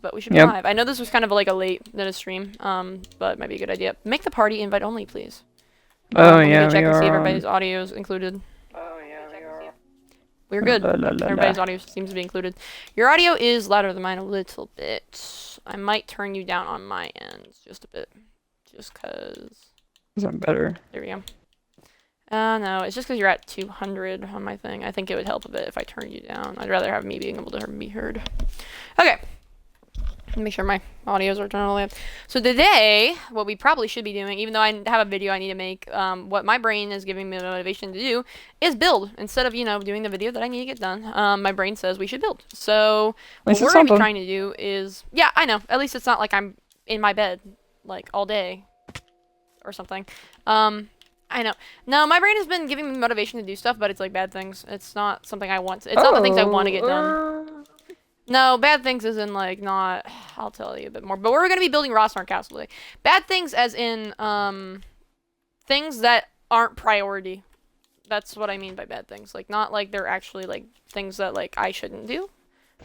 but we should be live. I know this was kind of like a late stream, but it might be a good idea. Make the party invite only, please. Oh yeah, check we and see are everybody's audio is included. Oh yeah, we are. We're good. La, la, la, Everybody's la. audio seems to be included. Your audio is louder than mine a little bit. I might turn you down on my end just a bit, just cause. I'm better. There we go. No, it's just because you're at 200 on my thing. I think it would help a bit if I turned you down. I'd rather have me being able to be heard. Okay. Make sure my audios are turned all the way up. So today, what we probably should be doing, even though I have a video I need to make, what my brain is giving me the motivation to do is build. Instead of, doing the video that I need to get done, my brain says we should build. So what we're going to be trying to do is, yeah, I know. At least it's not like I'm in my bed, like, all day or something. I know. No, my brain has been giving me motivation to do stuff, but it's like bad things. It's not something I want to, it's not the things I want to get done. No, bad things is in like not, I'll tell you a bit more. But we're going to be building Rosnart Castle today. Bad things as in things that aren't priority. That's what I mean by bad things. Like not like they're actually like things that like I shouldn't do.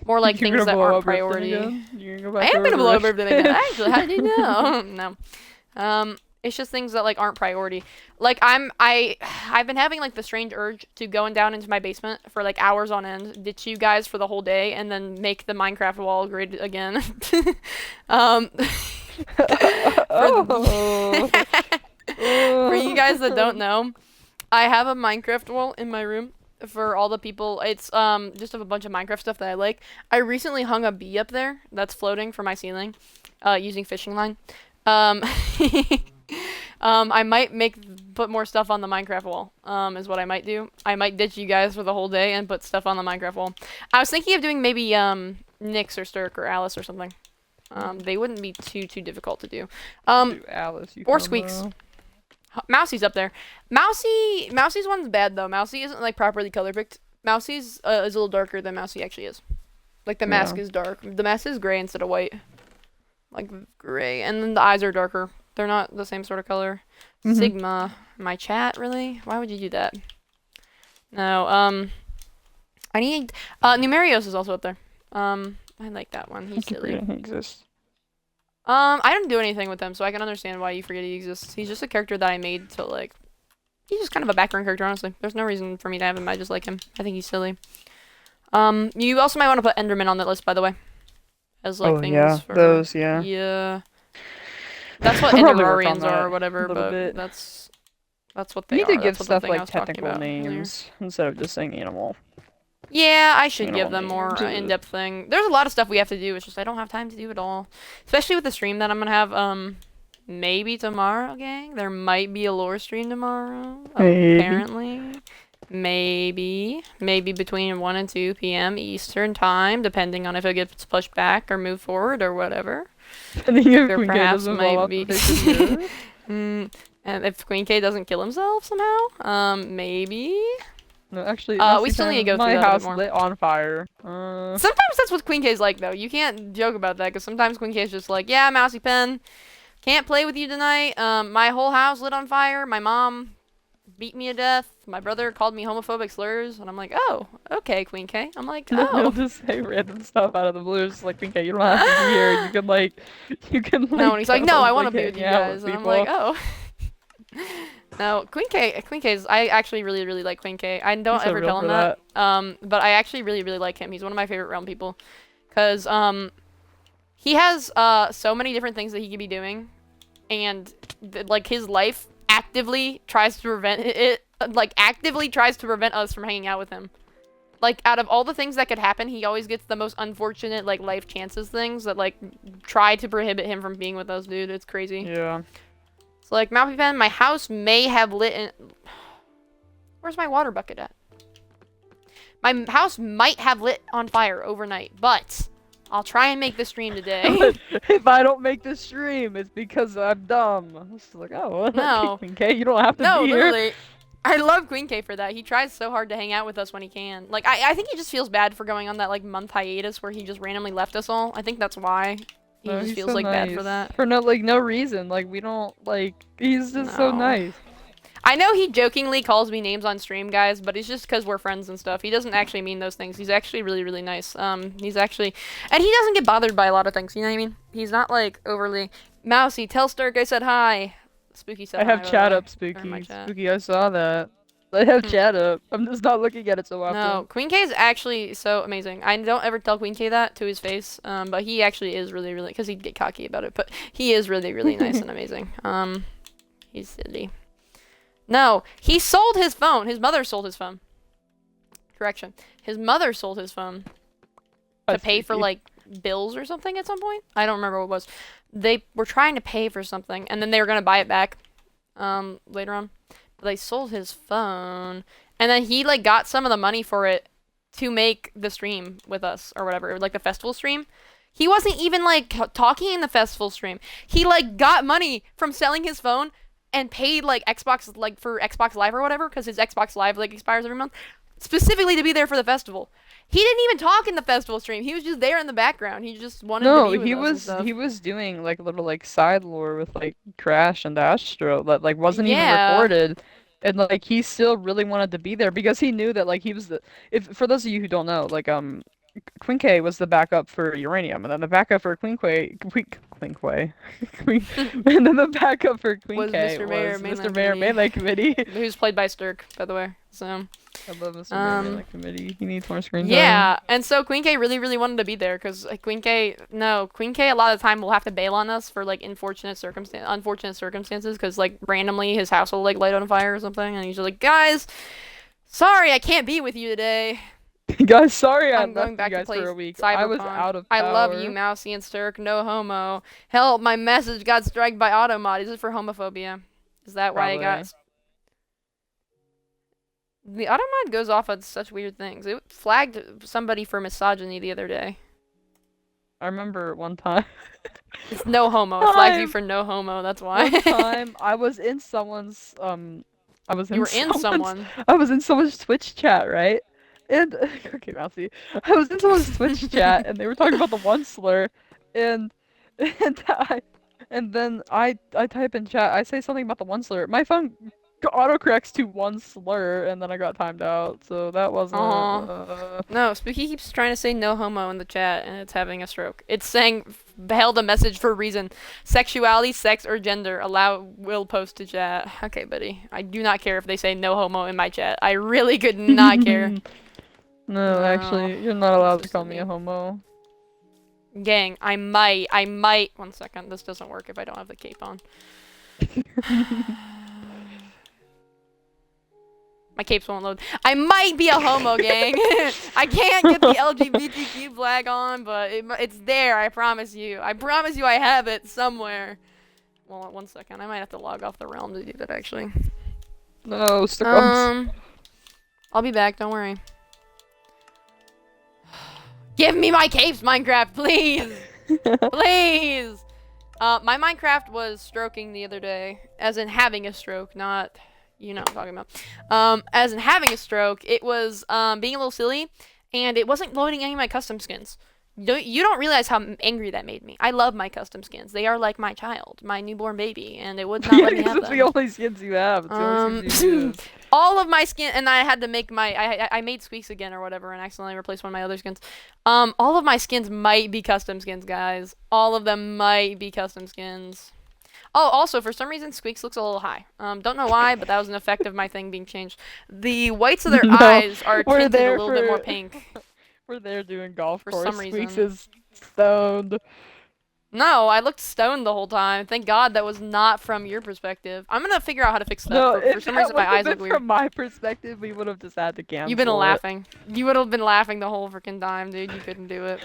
More like things that aren't priority. I am going to blow up everything again. Actually, how do you know? No. It's just things that like aren't priority. Like I've been having like the strange urge to go down into my basement for like hours on end, ditch you guys for the whole day, and then make the Minecraft wall grid again. For you guys that don't know, I have a Minecraft wall in my room for all the people. It's just a bunch of Minecraft stuff that I like. I recently hung a bee up there that's floating from my ceiling, using fishing line. I might put more stuff on the Minecraft wall, is what I might do. I might ditch you guys for the whole day and put stuff on the Minecraft wall. I was thinking of doing maybe, Nyx or Sturk or Alice or something. They wouldn't be too difficult to do. Alice, or Squeaks. Mousey's up there. Mousey's one's bad though. Mousey isn't like properly color picked. Mousey's, is a little darker than Mousey actually is. Like the mask is dark. The mask is gray instead of white. Like gray, and then the eyes are darker. They're not the same sort of color. Sigma, my chat, really? Why would you do that? No, I need, Numerios is also up there. I like that one. He's silly. He exists. I don't do anything with him, so I can understand why you forget he exists. He's just a character that I made to, like, he's just kind of a background character, honestly. There's no reason for me to have him. I just like him. I think he's silly. You also might want to put Enderman on that list, by the way. As, like, things for... those, yeah. Yeah. That's what Enderarians are or whatever, but that's what they are. You need to give that's stuff like technical names instead of just saying animal. Yeah, I should give them more in-depth thing. There's a lot of stuff we have to do. It's just I don't have time to do it all. Especially with the stream that I'm gonna have. Maybe tomorrow, gang. There might be a lore stream tomorrow. Apparently. Maybe between 1 and 2 p.m. Eastern time, depending on if it gets pushed back or moved forward or whatever. There perhaps might be. And if Queen K doesn't kill himself somehow, maybe. No, actually, we still need to go through my that house a bit more. lit on fire. Sometimes that's what Queen K is like, though. You can't joke about that because sometimes Queen K is just like, yeah, Mousey Pen, can't play with you tonight. My whole house lit on fire. My mom beat me to death. My brother called me homophobic slurs, and I'm like, oh, okay, Queen K. I'm like, oh. He'll just say random stuff out of the blue. It's just like, Queen K, you don't have to be here. You can like. No, and he's like, no, I want to be with you guys, and I'm like, oh. No, Queen K is. I actually really like Queen K. I don't ever tell him that. But I actually really like him. He's one of my favorite realm people, cause he has so many different things that he could be doing, and like his life actively tries to prevent it. Like actively tries to prevent us from hanging out with him. Like out of all the things that could happen, he always gets the most unfortunate like life chances things that like try to prohibit him from being with us, dude. It's crazy. Yeah. So like Mousey Pen, my house may have lit in... Where's my water bucket at? My house might have lit on fire overnight, but I'll try and make the stream today. If I don't make the stream, it's because I'm dumb. I'm just like, oh, no. Queen K, you don't have to be here. Literally. I love Queen K for that. He tries so hard to hang out with us when he can. Like, I think he just feels bad for going on that, like, month hiatus where he just randomly left us all. I think that's why. He just feels, so like, bad for that. For no reason. Like, we don't, like, he's just so nice. I know he jokingly calls me names on stream, guys, but it's just because we're friends and stuff. He doesn't actually mean those things. He's actually really, really nice. He's actually, and he doesn't get bothered by a lot of things. You know what I mean? He's not like overly. Mousey, tell Sturk I said hi. Spooky said I hi. have by the chat way. up, Or Spooky. my chat. Spooky, I saw that. I have chat up. I'm just not looking at it so often. No, Queen K is actually so amazing. I don't ever tell Queen K that to his face, but he actually is really, really, because he'd get cocky about it, but he is really, really nice and amazing. He's silly. No, he sold his phone. His mother sold his phone. Correction. His mother sold his phone to pay for, like, bills or something at some point. I don't remember what it was. They were trying to pay for something, and then they were going to buy it back later on. But they sold his phone, and then he, like, got some of the money for it to make the stream with us or whatever, like the festival stream. He wasn't even, like, talking in the festival stream. He, like, got money from selling his phone and paid, like, Xbox, like, for Xbox Live or whatever, because his Xbox Live, like, expires every month, specifically to be there for the festival. He didn't even talk in the festival stream. He was just there in the background. He just wanted to be with us and stuff. he was doing, like, little, like, side lore with, like, Crash and Astro that, like, wasn't even Yeah. recorded. And, like, he still really wanted to be there because he knew that, like, he was the... For those of you who don't know, like, Queen K was the backup for Uranium, and then the backup for Queen Quay, and then the backup for Queen Was K Mr. Mayor, was Mainland Mr. Mayor, Committee. Mainland Committee. Who's played by Sturk, by the way. So, I love Mr. Mayor, Mainland Committee. He needs more screen time. yeah, and so Queen K really, really wanted to be there, because like, Queen K a lot of the time will have to bail on us for, like, unfortunate circumstances, because, like, randomly his house will, like, light on fire or something, and he's just like, guys, sorry, I can't be with you today. Guys, sorry I'm left going back you to guys play for a week. Cyberpunk. I was out of power. I love you, Mousey and Sturk. No homo. Help, my message got striked by Automod. Is it for homophobia? Is that why I got... The Automod goes off on such weird things. It flagged somebody for misogyny the other day. I remember one time. It's no homo. It flags you for no homo, that's why. One time, I was in someone's, I was in someone's Twitch chat, right? And okay, Mousey. I was in someone's Twitch chat, and they were talking about the one slur, and then I type in chat. I say something about the one slur. My phone autocorrects to one slur, and then I got timed out. So that wasn't. No, Spooky keeps trying to say no homo in the chat, and it's having a stroke. It's saying held a message for a reason: sexuality, sex, or gender. Will post to chat. Okay, buddy. I do not care if they say no homo in my chat. I really could not care. No, actually, you're not allowed to call me a homo. Gang, I might. 1 second, this doesn't work if I don't have the cape on. My capes won't load. I might be a homo, gang. I can't get the LGBTQ flag on, but it's there, I promise you. I promise you I have it somewhere. Well, 1 second, I might have to log off the realm to do that, actually. No, stick I'll be back, don't worry. Give me my capes, Minecraft, please! Please! My Minecraft was stroking the other day. As in having a stroke, not... You know what I'm talking about. As in having a stroke, it was being a little silly, and it wasn't loading any of my custom skins. You don't realize how angry that made me. I love my custom skins. They are like my child, my newborn baby, and it would not let me have them. It's the only skins you have. It's the only skins you use. All of my skin, and I had to make my, I made Squeaks again or whatever, and accidentally replaced one of my other skins. All of my skins might be custom skins, guys. All of them might be custom skins. Oh, also, for some reason, Squeaks looks a little high. Don't know why, but that was an effect of my thing being changed. The whites of their eyes are tinted a little bit more pink. We're there doing golf for course. Some reason. Squeaks is stoned. No, I looked stoned the whole time. Thank God that was not from your perspective. I'm gonna figure out how to fix that. No, For some reason, my eyes look weird. From my perspective, we would have just had to cancel. You've been laughing. You would have been laughing the whole freaking time, dude. You couldn't do it.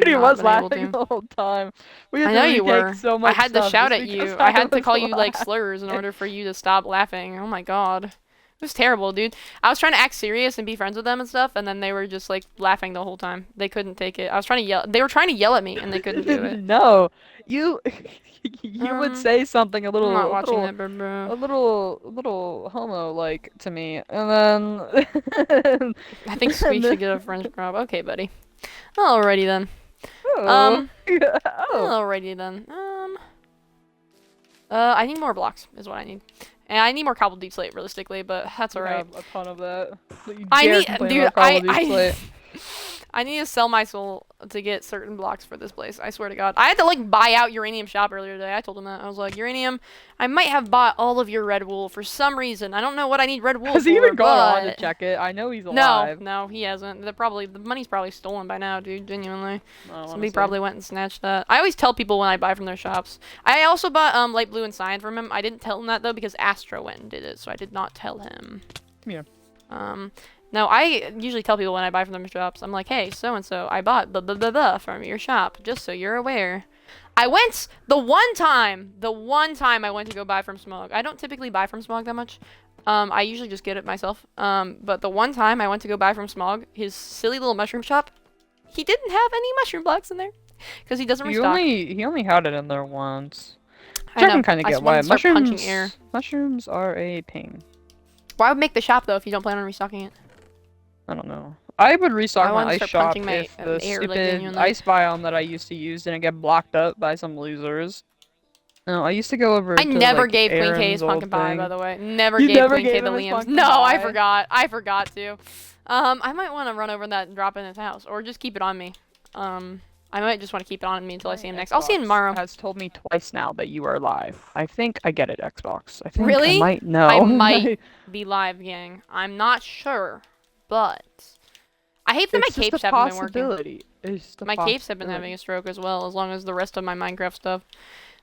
He was laughing the whole time. I know you were. So much I had to shout at you. I had to call you like slurs in order for you to stop laughing. Oh my God. It was terrible, dude. I was trying to act serious and be friends with them and stuff, and then they were just like laughing the whole time. They couldn't take it. I was trying to yell. They were trying to yell at me, and they couldn't do it. No, you would say something a little, I'm not watching it, bro. a little homo like to me, and then I think Squeak should get a French crop. Okay, buddy. Alrighty then. Oh. Alrighty then. I need more blocks, is what I need. And I need more cobbled deep slate, realistically, but that's alright. A ton of that. I need, dude, I need to sell my soul to get certain blocks for this place. I swear to God. I had to, like, buy out Uranium Shop earlier today. I told him that. I was like, Uranium, I might have bought all of your red wool for some reason. I don't know what I need red wool for, Has he even gone on to check it? I know he's alive. No, he hasn't. The money's probably stolen by now, dude, genuinely. No, Somebody probably went and snatched that. I always tell people when I buy from their shops. I also bought, light blue and cyan from him. I didn't tell him that, though, because Astro went and did it, so I did not tell him. Yeah. No, I usually tell people when I buy from their shops, I'm like, hey, so-and-so, I bought blah, blah, blah, blah from your shop, just so you're aware. I went, the one time I went to go buy from Smog, I don't typically buy from Smog that much, I usually just get it myself, but the one time I went to go buy from Smog, his silly little mushroom shop, he didn't have any mushroom blocks in there, because he doesn't restock. He only had it in there once. I can kind of get why. Mushrooms are a pain. Why would make the shop, though, if you don't plan on restocking it? I don't know. I would restock my ice shop if the air, stupid ice biome that I used to use didn't get blocked up by some losers. No, I used to go over I never gave Queen K his pumpkin pie, by the way. Never gave Queen K the Liams. No, I forgot. I forgot to. I might want to run over that and drop it in his house, or just keep it on me. I might just want to keep it on me until I see him next. I'll see him tomorrow. Has told me twice now that you are live. I think I get it, Xbox. I think really? I might know. I might be live, gang. I'm not sure, but I hate that my capes haven't been working. My capes have been having a stroke as well, as long as the rest of my Minecraft stuff.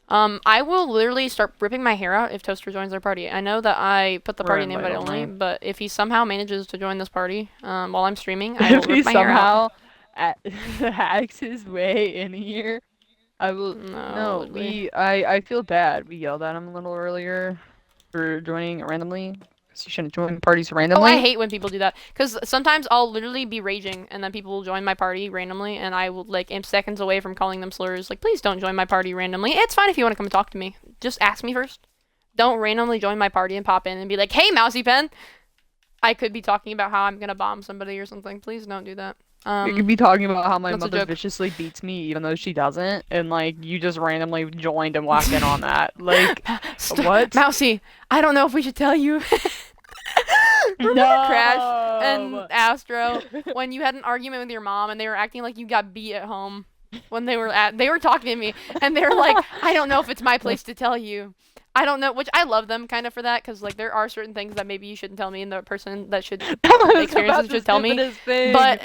I will literally start ripping my hair out if Toaster joins our party. I know that I put the party in invite only, but if he somehow manages to join this party while I'm streaming, I will rip my hair out. Hacks his way in here. I will. No, I feel bad. We yelled at him a little earlier for joining randomly. Because you shouldn't join parties randomly. Oh, I hate when people do that. Because sometimes I'll literally be raging, and then people will join my party randomly, and I will, like, am seconds away from calling them slurs. Like, please don't join my party randomly. It's fine if you want to come and talk to me. Just ask me first. Don't randomly join my party and pop in and be like, hey, Mousey Pen! I could be talking about how I'm gonna bomb somebody or something. Please don't do that. You could be talking about how my mother viciously beats me even though she doesn't, and like you just randomly joined and walked in on that. Like, what? Mousey, I don't know if we should tell you. Remember Crash and Astro when you had an argument with your mom and they were acting like you got beat at home when they were talking to me and they were like, I don't know if it's my place to tell you. I don't know, which I love them kind of for that, because like there are certain things that maybe you shouldn't tell me and the person that should experience it should tell me. But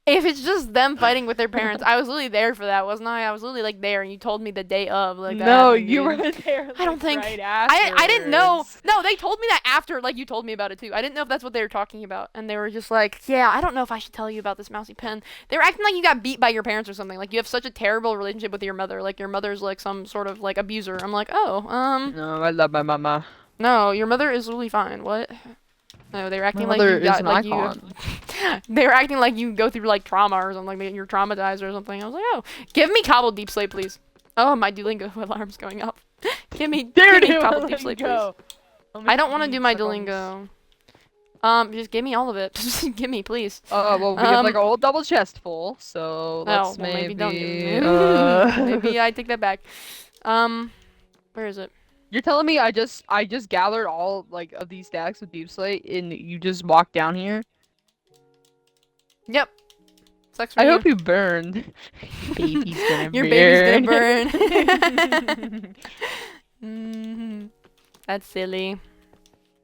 if it's just them fighting with their parents, I was literally there for that, wasn't I? I was literally like there, and you told me the day of, like that. No, you weren't there. Like, I don't think. Right I didn't know. No, they told me that after, like you told me about it too. I didn't know if that's what they were talking about, and they were just like, "Yeah, I don't know if I should tell you about this Mousey Pen." They were acting like you got beat by your parents or something. Like you have such a terrible relationship with your mother. Like your mother's like some sort of like abuser. I'm like, oh, No, I love my mama. No, your mother is really fine. What? No, they were acting like you got like you. They were acting like you go through like trauma or something, like you're traumatized or something. I was like, oh, give me cobbled deep slate, please. Oh, my Duolingo alarm's going up. give me cobbled deep slate, please. I don't want to do my Duolingo. Just give me all of it. Just give me, please. Well, we have like a whole double chest full, so let's maybe don't. Maybe I take that back. Where is it? You're telling me I just gathered all like of these stacks of deep slate and you just walked down here? Yep. Sucks for I you. hope you burned. Baby's gonna Your burn. baby's gonna burn. That's silly.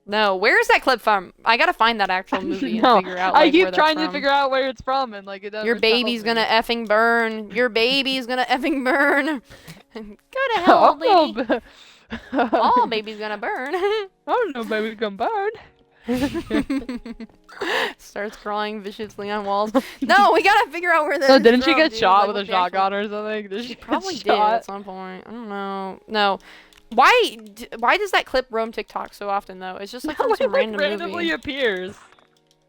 No, where is that clip from? I gotta find that actual movie and figure out. Like, I keep trying to figure out where it's from, and like it doesn't. Your baby's gonna effing burn. Your baby's gonna effing burn. Go to hell, lady. All baby's gonna burn. I don't know, baby's gonna burn. Starts crawling viciously on walls. No, we gotta figure out where this. No, didn't she get shot with a shotgun or something? She probably did at some point. I don't know. No. Why does that clip roam TikTok so often though? It's just like some random randomly movie. appears.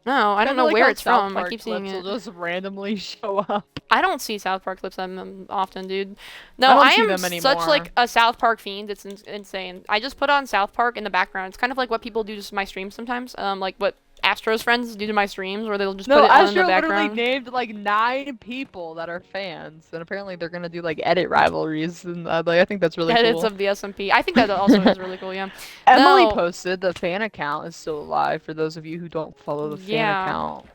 No, I don't know where it's from. I keep seeing it. Will just randomly show up. I don't see South Park clips that often, dude. No, I am such like a South Park fiend. It's insane. I just put on South Park in the background. It's kind of like what people do to my streams sometimes. Like what Astro's friends due to my streams, where they'll just put it on in the background. Astro literally named like 9 people that are fans, and apparently they're gonna do like edit rivalries, and like I think that's really cool. Edits of the SMP. I think that also is really cool. Yeah. Emily posted the fan account is still alive for those of you who don't follow the fan account.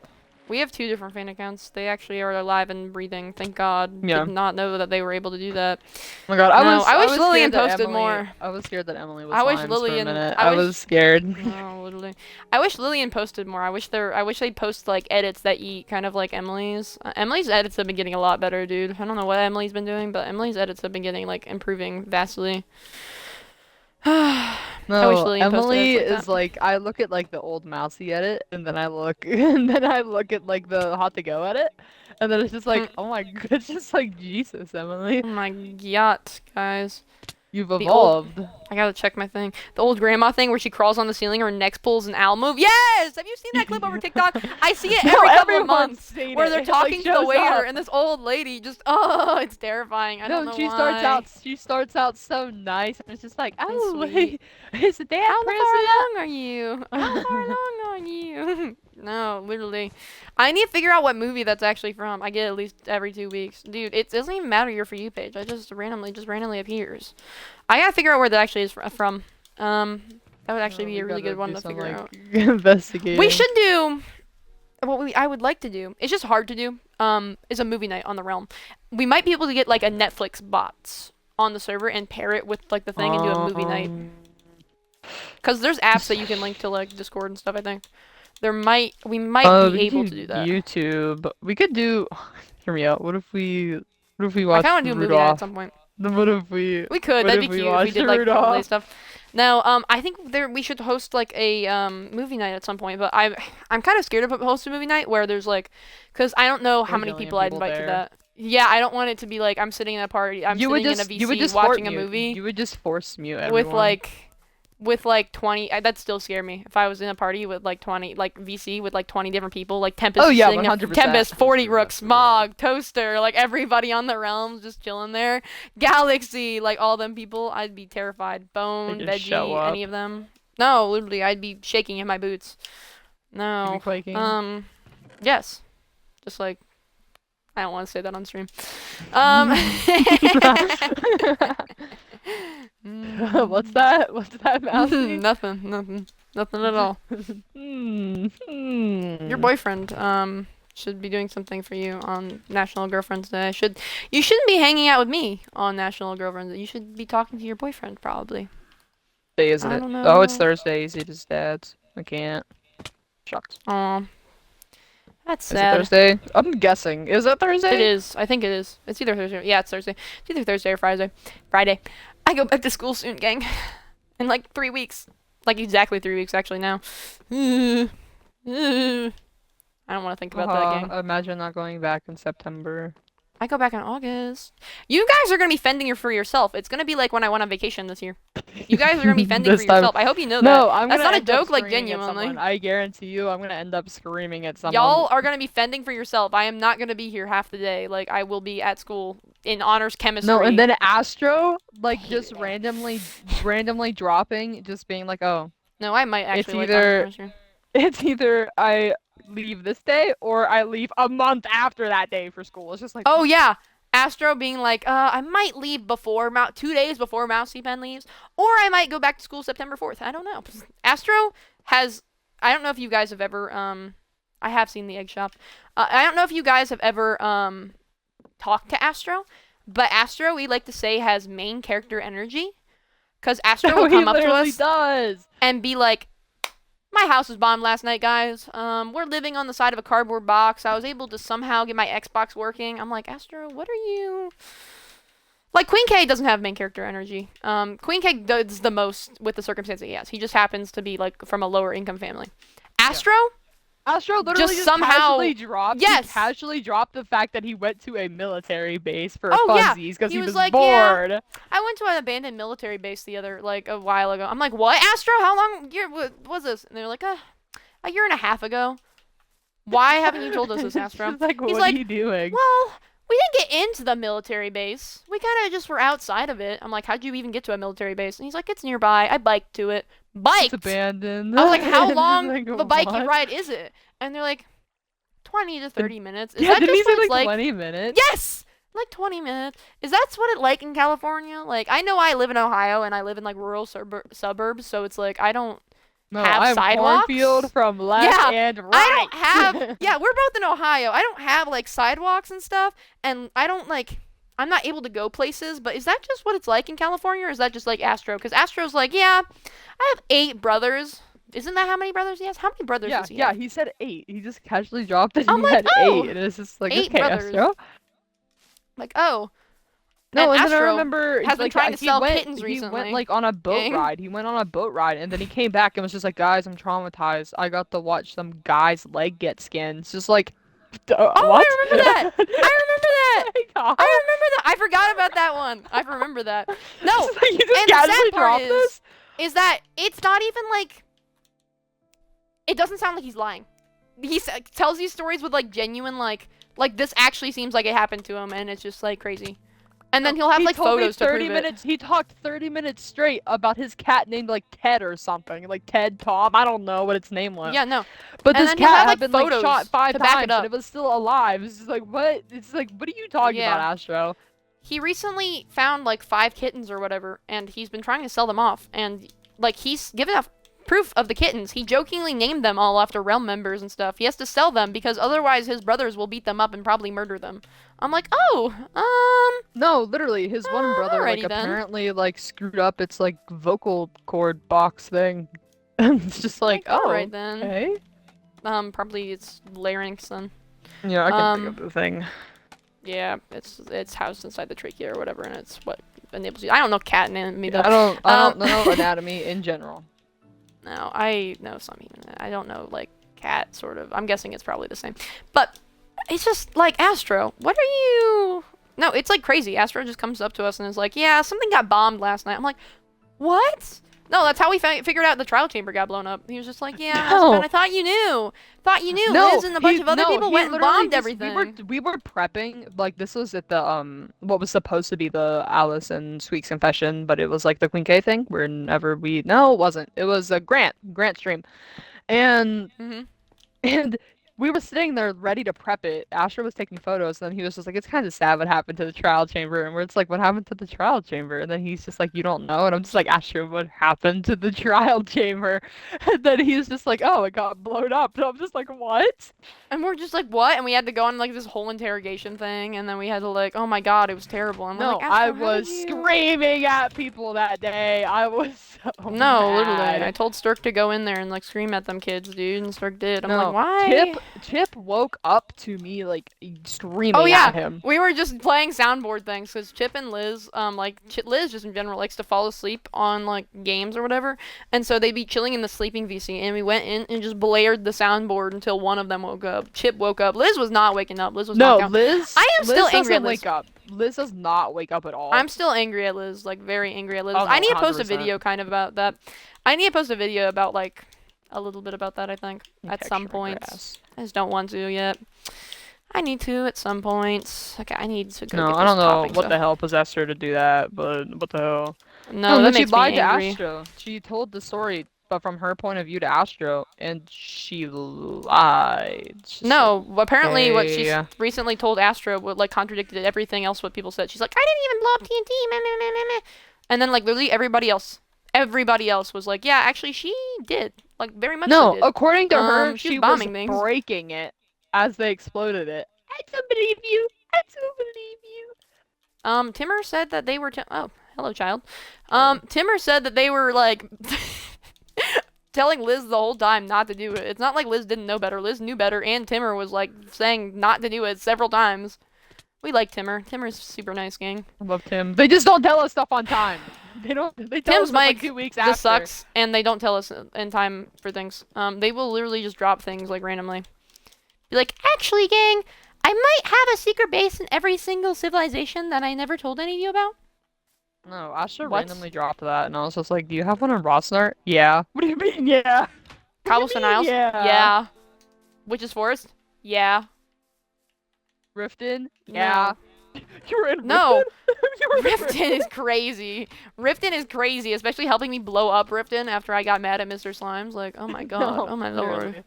We have 2 different fan accounts. They actually are alive and breathing. Thank God. Yeah. Did not know that they were able to do that. Oh my God. I wish Lillian posted more. I was scared that Emily was lying for a minute. I was scared. Oh, literally. I wish Lillian posted more. I wish they'd post like edits that eat kind of like Emily's. Emily's edits have been getting a lot better, dude. I don't know what Emily's been doing, but Emily's edits have been getting like improving vastly. No, Emily is like, I look at like the old Mousey edit, and then I look at like the Hot to Go edit, and then it's just like, oh my God, it's just like Jesus, Emily. Oh my God, guys. You've evolved. I gotta check my thing. The old grandma thing where she crawls on the ceiling, her neck pulls an owl move. Yes! Have you seen that clip over TikTok? I see it every couple of months where they're talking to the waiter and this old lady just, oh, it's terrifying. I don't know why. She starts out so nice, and it's just like, oh, it's a damn How far along are you? How far along are you? No, literally. I need to figure out what movie that's actually from. I get at least every 2 weeks. Dude, it doesn't even matter your For You page. I just randomly appears. I gotta figure out where that actually is from. That would actually be a really good one to figure out. Investigating. We should do what I would like to do. It's just hard to do. Is a movie night on the Realm. We might be able to get like a Netflix bots on the server and pair it with like the thing and do a movie night. Cause there's apps that you can link to like Discord and stuff. I think. We might be able to do that. YouTube. We could do. Hear me out. What if we watch? I kind of want to do a movie night at some point. What if we? We could. That'd be cute if we did like play stuff. No, I think we should host like a movie night at some point. But I'm kind of scared of hosting a movie night where there's like, cause I don't know how many people I'd invite to that. Yeah, I don't want it to be like I'm sitting in a party. I'm sitting in a VC watching a movie. You would just force mute everyone. With like 20, that'd still scare me. If I was in a party with like 20, like VC with like 20 different people, like Tempest, 100%. Tempest, 40 Rook, Smog, Toaster, like everybody on the Realms just chilling there. Galaxy, like all them people, I'd be terrified. Bone, Veggie, any of them. No, literally, I'd be shaking in my boots. No. You'd be quaking. Yes. Just like, I don't want to say that on stream. What's that, Mousey? Nothing at all. Your boyfriend should be doing something for you on National Girlfriend's Day. You shouldn't be hanging out with me on National Girlfriend's Day. You should be talking to your boyfriend probably. Day isn't it? Oh, it's Thursday. He's at his dad's. I can't. Shocked. Aw. That's sad. Is it Thursday? I'm guessing. Is it Thursday? It is. I think it is. It's either Thursday. Yeah, it's Thursday. It's either Thursday or Friday. I go back to school soon, gang. In like 3 weeks. Like exactly 3 weeks actually now. I don't want to think about that, gang. Imagine not going back in September. I go back in August. You guys are going to be fending for yourself. It's going to be like when I went on vacation this year. You guys are going to be fending for yourself. I hope you know that. No, that's not a joke, like genuinely. I guarantee you I'm going to end up screaming at someone. Y'all are going to be fending for yourself. I am not going to be here half the day. Like, I will be at school in honors chemistry. No, and then Astro, like, just randomly dropping, just being like, oh. No, I might actually It's either I leave this day or I leave a month after that day for school. It's just like, oh yeah, Astro being like, I might leave 2 days before Mousey Pen leaves, or I might go back to school September 4th. I don't know. Astro has, I don't know if you guys have ever I have seen the egg shop. I don't know if you guys have ever talked to Astro, but Astro, we like to say, has main character energy, because Astro will come up to us and be like, my house was bombed last night, guys. We're living on the side of a cardboard box. I was able to somehow get my Xbox working. I'm like, Astro, what are you? Like, Queen K doesn't have main character energy. Queen K does the most with the circumstances he has. He just happens to be, like, from a lower income family. Astro? Yeah. Astro literally just somehow casually dropped the fact that he went to a military base for funsies because he was like, bored. Yeah, I went to an abandoned military base a while ago. I'm like, what, Astro? How long was this? And they're like, a year and a half ago. Why haven't you told us this, Astro? He's like, what are you doing? Well, we didn't get into the military base. We kind of just were outside of it. I'm like, how'd you even get to a military base? And he's like, it's nearby. I biked to it. Biked? It's abandoned. I was like, how long like, of a biking ride is it? And they're like, 20 to 30 minutes. Is yeah, that didn't just he what say it's like like? 20 minutes? Yes! Like 20 minutes. Is that what it like in California? Like, I know I live in Ohio and I live in like rural suburbs, so it's like I don't have I'm sidewalks. cornfield from left and right. I don't have. Yeah, we're both in Ohio. I don't have like sidewalks and stuff, and I don't like. I'm not able to go places. But is that just what it's like in California, or is that just like Astro? Because Astro's like, yeah, I have 8 brothers. Isn't that how many brothers he has? How many brothers does he have? Yeah, he said 8. He just casually dropped that I'm he like, had oh, 8, and it's just like, 8 okay, brothers. Astro. Like, oh. No, and Astro then I remember has been trying to sell kittens he recently. went like on a boat ride. He went on a boat ride, and then he came back and was just like, "Guys, I'm traumatized. I got to watch some guy's leg get skinned." It's just like, oh, what? I remember that. I remember that. Oh I remember that. I forgot about that one. I remember that. No, like, you just and the casually sad part dropped this? is that it's not even like. It doesn't sound like he's lying. He tells these stories with like genuine like this actually seems like it happened to him, and it's just like crazy. And then he'll have like photos to prove minutes, it. He talked 30 minutes straight about his cat named like Ted or something, like Ted Tom. I don't know what its name was. Yeah, no. But and this cat had been like shot 5 times, and it was still alive. It's just like, what? It's like, what are you talking about, Astro? He recently found like 5 kittens or whatever, and he's been trying to sell them off. And like he's given up proof of the kittens. He jokingly named them all after realm members and stuff. He has to sell them because otherwise his brothers will beat them up and probably murder them. I'm like, oh, no, literally, his one brother like apparently like screwed up its like vocal cord box thing. It's just like, oh, alright then. Okay. Probably it's larynx then. Yeah, I can think of the thing. Yeah, it's housed inside the trachea or whatever, and it's what enables you. I don't know cat anatomy though. I don't know anatomy in general. No, I know some even. I don't know like cat sort of. I'm guessing it's probably the same, but it's just like Astro. What are you? No, it's like crazy. Astro just comes up to us and is like, "Yeah, something got bombed last night." I'm like, "What?" No, that's how we figured out the trial chamber got blown up. He was just like, "Yeah, husband, I thought you knew. Thought you knew." No, Liz and a bunch of other people went and bombed everything. We were prepping. Like this was at the what was supposed to be the Alice and Squeak's confession, but it was like the Queen K thing. Whenever it wasn't. It was a Grant stream, and and we were sitting there ready to prep it. Astro was taking photos, and then he was just like, "It's kind of sad what happened to the trial chamber." And we're just like, "What happened to the trial chamber?" And then he's just like, "You don't know?" And I'm just like, "Astro, what happened to the trial chamber?" And then he's just like, "Oh, it got blown up." And I'm just like, "What?" And we're just like, "What?" And we had to go on like this whole interrogation thing, and then we had to like, "Oh my god, it was terrible." And no, like, I was screaming at people that day. I was so mad. Literally, I told Sturk to go in there and like scream at them kids, dude, and Sturk did. I'm like, why? Chip woke up to me like screaming at him. We were just playing soundboard things because Chip and Liz, Liz just in general likes to fall asleep on like games or whatever, and so they'd be chilling in the sleeping VC, and we went in and just blared the soundboard until one of them woke up. Chip woke up. Liz was not waking up. Liz was knocked out. Liz. I am still angry at Liz. Wake up. Liz does not wake up at all. I'm still angry at Liz, like very angry at Liz. Oh, no, I need to post 100%. a video kind of about that. I need to post a video about like a little bit about that. I think at some point. I just don't want to yet. I need to at some point. Okay, I need to go. No, get I don't know toppings, what the hell possessed her to do that, but what the hell? No, that makes she lied me angry. to Astro. She told the story, but from her point of view to Astro, and she lied. No, apparently what she recently told Astro like contradicted everything else what people said. She's like, I didn't even blow up TNT, meh, meh, meh, meh. And then like literally everybody else was like, yeah, actually she did, like very much. No, so did. According to her, she was things. breaking it as they exploded it. I don't believe you. I don't believe you. Timmer said that they were. Oh, hello, child. Timmer said that they were like telling Liz the whole time not to do it. It's not like Liz didn't know better. Liz knew better, and Timmer was like saying not to do it several times. We like Timmer. Timmer's super nice, gang. I love Tim. They just don't tell us stuff on time. They tell Tim's us mic like 2 weeks after. This sucks, and they don't tell us in time for things. They will literally just drop things like randomly. Be like, actually, gang, I might have a secret base in every single civilization that I never told any of you about. No, Asher randomly dropped that, and I was just like, do you have one in Rosnart? Yeah. What do you mean, yeah? Cobblestone Isles? Yeah. Yeah. Witch's Forest? Yeah. Riften? Yeah. You were in No. Riften? Riften is crazy. Riften is crazy, especially helping me blow up Riften after I got mad at Mr. Slimes. Like, oh my god, No, oh my literally. lord.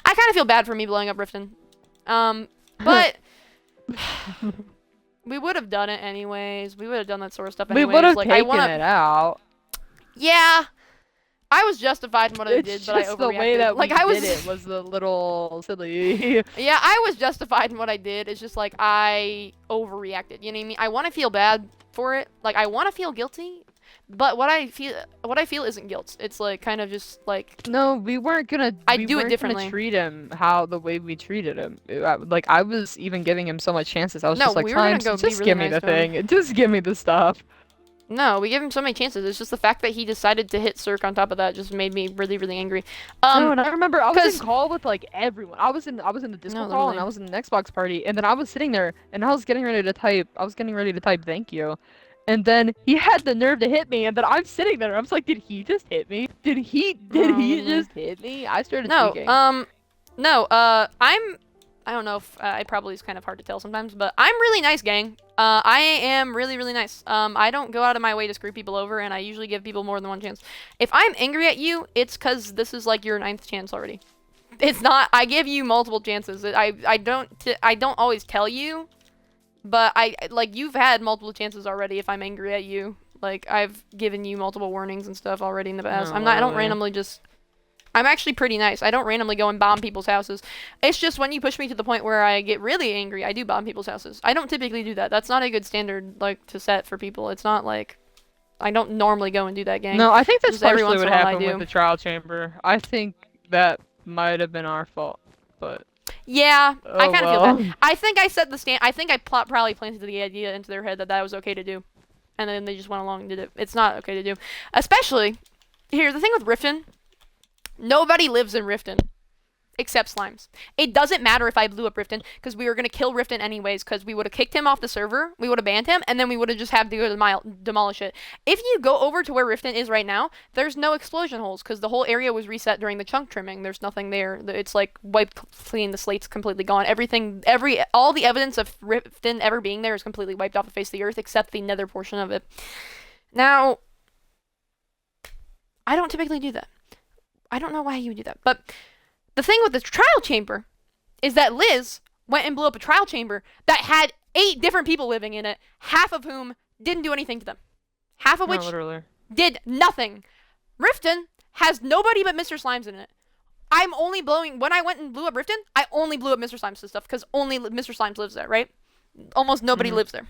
I kind of feel bad for me blowing up Riften. But we would have done it anyways. We would have done that sort of stuff anyways. We would have like, taken it out. Yeah. I was justified in what I did, but I overreacted. It's the way that like, we did it was a little silly. Yeah, I was justified in what I did. It's just like I overreacted. You know what I mean? I want to feel bad for it. Like I want to feel guilty, but what I feel isn't guilt. It's like kind of just like no, we weren't gonna. I do it differently. Treat him the way we treated him. Like I was even giving him so much chances. I was no, just like, we were gonna go just really give me nice the thing. Just give me the stuff. No, we gave him so many chances. It's just the fact that he decided to hit Sturk on top of that just made me really, really angry. No, and I remember I was in call with like everyone. I was in the Discord call and I was in the Xbox party, and then I was sitting there and I was getting ready to type. Thank you, and then he had the nerve to hit me, and then I'm sitting there. I was like, did he just hit me? Did he just hit me? I started tweaking. I don't know if it probably is kind of hard to tell sometimes, but I'm really nice, gang. I am really, really nice. I don't go out of my way to screw people over, and I usually give people more than one chance. If I'm angry at you, it's because this is like your 9th chance already. It's not. I give you multiple chances. I don't always tell you, but like you've had multiple chances already. If I'm angry at you, like I've given you multiple warnings and stuff already in the past. No, I don't randomly just. I'm actually pretty nice. I don't randomly go and bomb people's houses. It's just when you push me to the point where I get really angry, I do bomb people's houses. I don't typically do that. That's not a good standard, like, to set for people. It's not like... I don't normally go and do that, gang. No, I think that's partially what happened with the trial chamber. I think that might have been our fault, but... Yeah, I kind of feel bad. I think I set the stand... I think I probably planted the idea into their head that that was okay to do. And then they just went along and did it. It's not okay to do. Especially... Here, the thing with Riften... Nobody lives in Riften. Except Slimes. It doesn't matter if I blew up Riften, because we were going to kill Riften anyways, because we would have kicked him off the server, we would have banned him, and then we would have just had to go demolish it. If you go over to where Riften is right now, there's no explosion holes, because the whole area was reset during the chunk trimming. There's nothing there. It's like wiped clean, the slate's completely gone. All the evidence of Riften ever being there is completely wiped off the face of the earth, except the nether portion of it. Now, I don't typically do that. I don't know why you would do that. But the thing with the trial chamber is that Liz went and blew up a trial chamber that had 8 different people living in it, half of whom didn't do anything to them. Half of which did nothing. Riften has nobody but Mr. Slimes in it. I'm only blowing... When I went and blew up Riften, I only blew up Mr. Slimes' stuff because only Mr. Slimes lives there, right? Almost nobody lives there.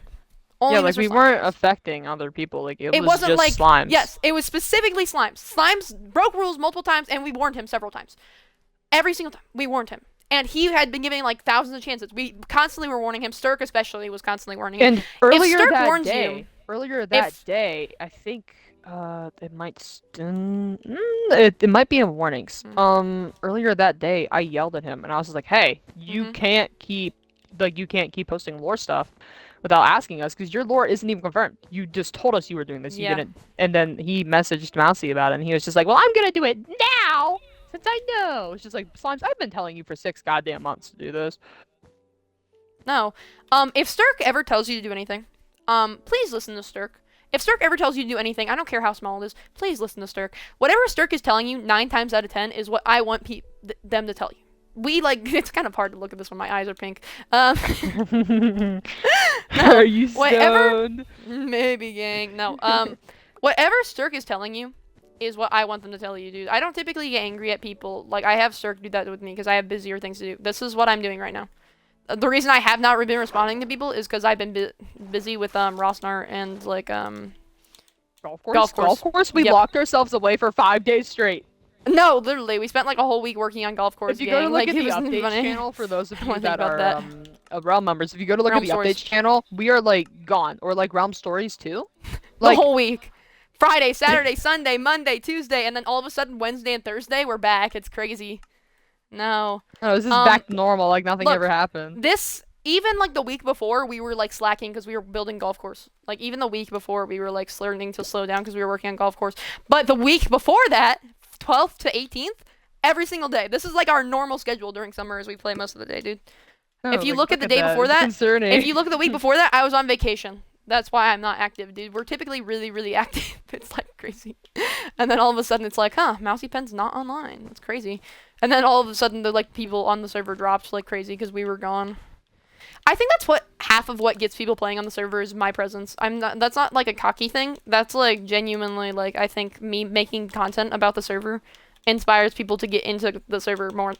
Only like Mr. we Slimes. Weren't affecting other people. Like it wasn't just like Slimes. Yes, it was specifically Slimes. Slimes broke rules multiple times, and we warned him several times. Every single time, we warned him, and he had been giving like thousands of chances. We constantly were warning him. Sturk especially was constantly warning him. And earlier if Sturk that warns day, you, I think it might it might be in warnings. Earlier that day, I yelled at him, and I was just like, "Hey, you can't keep posting lore stuff." Without asking us, because your lore isn't even confirmed. You just told us you were doing this. You didn't. And then he messaged Mousey about it, and he was just like, "Well, I'm gonna do it now, since I know." It's just like, Slimes, I've been telling you for 6 goddamn months to do this. No. If Sturk ever tells you to do anything, please listen to Sturk. If Sturk ever tells you to do anything, I don't care how small it is, please listen to Sturk. Whatever Sturk is telling you 9 times out of 10 is what I want them to tell you. It's kind of hard to look at this when my eyes are pink. No, are you stoned? Maybe, gang. No. Whatever Sturk is telling you is what I want them to tell you, dude. I don't typically get angry at people. Like, I have Sturk do that with me because I have busier things to do. This is what I'm doing right now. The reason I have not been responding to people is because I've been busy with Rosnart and, like, Golf course? We locked ourselves away for 5 days straight. No, literally, we spent like a whole week working on golf course. If you go to look at the updates channel, for those of you that are Realm members, if you go to look at the updates channel, we are like gone, or like Realm Stories too. Like, the whole week, Friday, Saturday, Sunday, Monday, Tuesday, and then all of a sudden Wednesday and Thursday we're back. It's crazy. No. No, this is back to normal, like nothing ever happened. Even like the week before, we were like slacking because we were building golf course. Like even the week before, we were like learning to slow down because we were working on golf course. But the week before that, 12th to 18th, every single day. This is like our normal schedule during summer as we play most of the day, dude. No, If you like, look at the day that. before It's that, concerning. if you look at the week before that, I was on vacation. That's why I'm not active, dude. We're typically really, really active. It's like crazy. And then all of a sudden it's like, huh, Mousey Pen's not online. That's crazy. And then all of a sudden the like people on the server dropped like crazy because we were gone. I think that's what half of what gets people playing on the server is my presence. That's not like a cocky thing. That's like genuinely like I think me making content about the server inspires people to get into the server more.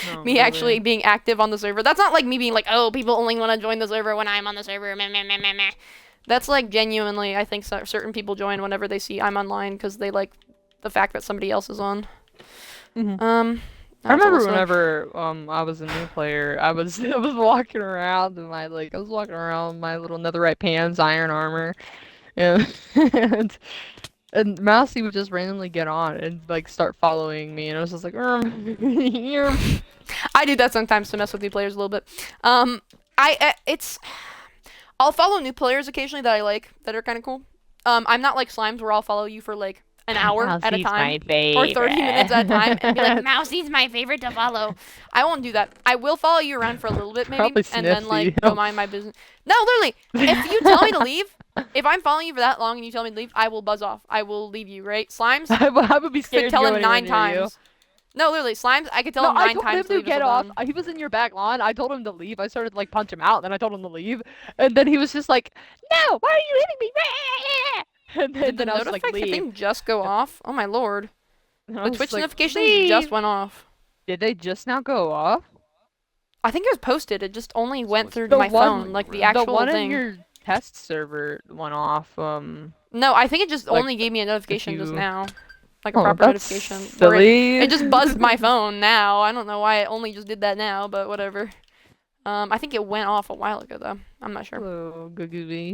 No, Me really. actually being active on the server. That's not like me being like, oh, people only want to join the server when I'm on the server. Meh, meh, meh, meh, meh. That's like genuinely, I think certain people join whenever they see I'm online because they like the fact that somebody else is on. I remember whenever I was a new player, I was walking around in my I was walking around in my little netherite pants, iron armor, and and Mousey would just randomly get on and like start following me, and I was just like, I do that sometimes to mess with new players a little bit. I'll follow new players occasionally that I like that are kind of cool. I'm not like Slimes where I'll follow you for like an hour at a time or 30 minutes at a time and be like, Mousey's my favorite to follow. I won't do that. I will follow you around for a little bit maybe and then like go mind my business. No, literally, if you tell me to leave, if I'm following you for that long and you tell me to leave, I will buzz off. I will leave you, right? Slimes? I would be scared could tell to go him 9 anywhere near times. No, literally, Slimes, I could tell him 9 times to leave. I told him to get off. He was in your back lawn. I told him to leave. I started like punch him out, then I told him to leave. And then he was just like, no, why are you hitting me? And Did the I was like, notification thing just go off? Oh my lord. The Twitch like, notifications just went off. Did they just now go off? I think it was posted. It just only went through my phone, like the actual thing. The one thing. in your test server went off. No, I think it just only gave me a notification just now. Like a proper notification. Silly. It just buzzed my phone now. I don't know why it only just did that now, but whatever. I think it went off a while ago though. I'm not sure. Hello, Googly.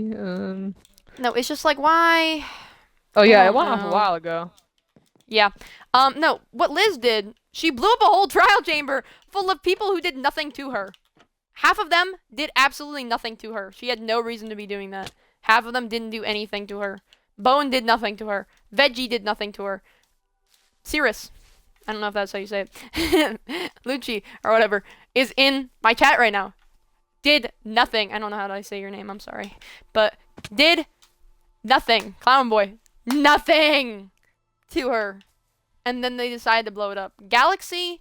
No, it's just like why? Oh yeah, it went off a while ago. Yeah. No, what Liz did, she blew up a whole trial chamber full of people who did nothing to her. Half of them did absolutely nothing to her. She had no reason to be doing that. Half of them didn't do anything to her. Bone did nothing to her. Veggie did nothing to her. Cirrus, I don't know if that's how you say it. Lucci, or whatever, is in my chat right now. Did nothing. I don't know how to say your name, I'm sorry. But did nothing. Clown Boy. Nothing to her. And then they decided to blow it up. Galaxy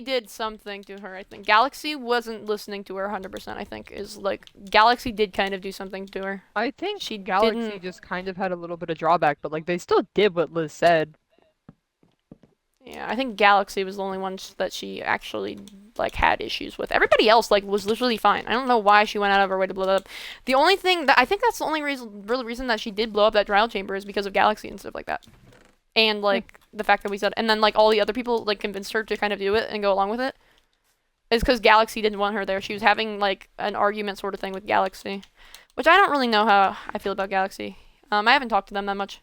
did something to her, I think. Galaxy wasn't listening to her 100%, I think, is like, Galaxy did kind of do something to her. I think Galaxy just kind of had a little bit of drawback, but like, they still did what Liz said. Yeah, I think Galaxy was the only one that she actually, like, had issues with. Everybody else, like, was literally fine. I don't know why she went out of her way to blow that up. The only thing that, I think that's the only real reason that she did blow up that trial chamber is because of Galaxy and stuff like that. And, like, the fact that we said, and then, like, all the other people, like, convinced her to kind of do it and go along with it. Is because Galaxy didn't want her there. She was having, like, an argument sort of thing with Galaxy. Which I don't really know how I feel about Galaxy. I haven't talked to them that much.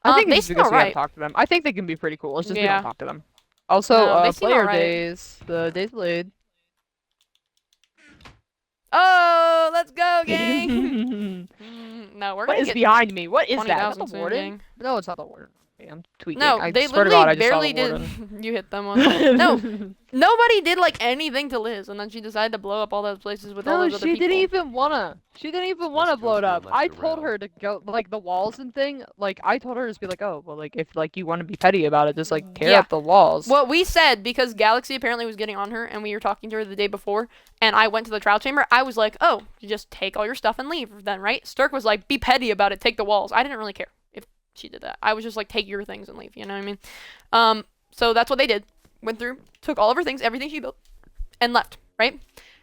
I think it's because we haven't talked to them. I think they can be pretty cool. It's just we don't talk to them. Also, player days. The days played. Oh, let's go, gang! No, we're gonna What is behind me? What is that? Is that the warden? Gang. No, it's not the warden. I'm tweaking. No, I they swear to God, literally I just barely saw the did. warden. You hit them one. No, nobody did like anything to Liz, and then she decided to blow up all those places with all those other people. No, she didn't even wanna. She didn't even wanna blow it up. I told her to go like the walls and thing. Like I told her to be like, oh, well, like if like you want to be petty about it, just like tear up the walls. What we said, because Galaxy apparently was getting on her, and we were talking to her the day before, and I went to the trial chamber. I was like, oh, you just take all your stuff and leave then, right? Sturk was like, be petty about it, take the walls. I didn't really care she did that. I was just like, take your things and leave, you know what I mean? So that's what they did. Went through, took all of her things, everything she built, and left, right?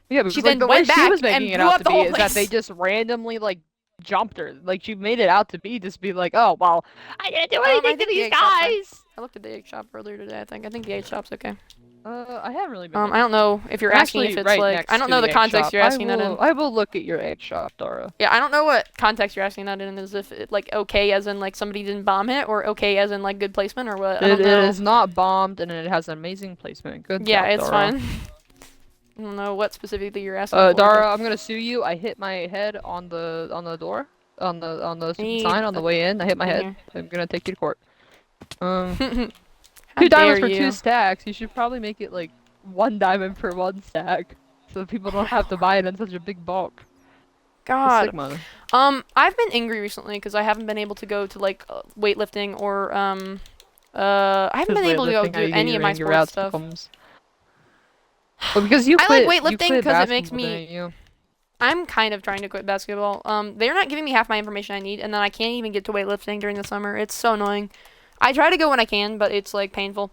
Yeah, because she like, then went back she was making it out to be is place. that they just randomly like jumped her. Like she made it out to be just be like, oh well, I didn't do anything to these guys. I looked at the egg shop earlier today, I think. I think the egg shop's okay. I haven't really been. I don't know if you're asking if it's like I don't know the context you're asking that in. I will look at your egg shop, Dara. Yeah, I don't know what context you're asking that in. Is if it, like okay as in like somebody didn't bomb it, or okay as in like good placement, or what? It is not bombed and it has amazing placement. Good. Yeah, job, it's Dara. fine. I don't know what specifically you're asking. For, Dara, I'm gonna sue you. I hit my head on the door, on the sign on the way in. I hit my head. I'm gonna take you to court. $2 for 2 stacks. You should probably make it like 1 diamond per 1 stack, so people don't have to buy it in such a big bulk. God. Sigma. I've been angry recently because I haven't been able to go to like weightlifting or I haven't been able to go do any of my sports stuff. Well, because you quit, I like weightlifting because it makes me. I'm kind of trying to quit basketball. They're not giving me half my information I need, and then I can't even get to weightlifting during the summer. It's so annoying. I try to go when I can, but it's like painful.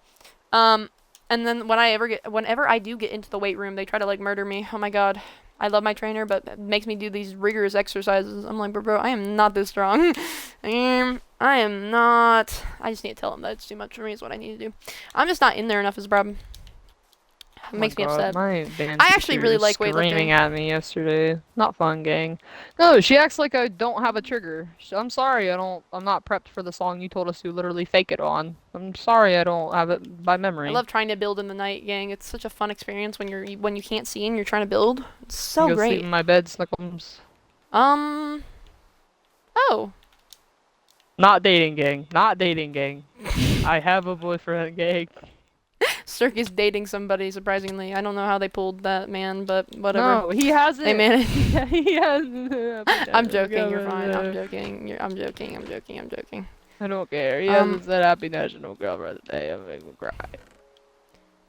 And then whenever I do get into the weight room, they try to like murder me. Oh my god. I love my trainer, but it makes me do these rigorous exercises. I'm like, bro, I am not this strong. I am not. I just need to tell them that it's too much for me is what I need to do. I'm just not in there enough is a problem. It makes me upset. I actually really like weightlifting. Screaming at me yesterday. Not fun, gang. No, she acts like I don't have a trigger. I'm sorry, I'm not prepped for the song you told us to literally fake it on. I'm sorry I don't have it by memory. I love trying to build in the night, gang. It's such a fun experience when you can't see and you're trying to build. It's so you go great. Sleep in my bed, Snuckums. Oh. Not dating, gang. Not dating, gang. I have a boyfriend, gang. Sturk is dating somebody, surprisingly. I don't know how they pulled that man, but whatever. No, he hasn't. They managed. He hasn't. I'm joking, you're fine. I'm joking. I'm joking. I don't care. He hasn't said Happy National Girlfriend Day. I'm gonna cry.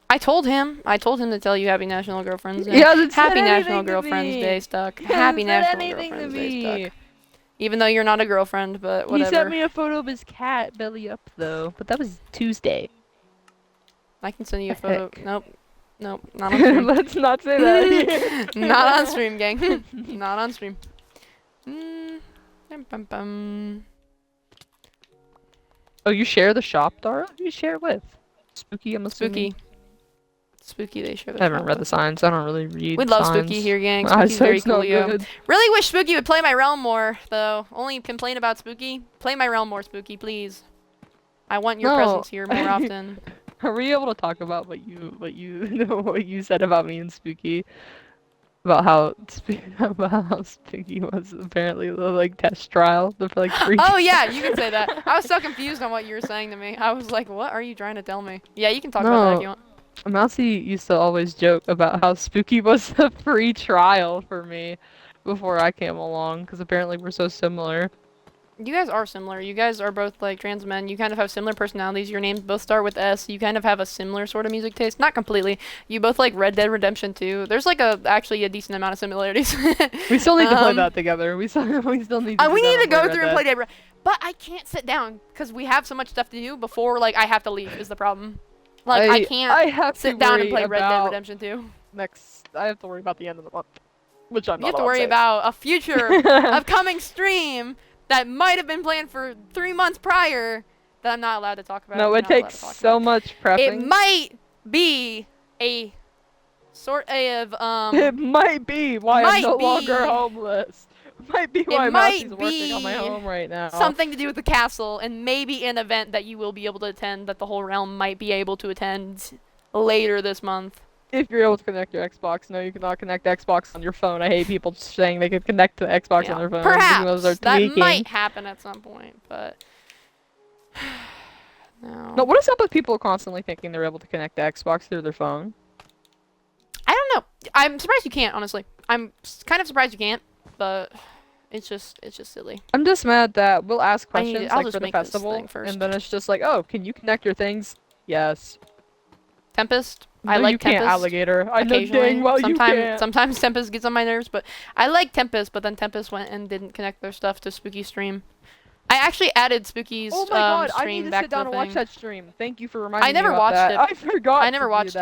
I told him to tell you Happy National Girlfriend's Day. He hasn't said Happy National anything to Girlfriend's me. Day, Stuck. He Happy hasn't said National anything Girlfriend's to Day, me. Stuck. Even though you're not a girlfriend, but whatever. He sent me a photo of his cat belly up though, but that was Tuesday. I can send you a photo. Nope, not on stream. Let's not say that. Not on stream, gang. Not on stream. Oh, you share the shop, Dara? Who you share it with? Spooky, I'm assuming. Spooky, they share the I haven't read the signs. I don't really read We'd love signs. Spooky here, gang. Spooky's very cool, yo. Good. Really wish Spooky would play my realm more, though. Only complain about Spooky. Play my realm more, Spooky, please. I want your presence here more often. Are we able to talk about what you said about me and Spooky? About how Spooky was apparently the like test trial for like 3 Oh yeah, you can say that. I was so confused on what you were saying to me. I was like, what are you trying to tell me? Yeah, you can talk about that if you want. Mousey used to always joke about how Spooky was a free trial for me before I came along, because apparently we're so similar. You guys are similar. You guys are both like trans men. You kind of have similar personalities. Your names both start with S. You kind of have a similar sort of music taste. Not completely. You both like Red Dead Redemption 2. There's like actually a decent amount of similarities. We still need to play that together. We still need to we need to go through and play Dead Redemption. But I can't sit down because we have so much stuff to do before like I have to leave is the problem. Like I can't sit down and play Red Dead Redemption 2. I have to worry about the end of the month, which I'm not. You have to worry about a future upcoming stream that might have been planned for 3 months prior that I'm not allowed to talk about. No, it takes so much prepping. It might be a sort of It might be why I'm no longer homeless. It might be why Mousey's working on my home right now. Something to do with the castle and maybe an event that you will be able to attend that the whole realm might be able to attend later this month. If you're able to connect your Xbox, no, you cannot connect Xbox on your phone. I hate people saying they could connect to Xbox on their phone. Perhaps that might happen at some point, but no. No, what is up with people constantly thinking they're able to connect to Xbox through their phone? I don't know. I'm surprised you can't. Honestly, I'm kind of surprised you can't, but it's just silly. I'm just mad that we'll ask questions like for the festival, and then it's just like, oh, can you connect your things? Yes. Tempest. No, I like you Tempest. Can't, alligator. I know dang well you can't. Sometimes Tempest gets on my nerves, but I like Tempest. But then Tempest went and didn't connect their stuff to Spooky stream. I actually added Spooky's stream back to the thing. Oh my god, I need to sit down and watch that stream. Thank you for reminding me about that. I forgot. I never watched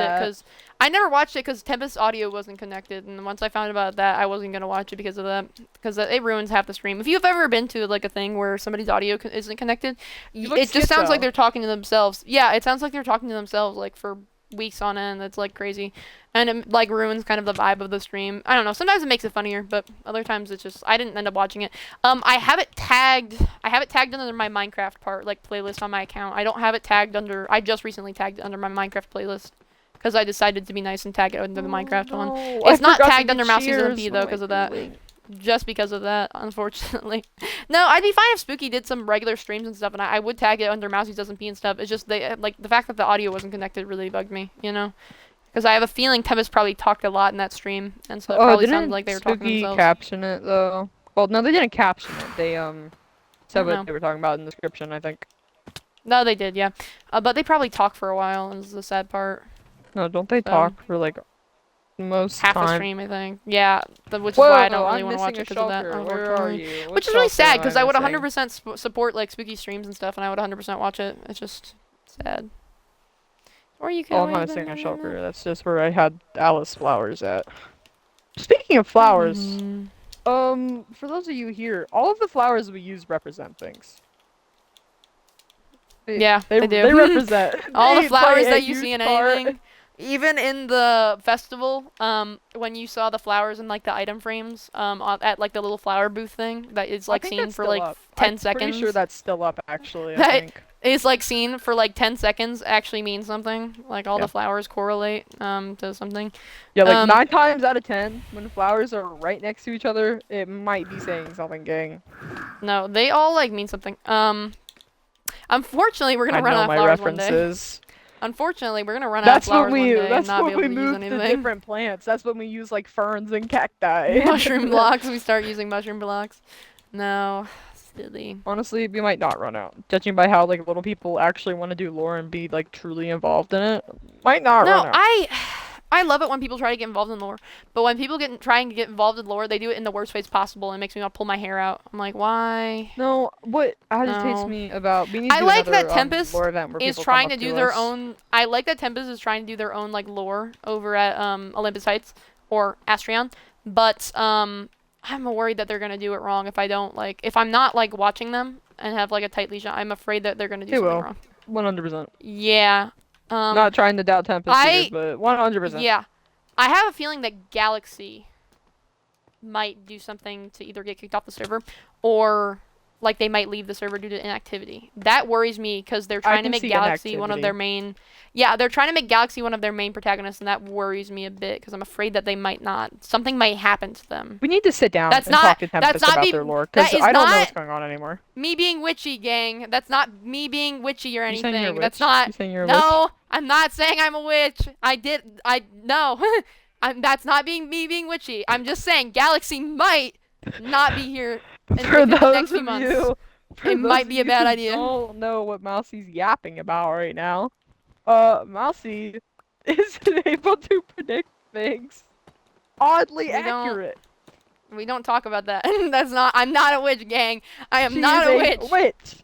it because Tempest's audio wasn't connected, and once I found about that, I wasn't gonna watch it because of that. Because it ruins half the stream. If you've ever been to like a thing where somebody's audio isn't connected, it just sounds like they're talking to themselves. Yeah, it sounds like they're talking to themselves like for weeks on end. It's like crazy, and it like ruins kind of the vibe of the stream. I don't know, sometimes it makes it funnier, but other times it's just I didn't end up watching it. I have it tagged under my Minecraft part like playlist on my account. I don't have it tagged under, I just recently tagged it under my Minecraft playlist because I decided to be nice and tag it under the Minecraft one. It's not tagged under Mousey's SMP though because of that. Just because of that, unfortunately. No, I'd be fine if Spooky did some regular streams and stuff, and I would tag it under Mousey's SMP and stuff. It's just like the fact that the audio wasn't connected really bugged me, you know? Because I have a feeling Tempest probably talked a lot in that stream, and so it probably sounded like they were talking to Spooky themselves. caption it though? Well, no, they didn't caption it. They said what know. they were talking about in the description, I think. No, they did, yeah. But they probably talk for a while, and this is the sad part. No, don't they talk for like most half time? a stream, I think. Yeah, which is why I don't really want to watch it because of that. Where are you? Which is really sad because I would 100% support like spooky streams and stuff, and I would 100% watch it. It's just sad. Or you can. Oh, I'm not missing a shulker. That's just where I had Alice flowers at. Speaking of flowers, for those of you here, all of the flowers we use represent things. Yeah, they do. They represent all the flowers that you see in anything. Even in the festival, when you saw the flowers in like the item frames, at like the little flower booth thing that is like seen for like 10 seconds. I'm pretty sure that's still up actually. I think is like seen for like 10 seconds actually means something. Like all the flowers correlate to something. Yeah, like 9 times out of 10, when flowers are right next to each other, it might be saying something, gang. No, they all like mean something. Unfortunately, we're gonna run out of flowers one day. Unfortunately, we're gonna run out of flowers one day and not be able to use anything. Different plants. That's when we use like ferns and cacti. Mushroom blocks. We start using mushroom blocks. No, silly. Honestly, we might not run out. Judging by how like little people actually want to do lore and be like truly involved in it, might not run out. No, I love it when people try to get involved in lore, but when people try and get involved in lore, they do it in the worst ways possible, and it makes me want to pull my hair out. I'm like, why? No, what agitates me about we need to I do like another, that Tempest lore event where is people trying come to up do their us. own. I like that Tempest is trying to do their own like lore over at Olympus Heights or Astrion, but I'm worried that they're gonna do it wrong if I don't like if I'm not like watching them and have like a tight leash. I'm afraid that they're gonna do something wrong. 100%. Yeah. Not trying to doubt Tempest either, but 100%. Yeah. I have a feeling that Galaxy might do something to either get kicked off the server or like they might leave the server due to inactivity. That worries me because they're trying to make Galaxy one of their main. Yeah, they're trying to make Galaxy one of their main protagonists, and that worries me a bit because I'm afraid that they might not. Something might happen to them. We need to sit down and talk to Tempest about their lore because I don't know what's going on anymore. Me being witchy, gang. That's not me being witchy or anything. You're saying you're That's witch? not. You're saying you're a no, witch? I'm not saying I'm a witch. No. That's not me being witchy. I'm just saying Galaxy might not be here in the next few months. It might be a bad idea. I don't know what Mousey's yapping about right now. Mousey isn't able to predict things. Oddly accurate. We don't talk about that. I'm not a witch, gang. I am not a witch.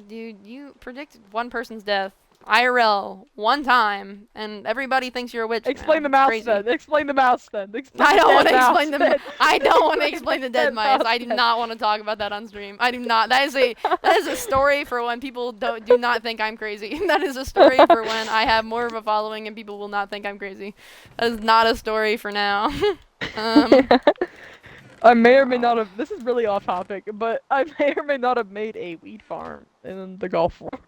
Dude, you predicted one person's death. IRL, one time, and everybody thinks you're a witch. Explain the mouse then. Explain the mouse then. I don't want to explain the. I don't want to explain the dead mice. I do not want to talk about that on stream. I do not. That is a story for when people do not think I'm crazy. That is a story for when I have more of a following and people will not think I'm crazy. That is not a story for now. I may or may not have. This is really off topic, but I may or may not have made a weed farm in the Gulf War.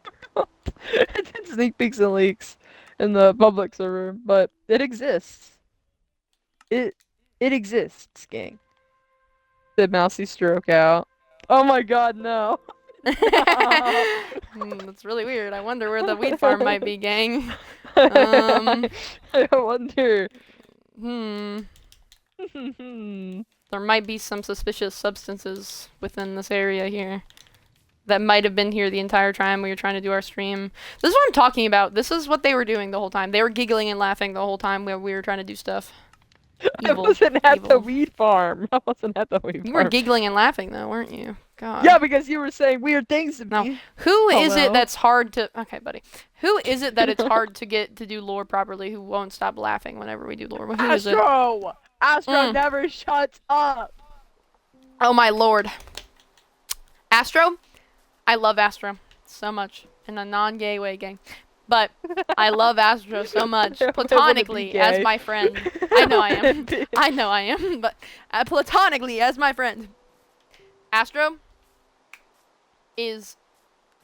It did sneak peeks and leaks in the public server, but it exists. It exists, gang. Did Mousey stroke out? Oh my god, no. That's really weird. I wonder where the weed farm might be, gang. I wonder. There might be some suspicious substances within this area here that might have been here the entire time we were trying to do our stream. This is what I'm talking about. This is what they were doing the whole time. They were giggling and laughing the whole time while we were trying to do stuff. Evil, I wasn't at the weed farm. I wasn't at the weed farm. You were giggling and laughing though, weren't you? God. Yeah, because you were saying weird things to me. No. Who is it that's hard to... Okay, buddy. Who is it that it's hard to get to do lore properly who won't stop laughing whenever we do lore? Who is it? Astro never shuts up! Oh my lord. Astro? I love Astro so much. In a non-gay way, gang. But I love Astro so much. Platonically, as my friend. I know I am. I know I am. But platonically, as my friend. Astro is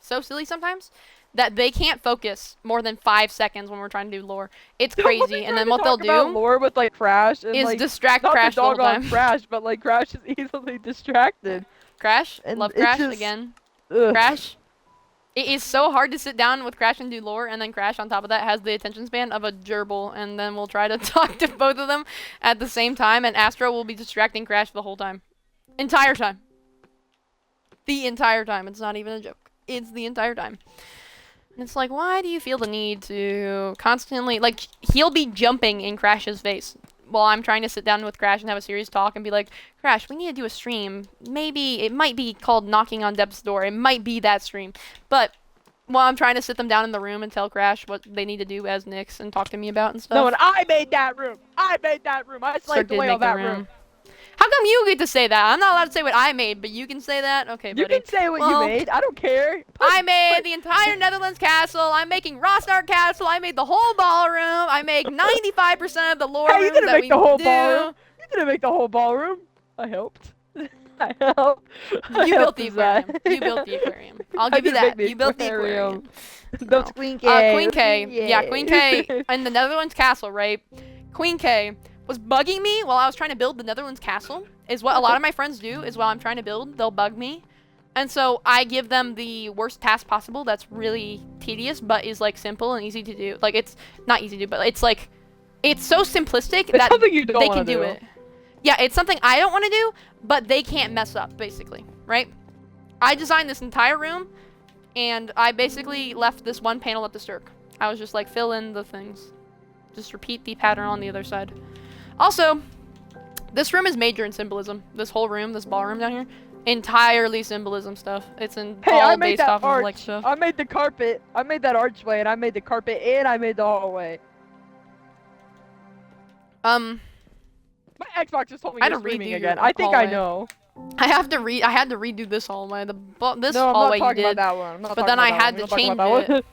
so silly sometimes that they can't focus more than 5 seconds when we're trying to do lore. It's crazy. And then what they'll do lore with like Crash and, is like, distract Crash the whole time. Crash, but like Crash is easily distracted. Crash? And love Crash just, again. Ugh. Crash? It is so hard to sit down with Crash and do lore, and then Crash on top of that has the attention span of a gerbil, and then we'll try to talk to both of them at the same time, and Astro will be distracting Crash the whole time. Entire time. The entire time. It's not even a joke. It's the entire time. And it's like, why do you feel the need to constantly, like, he'll be jumping in Crash's face while I'm trying to sit down with Crash and have a serious talk and be like, Crash, we need to do a stream. Maybe it might be called Knocking on Deb's Door. It might be that stream. But while I'm trying to sit them down in the room and tell Crash what they need to do as Nyx and talk to me about and stuff. No, and I made that room. I made that room. I slaved away on that room. How come you get to say that? I'm not allowed to say what I made, but you can say that? Okay, buddy. You can say what you made. I don't care. I made the entire Netherlands castle. I'm making Rosnart Castle. I made the whole ballroom. I make 95% of the lore rooms that we do. Ballroom. You didn't make the whole ballroom. I helped. I helped. You built the aquarium. You built the aquarium. I'll give you that. You built the aquarium. Built Queen K. Queen K. Yeah, Queen K in the Netherlands castle, right? Queen K was bugging me while I was trying to build the Netherlands castle, is what a lot of my friends do, is while I'm trying to build, they'll bug me. And so I give them the worst task possible that's really tedious, but is, like, simple and easy to do. Like, it's not easy to do, but it's, like, it's so simplistic that they can do it. Yeah, it's something I don't want to do, but they can't mess up, basically, right? I designed this entire room, and I basically left this one panel at the Sturk. I was just like, fill in the things. Just repeat the pattern on the other side. Also, this room is major in symbolism. This whole room, this ballroom down here, entirely symbolism stuff. It's all based off of like stuff. I made the carpet. I made that archway, and I made the carpet, and I made the hallway. My Xbox just told me you're streaming again. I think I know. I had to redo this hallway. This hallway you did. But then I had to change it.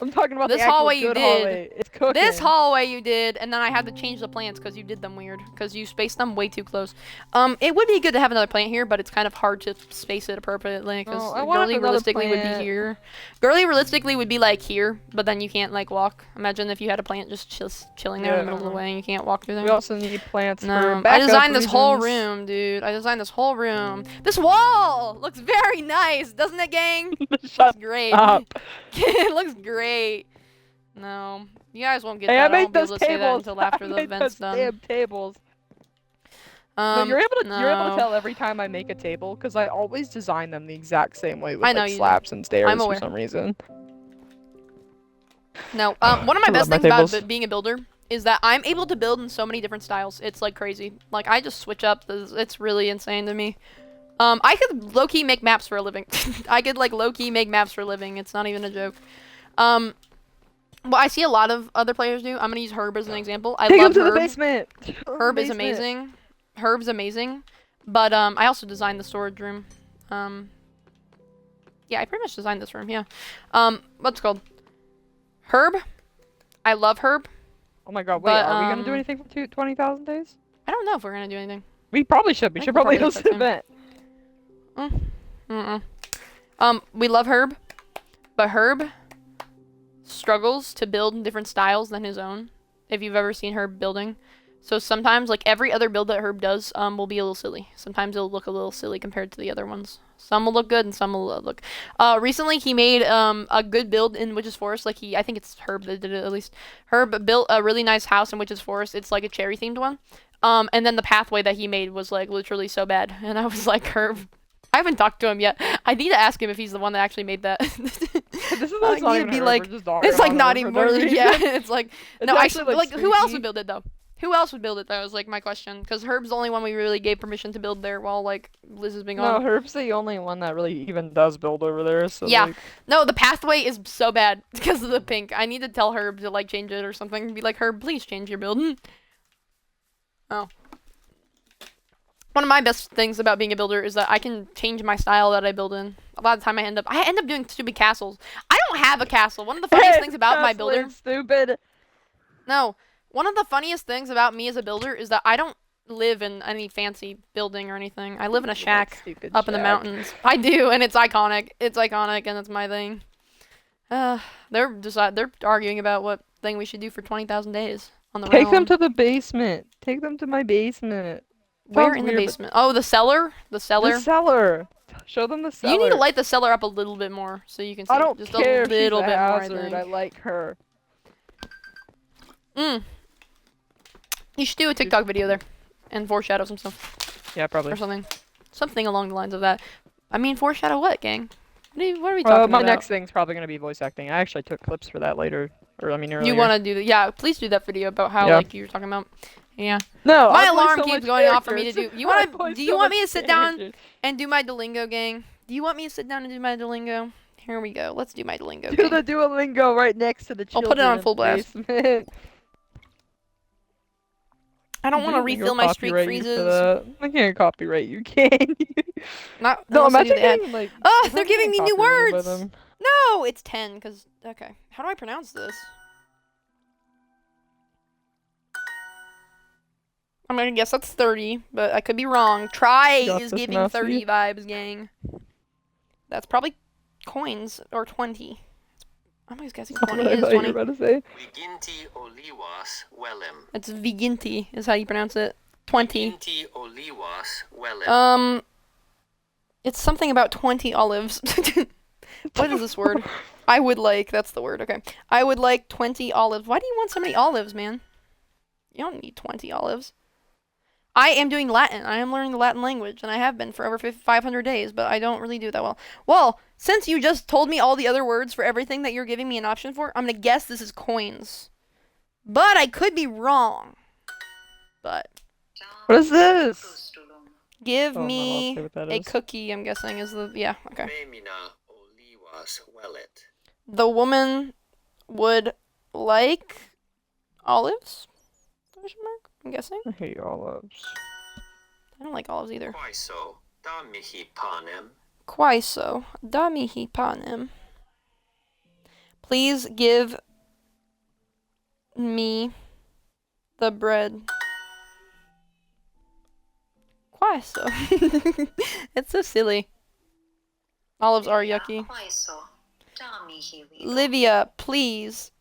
I'm talking about this the hallway you did. Hallway. It's cooking. This hallway you did, and then I had to change the plants because you did them weird. Because you spaced them way too close. It would be good to have another plant here, but it's kind of hard to space it appropriately. Because Girly realistically would be here. Girly realistically would be like here, but then you can't like walk. Imagine if you had a plant just chilling there in the middle of the way and you can't walk through there. We also need plants for backup I designed this reasons. whole room, dude. I designed this whole room. This wall looks very nice, doesn't it, gang? Shut great. up. It looks great. No, you guys won't get that. I won't be able to say that until after the event's done. Damn tables. No, you're able to tell every time I make a table because I always design them the exact same way with like slabs and stairs for some reason. No, one of my best things about being a builder is that I'm able to build in so many different styles. It's like crazy. Like I just switch up. It's really insane to me. I could low-key make maps for a living. I could like low-key make maps for a living. It's not even a joke. Well, I see a lot of other players do. I'm gonna use Herb as an example. I love Herb. The basement. Herb is amazing. Herb's amazing. But I also designed the storage room. Yeah, I pretty much designed this room. Yeah. What's it called? Herb. I love Herb. Oh my god! Wait, are we gonna do anything for 20,000 days? I don't know if we're gonna do anything. We probably should. We should probably host an event. We love Herb, but Herb struggles to build in different styles than his own. If you've ever seen Herb building, so sometimes like every other build that Herb does, will be a little silly. Sometimes it'll look a little silly compared to the other ones. Some will look good and some will look. Recently he made a good build in Witch's Forest. Like I think it's Herb that did it at least. Herb built a really nice house in Witch's Forest. It's like a cherry themed one. And then the pathway that he made was like literally so bad, and I was like, Herb. I haven't talked to him yet. I need to ask him if he's the one that actually made that. This is not even be Herb, like, it's like not even more. Yeah, it's like no. Like who else would build it though? Who else would build it? That was like my question. Because Herb's the only one we really gave permission to build there while like Liz is being on. No, Herb's the only one that really even does build over there. So yeah. Like... No, the pathway is so bad because of the pink. I need to tell Herb to like change it or something. Be like, Herb, please change your build. Oh. One of my best things about being a builder is that I can change my style that I build in. A lot of the time I end up doing stupid castles. I don't have a castle. One of the funniest things about my builder. Stupid. No. One of the funniest things about me as a builder is that I don't live in any fancy building or anything. I live in a shack up in the mountains. I do, and it's iconic. It's iconic, and it's my thing. They're arguing about what thing we should do for 20,000 days on the Take them to the basement. Take them to my basement. Where in the basement? Oh, the cellar? The cellar? The cellar. Show them the cellar. You need to light the cellar up a little bit more so you can see. I don't just care a little if she's a bit hazard. more. I like her. You should do a TikTok video there, and foreshadow some stuff. Yeah, probably. Or something along the lines of that. I mean, foreshadow what, gang? What are we talking about? My next thing's probably gonna be voice acting. I actually took clips for that later, earlier. You want to do that? Yeah, please do that video about how like you were talking about. Yeah. No, my alarm keeps going off for me to do. Do you want me to sit down and do my Duolingo, gang? Do you want me to sit down and do my Duolingo? Here we go. Let's do my Duolingo. Do the Duolingo right next to the children. I'll put it on full blast. I don't want to refill my streak freezes. I can't copyright you, can you? Not. No, imagine getting, like. Oh, they're giving me new words. No, it's 10. Cause okay. How do I pronounce this? I'm gonna guess that's 30, but I could be wrong. Try is giving 30 vibes, gang. That's probably coins or 20. I'm always guessing 20. It is 20. About to say. Viginti olivas velem. It's Viginti is how you pronounce it. 20. Viginti olivas velem. It's something about 20 olives. What is this word? I would like. That's the word. Okay. I would like 20 olives. Why do you want so many olives, man? You don't need 20 olives. I am doing Latin. I am learning the Latin language, and I have been for over 500 days, but I don't really do that well. Well, since you just told me all the other words for everything that you're giving me an option for, I'm going to guess this is coins. But I could be wrong. But. What is this? Give me a cookie, I'm guessing, is the. Yeah, okay. The woman would like olives? Question mark? I'm guessing. I hate olives. I don't like olives either. Quaiso da mihi panem. Quaiso da mihi panem. Please give me the bread. Quaiso. It's so silly. Olives are yucky. Livia, please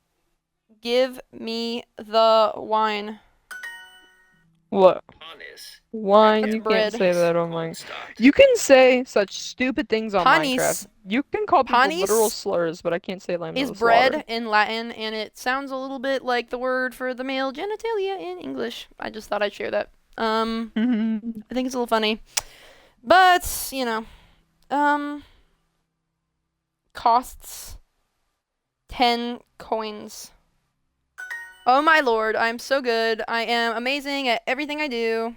give me the wine. What? Wine? That's you bread. Can't say that on my. You can say such stupid things on Minecraft. You can call people literal slurs, but I can't say Lamb is bread in Latin, and it sounds a little bit like the word for the male genitalia in English. I just thought I'd share that. I think it's a little funny, but you know, costs 10 coins. Oh my lord, I am so good. I am amazing at everything I do.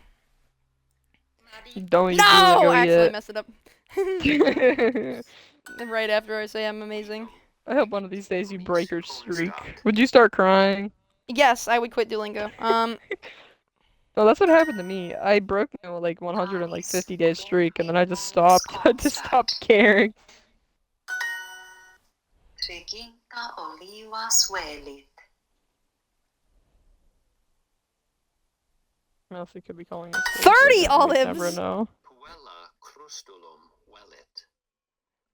Don't I actually messed it up. Right after I say I'm amazing. I hope one of these days you break your streak. Would you start crying? Yes, I would quit Duolingo. No, that's what happened to me. I broke my like 150-day streak, and then I just stopped. I just stopped caring. Mousey could be calling us 30 olives! Never know.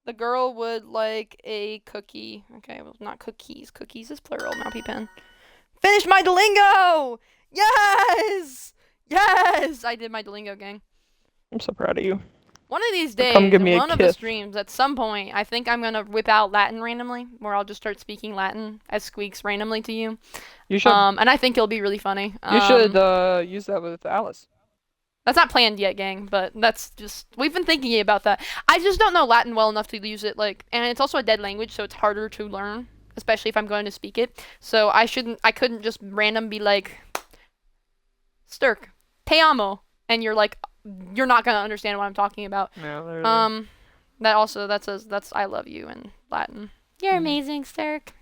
The girl would like a cookie. Okay, well, not cookies. Cookies is plural, Moppy Pen. Finish my Duolingo! Yes! Yes! I did my Duolingo, gang. I'm so proud of you. One of these days, one of the streams, at some point, I think I'm gonna whip out Latin randomly, where I'll just start speaking Latin as squeaks randomly to you. You should. And I think it'll be really funny. You should use that with Alice. That's not planned yet, gang, but that's just, we've been thinking about that. I just don't know Latin well enough to use it, like, and it's also a dead language, so it's harder to learn, especially if I'm going to speak it. So I couldn't just random be like, Sturk, te amo, and you're like, you're not gonna understand what I'm talking about. No, literally. That says that's I love you in Latin. You're amazing, Sturk.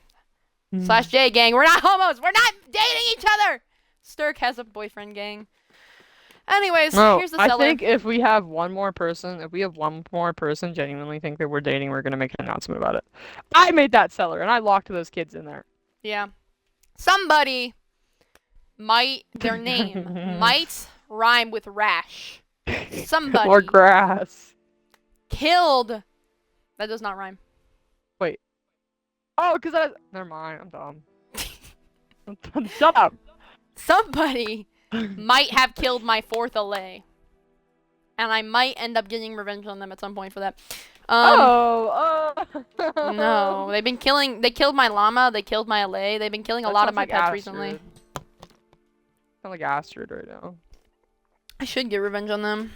/J, gang. We're not homos. We're not dating each other. Sturk has a boyfriend, gang. Anyways, here's the cellar. I think if we have one more person genuinely think that we're dating, we're gonna make an announcement about it. I made that cellar, and I locked those kids in there. Yeah. Somebody their name might rhyme with rash. Somebody. Or grass. Killed. That does not rhyme. Wait. Oh, never mind. I'm dumb. Shut up. Somebody might have killed my fourth allay. and I might end up getting revenge on them at some point for that. No, they've been killing. They killed my llama. They killed my LA. They've been killing a lot of my pets recently. Sound like Astrid right now. I should get revenge on them.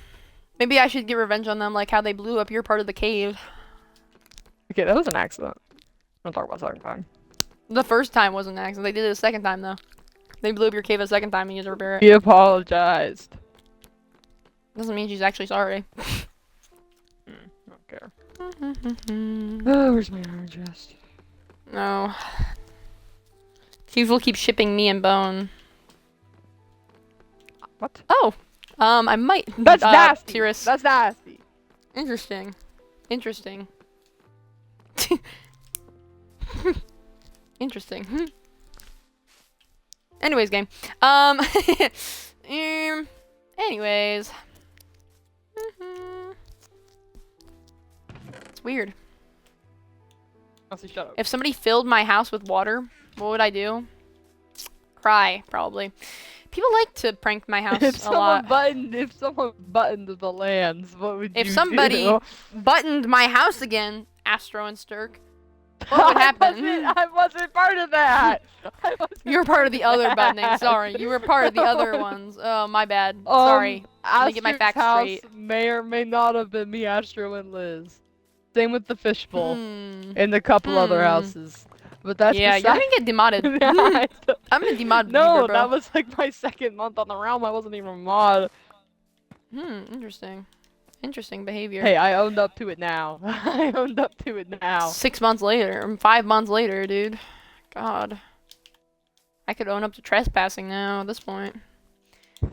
Maybe I should get revenge on them, like how they blew up your part of the cave. Okay, that was an accident. Don't talk about second time. The first time wasn't an accident. They did it a second time though. They blew up your cave a second time and you had to repair it. He apologized. Doesn't mean she's actually sorry. Don't care. Oh, where's my iron chest? No. Thieves will keep shipping me and Bone. What? Oh! I might. That's nasty! Tyrus. That's nasty! Interesting. Interesting. Interesting. Anyways, game. Anyways. It's weird. Shut up. If somebody filled my house with water, what would I do? Cry, probably. People like to prank my house a lot. If someone buttoned the lands, what would you do? If somebody buttoned my house again, Astro and Sturk, what would happen? I wasn't part of that! You're part of the other buttoning, sorry. You were part of the other ones. Oh, my bad. Sorry. Let me get my facts straight. May or may not have been me, Astro, and Liz. Same with the fishbowl. And a couple other houses. But that's yeah, you're gonna get demodded. I'm gonna demod No, Beaver, bro. that was like my second month on the realm. I wasn't even a mod. Interesting. Interesting behavior. Hey, I owned up to it now. I owned up to it now. 6 months later, 5 months later, dude. God. I could own up to trespassing now at this point.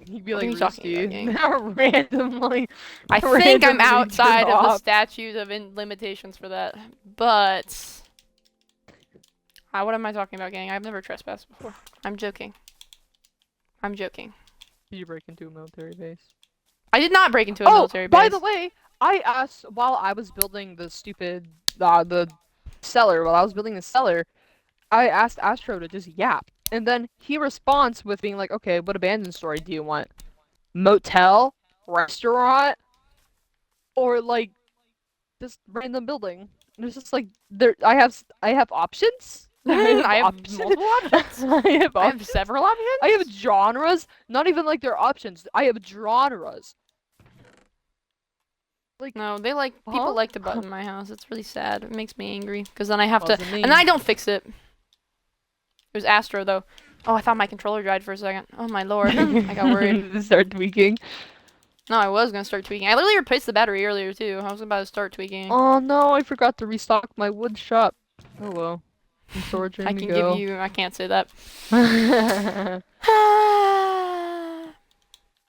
You'd be What like, are you talking about, gang? randomly. I think I'm outside of the statute of limitations for that, but what am I talking about, gang? I've never trespassed before. I'm joking. I'm joking. Did you break into a military base? I did not break into a military base. By the way, I asked while I was building the stupid the cellar. While I was building the cellar, I asked Astro to just yap, and then he responds with being like, "Okay, what abandoned story do you want? Motel, restaurant, or like this random building?" And it's just like I have options. I have multiple options. I have several options. I have genres. Not even like they're options. I have genres. Like no, they like people like to button my house. It's really sad. It makes me angry because then I have to, and then I don't fix it. It was Astro though. Oh, I thought my controller died for a second. Oh my lord, I got worried. Start tweaking. No, I was gonna start tweaking. I literally replaced the battery earlier too. I was about to start tweaking. Oh no, I forgot to restock my wood shop. Oh well. Storage I can give you. I can't say that.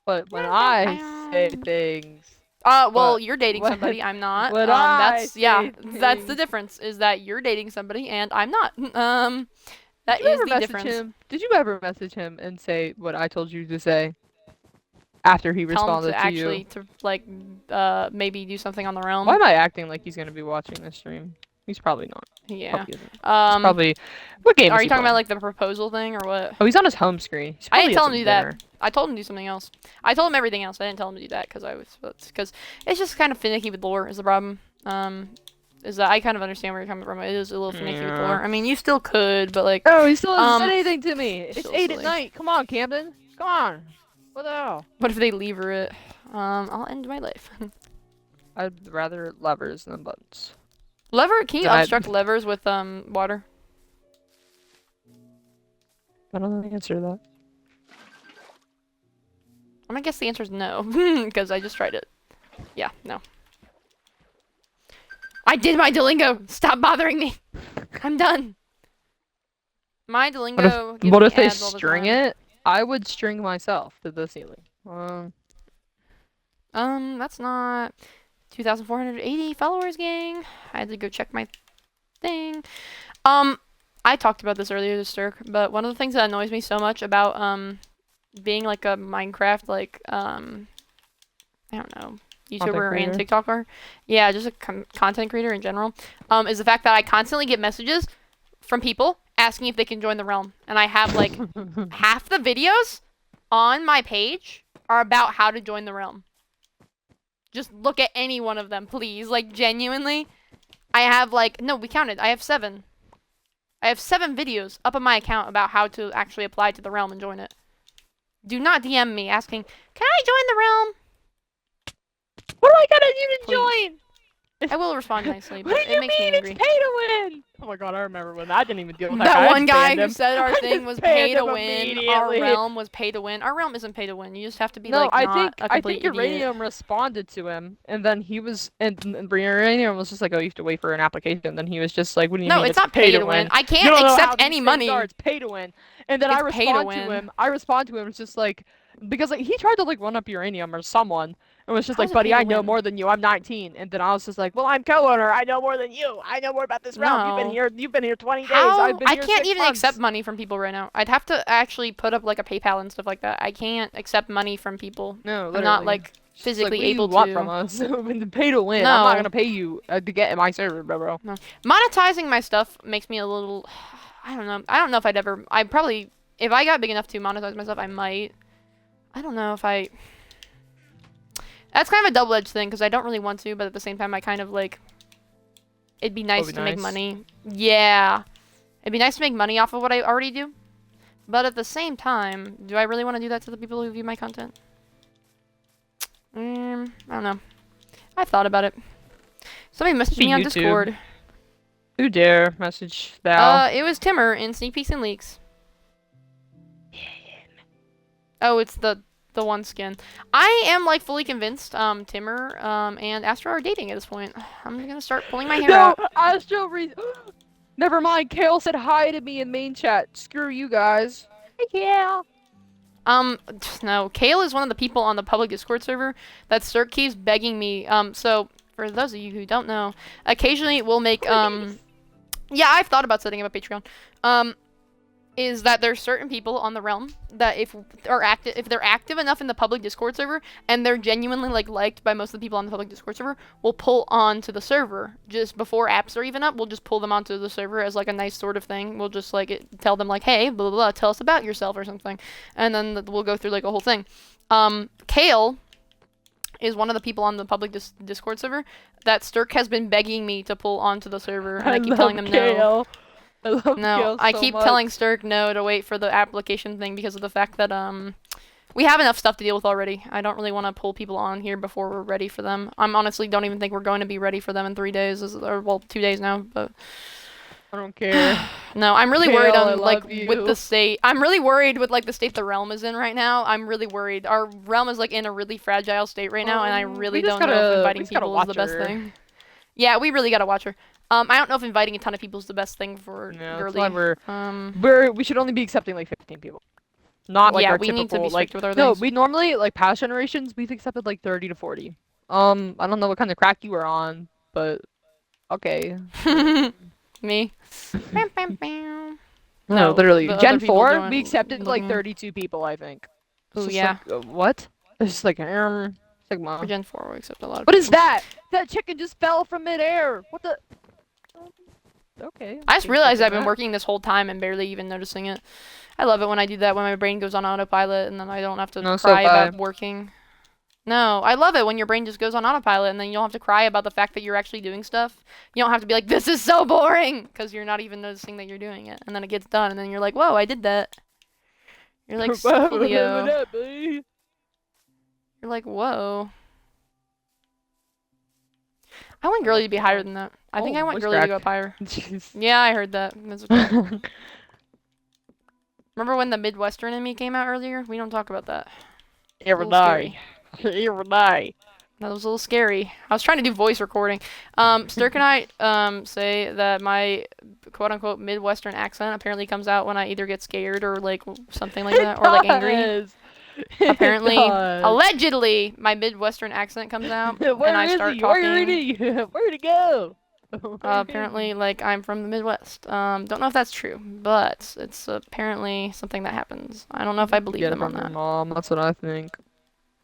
But when I say things. Well, you're dating somebody. I'm not. That's that's the difference. Is that you're dating somebody and I'm not. That is the difference. Did you ever message him and say what I told you to say? After he responded to you. Actually, to like, maybe do something on the realm. Why am I acting like he's gonna be watching this stream? He's probably not. Yeah. Probably. What game? Are you talking about like the proposal thing or what? Oh, he's on his home screen. I didn't tell him to do that. I told him to do something else. I told him everything else. I didn't tell him to do that because it's just kind of finicky with lore is the problem. Is that I kind of understand where you're coming from. It is a little finicky with lore. I mean, you still could, but like. Oh, he still hasn't said anything to me. It's 8 silly. at night. Come on, Camden. Come on. What the hell? What if they lever it? I'll end my life. I'd rather levers than buttons. Lever? Can you obstruct levers with water? I don't know the answer to that. I'm gonna guess the answer is no, because I just tried it. Yeah, no. I did my Duolingo! Stop bothering me! I'm done! My Duolingo What if they string it? I would string myself to the ceiling. That's not 2,480 followers, gang. I had to go check my thing. I talked about this earlier, Sturk, but one of the things that annoys me so much about, being like a Minecraft, like, I don't know, YouTuber and TikToker. Yeah, just a content creator in general. Is the fact that I constantly get messages from people asking if they can join the realm. And I have, like, half the videos on my page are about how to join the realm. Just look at any one of them, please. Like, genuinely. I have, like... No, we counted. I have 7. I have 7 videos up on my account about how to actually apply to the realm and join it. Do not DM me asking, can I join the realm? What do I gotta do to join? I will respond nicely, but what do it you makes mean me angry. It's pay to win? Oh my god, I remember when I didn't even deal with that That guy. one guy who said our thing was pay to win. Our immediately. realm was pay to win. Our realm isn't pay to win. You just have to be No, like I not think a complete idiot. Uranium responded to him, and then he was, and Uranium was just like, "Oh, you have to wait for an application." And then he was just like, "What do you mean? No, it's not pay to win. I can't accept any money. It's pay to win." And then I respond to him. It's just like, because like he tried to like run up Uranium or someone, and was just like, "Buddy, I know more than you. I'm 19." And then I was just like, "Well, I'm co-owner. I know more than you. I know more about this realm. You've been here 20 days. I've been here 6 months." I can't even accept money from people right now. I'd have to actually put up like a PayPal and stuff like that. I can't accept money from people. No, literally. I'm not like physically able to. What do you want from us? Pay to win. No. I'm not gonna pay you to get in my server, bro. No. Monetizing my stuff makes me a little. I don't know. I don't know if I'd ever. I probably, if I got big enough to monetize my stuff, I might. I don't know if I. That's kind of a double-edged thing because I don't really want to, but at the same time, I kind of like. It'd be nice to make money. Yeah, it'd be nice to make money off of what I already do, but at the same time, do I really want to do that to the people who view my content? I don't know. I've thought about it. Somebody messaged me on Discord. Who dare message thou? It was Timmer in Sneak Peeks and Leaks. Oh, it's the one skin. I am like fully convinced Timmer and Astro are dating at this point. I'm gonna start pulling my hair out. Astro Never mind, Kale said hi to me in main chat. Screw you guys. Hi, Kale. No, Kale is one of the people on the public Discord server that Sturk keeps begging me. So for those of you who don't know, occasionally we'll make yeah, I've thought about setting up a Patreon. Is that there's certain people on the realm that if they're active enough in the public Discord server and they're genuinely like liked by most of the people on the public Discord server, we'll pull onto the server just before apps are even up. We'll just pull them onto the server as like a nice sort of thing. We'll just like tell them like, hey, blah blah blah, tell us about yourself or something, and then we'll go through like a whole thing. Kale is one of the people on the public Discord server that Sturk has been begging me to pull onto the server, and I keep telling him no. I keep telling Sturk no to wait for the application thing because of the fact that we have enough stuff to deal with already. I don't really want to pull people on here before we're ready for them. I'm honestly don't even think we're going to be ready for them in 3 days, or well, 2 days now. But I don't care. No, I'm really worried on like with the state. I'm really worried with like the state the realm is in right now. I'm really worried. Our realm is like in a really fragile state right now, and I really don't know if inviting people is the best thing. Yeah, we really gotta watch her. I don't know if inviting a ton of people is the best thing for girly. We should only be accepting like 15 people. Not like our typical, need to be strict with our no, things. we normally, like past generations, we've accepted like 30 to 40. I don't know what kind of crack you were on, but okay. Me? No, literally. Gen 4, we accepted like 32 people, I think. Oh, yeah. Like, what? It's just like, Sigma. For Gen 4, we accept a lot of What people. is that? That chicken just fell from midair. What the? Okay. I just realized I've been working this whole time and barely even noticing it. I love it when I do that, when my brain goes on autopilot and then I don't have to cry about working. No, I love it when your brain just goes on autopilot and then you don't have to cry about the fact that you're actually doing stuff. You don't have to be like, this is so boring, because you're not even noticing that you're doing it. And then it gets done and then you're like, whoa, I did that. You're like, Julio. You're like, whoa. I want Girly to be higher than that. I think I want Girly to go up higher. Jeez. Yeah, I heard that. That's okay. Remember when the Midwestern in me came out earlier? We don't talk about that. Every day. Every day. That was a little scary. I was trying to do voice recording. Sturk and I say that my quote-unquote Midwestern accent apparently comes out when I either get scared or like something like that, or like angry. Apparently, allegedly, my Midwestern accent comes out and I start talking. Where'd it go? Apparently, like, I'm from the Midwest. Don't know if that's true, but it's apparently something that happens. I don't know if I believe them on that. Mom, that's what I think.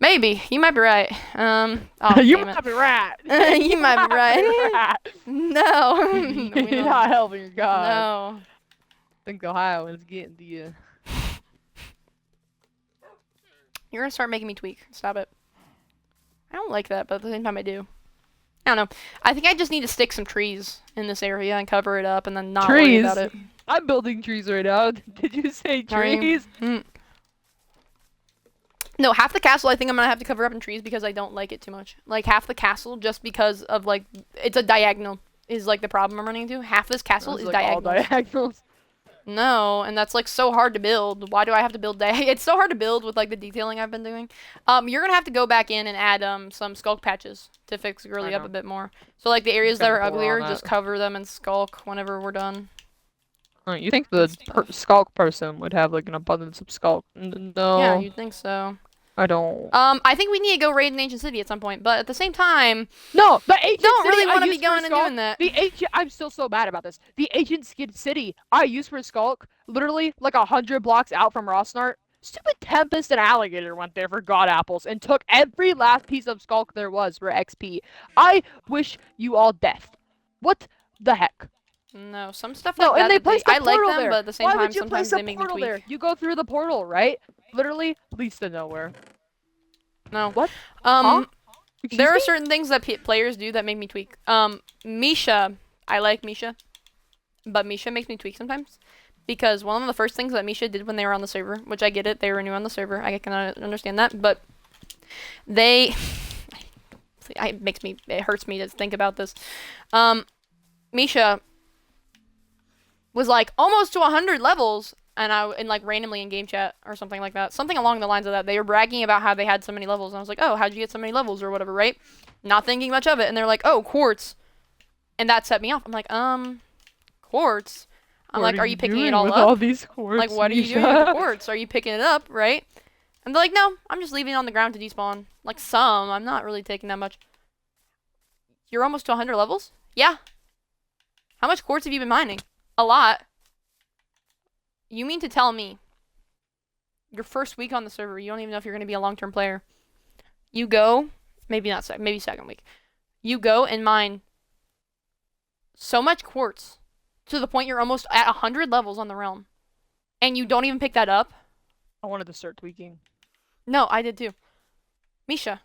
Maybe. You might be right. You might be right. You might be right. No. You're not helping your God. No. I think Ohioans getting to you. You're gonna start making me tweak. Stop it. I don't like that, but at the same time I do. I don't know. I think I just need to stick some trees in this area and cover it up and then not worry about it. I'm building trees right now. Did you say trees? No, half the castle I think I'm gonna have to cover up in trees because I don't like it too much. Like half the castle just because of like it's a diagonal is like the problem I'm running into. Half this castle is like diagonal. All diagonals. No, and that's like so hard to build. Why do I have to build It's so hard to build with like the detailing I've been doing. You're gonna have to go back in and add some skulk patches to fix Girly up a bit more. So like the areas that are uglier, just cover them in skulk whenever we're done. You think the skulk person would have like an abundance of skulk? No. Yeah, you'd think so. I don't. I think we need to go raid an ancient city at some point, but at the same time, no, the ancient don't city really want to be going and doing that. I'm still so mad about this. The ancient city I used for skulk, literally like 100 blocks out from Rosnart. Stupid Tempest and Alligator went there for god apples and took every last piece of skulk there was for XP. I wish you all death. What the heck? No, some stuff like that. And they placed I the like portal them, there. but at the same time, sometimes they make me tweak. There? You go through the portal, right? Literally, least to nowhere. No. What? There are certain things that players do that make me tweak. Misha, I like Misha, but Misha makes me tweak sometimes. Because one of the first things that Misha did when they were on the server, which I get it, they were new on the server, I can understand that, but they... it hurts me to think about this. Misha was like almost to 100 levels, and like randomly in game chat or something like that, something along the lines of that, they were bragging about how they had so many levels, and I was like, oh, how'd you get so many levels or whatever, right? Not thinking much of it, and they're like, oh, quartz, and that set me off. I'm like, quartz? I'm like, are you picking it all up? All these quartz, like, what are you doing with the quartz? Are you picking it up, right? And they're like, no, I'm just leaving it on the ground to despawn. Like, I'm not really taking that much. You're almost to 100 levels? Yeah. How much quartz have you been mining? A lot. You mean to tell me your first week on the server, you don't even know if you're going to be a long-term player. You go, maybe second week. You go and mine so much quartz to the point you're almost at 100 levels on the realm. And you don't even pick that up? I wanted to start tweaking. No, I did too. Misha.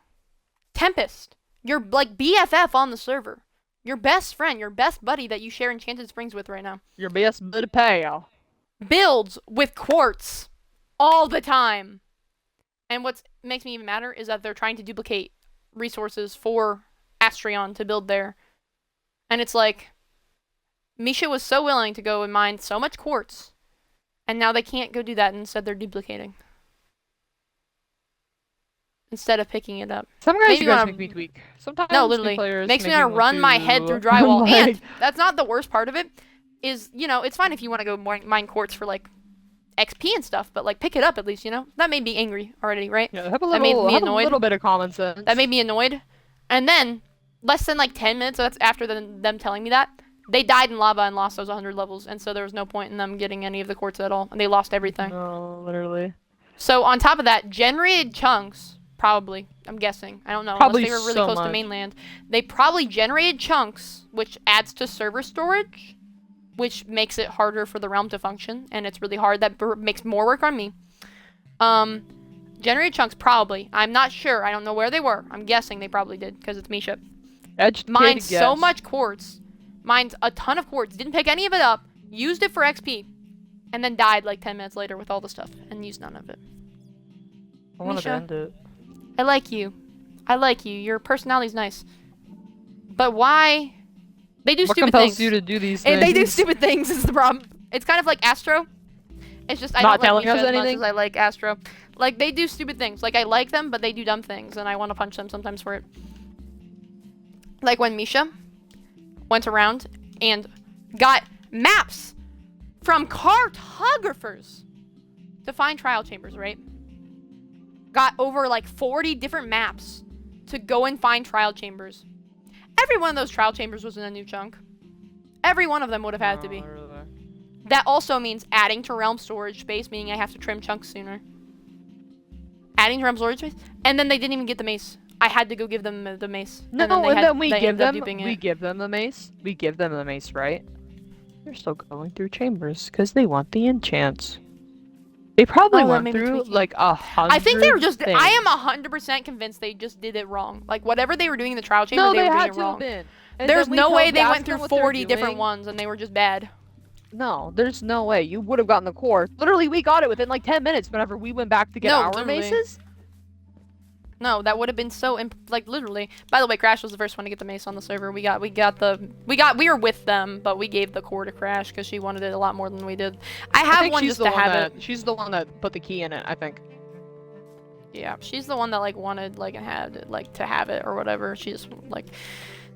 Tempest. Your like BFF on the server. Your best friend, your best buddy that you share Enchanted Springs with right now. Your best buddy pal. Builds with quartz all the time. And what makes me even madder is that they're trying to duplicate resources for Astrion to build there. And it's like, Misha was so willing to go and mine so much quartz, and now they can't go do that, and instead they're duplicating. Instead of picking it up. Some guys make me tweak. Sometimes no, literally. Makes me want to run my head through drywall. And that's not the worst part of it. Is, you know, it's fine if you want to go mine quartz for, like, XP and stuff, but, like, pick it up at least, you know? That made me angry already, right? Yeah, have a little bit of common sense. That made me annoyed. And then, less than, like, 10 minutes, so that's after them telling me that, they died in lava and lost those 100 levels, and so there was no point in them getting any of the quartz at all, and they lost everything. No, literally. So, on top of that, generated chunks... Probably. I'm guessing. I don't know. Probably unless they were really close to mainland. They probably generated chunks, which adds to server storage, which makes it harder for the realm to function, and it's really hard. That makes more work on me. Generated chunks, probably. I'm not sure. I don't know where they were. I'm guessing they probably did, because it's Misha. Mined so much quartz. Mined a ton of quartz. Didn't pick any of it up. Used it for XP. And then died like 10 minutes later with all the stuff. And used none of it. I wanted to end it. I like you. I like you. Your personality's nice. But why? They do stupid things. What compels you to do these things? They do stupid things is the problem. It's kind of like Astro. It's just I don't like Misha as much as I like Astro. Like, they do stupid things. Like, I like them, but they do dumb things, and I want to punch them sometimes for it. Like when Misha went around and got maps from cartographers to find trial chambers, right? Got over like 40 different maps to go and find trial chambers. Every one of those trial chambers was in a new chunk. Every one of them would have had to be. Really. That also means adding to realm storage space, meaning I have to trim chunks sooner. Adding to realm storage space, and then they didn't even get the mace. I had to go give them the mace. No, and then we give them the mace. We give them the mace, right? They're still going through chambers because they want the enchants. They probably Oh, that went made me through tweaky. like 100 I think they were just. things. I am 100% convinced they just did it wrong. Like whatever they were doing in the trial chamber, No, they they were doing had it to have wrong. been. And There's then we no way they asked went through them what they were 40 different doing. ones and they were just bad. No, there's no way. You would have gotten the core. Literally, we got it within like 10 minutes whenever we went back to get our literally. maces. No, that would have been so like literally. By the way, Crash was the first one to get the mace on the server. We were with them, but we gave the core to Crash because she wanted it a lot more than we did. I have one just to have it. She's the one that put the key in it, I think. Yeah, she's the one that like wanted like and had like to have it or whatever. She just like.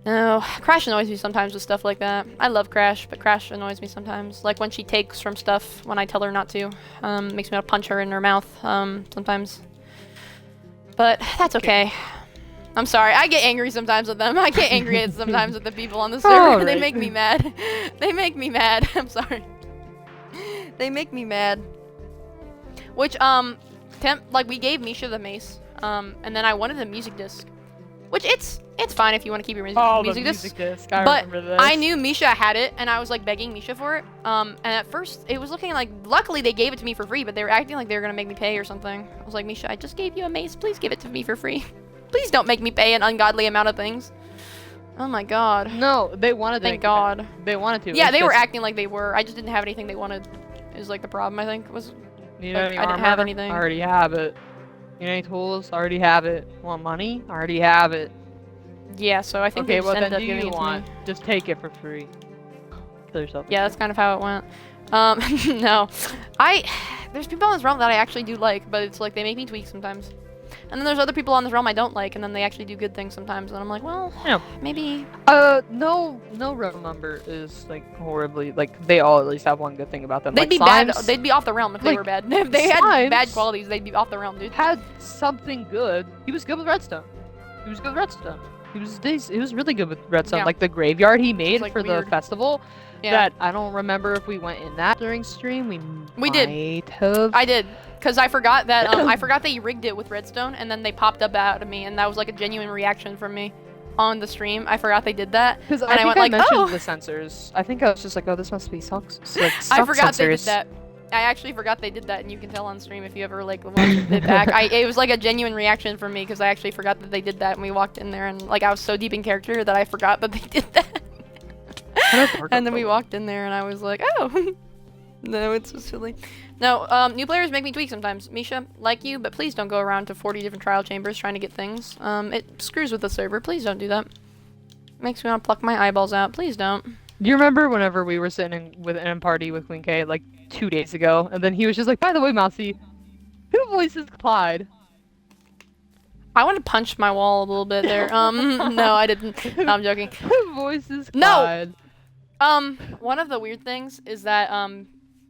No, Crash annoys me sometimes with stuff like that. I love Crash, but Crash annoys me sometimes. Like when she takes from stuff when I tell her not to. Makes me want to punch her in her mouth, sometimes. But that's okay. I'm sorry, I get angry sometimes with them. I get angry sometimes with the people on the server. Right. They make me mad. They make me mad. I'm sorry. They make me mad. Which, like we gave Misha the mace, and then I wanted the music disc. Which it's fine if you want to keep your music disc. But I knew Misha had it, and I was like begging Misha for it. And at first it was looking like, luckily they gave it to me for free, but they were acting like they were gonna make me pay or something. I was like, Misha, I just gave you a mace. Please give it to me for free. Please don't make me pay an ungodly amount of things. Oh my god. No, they wanted to. Thank God. They wanted to. Yeah, they were acting like they were. I just didn't have anything they wanted. Is like the problem. I think was. You know, like, I didn't have anything. I already have it. You know, any tools? I already have it. Want money? I already have it. Yeah, so I think okay, they just ended then up giving it to me. Just take it for free. Kill yourself. Yeah, that's kind of how it went. No. There's people on this realm that I actually do like, but it's like they make me tweak sometimes. And then there's other people on this realm I don't like, and then they actually do good things sometimes, and I'm like, well, yeah. Maybe. No realm member is like horribly, like they all at least have one good thing about them. They'd like, be Slimes, bad. They'd be off the realm if they were bad. If they had bad qualities, they'd be off the realm, dude. Had something good. He was good with redstone. He was really good with redstone. Yeah. Like the graveyard he made for the festival. Yeah. That I don't remember if we went in that during stream. We did. I did. Because I forgot that I forgot that you rigged it with redstone, and then they popped up out of me, and that was like a genuine reaction from me on the stream. I forgot they did that, and I went like, "Oh!" The sensors. I think I was just like, "Oh, this must be Sturk's." Like, I forgot they did that. I actually forgot they did that, and you can tell on stream if you ever like watch it back. It was like a genuine reaction from me because I actually forgot that they did that, and we walked in there, and like I was so deep in character that I forgot that they did that. And then we walked in there, and I was like, "Oh." No, it's so silly. No, new players make me tweak sometimes. Misha, like you, but please don't go around to 40 different trial chambers trying to get things. It screws with the server. Please don't do that. Makes me want to pluck my eyeballs out. Please don't. Do you remember whenever we were sitting in a party with Queen K like 2 days ago, and then he was just like, "By the way, Mousey, who voices Clyde?" I want to punch my wall a little bit there. No, I didn't. No, I'm joking. Who voices Clyde? No. One of the weird things is that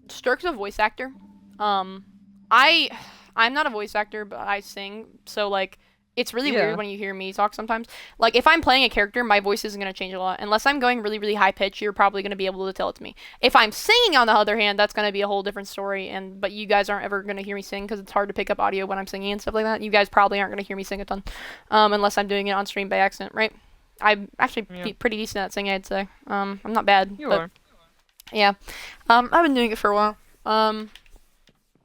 Sturk's a voice actor. I'm not a voice actor, but I sing, so like it's really weird when you hear me talk sometimes. Like if I'm playing a character, my voice isn't gonna change a lot. Unless I'm going really, really high pitch, you're probably gonna be able to tell it's me. If I'm singing on the other hand, that's gonna be a whole different story, but you guys aren't ever gonna hear me sing because it's hard to pick up audio when I'm singing and stuff like that. You guys probably aren't gonna hear me sing a ton. Unless I'm doing it on stream by accident, right? I'm actually pretty decent at singing, I'd say. I'm not bad. You are. Yeah. I've been doing it for a while.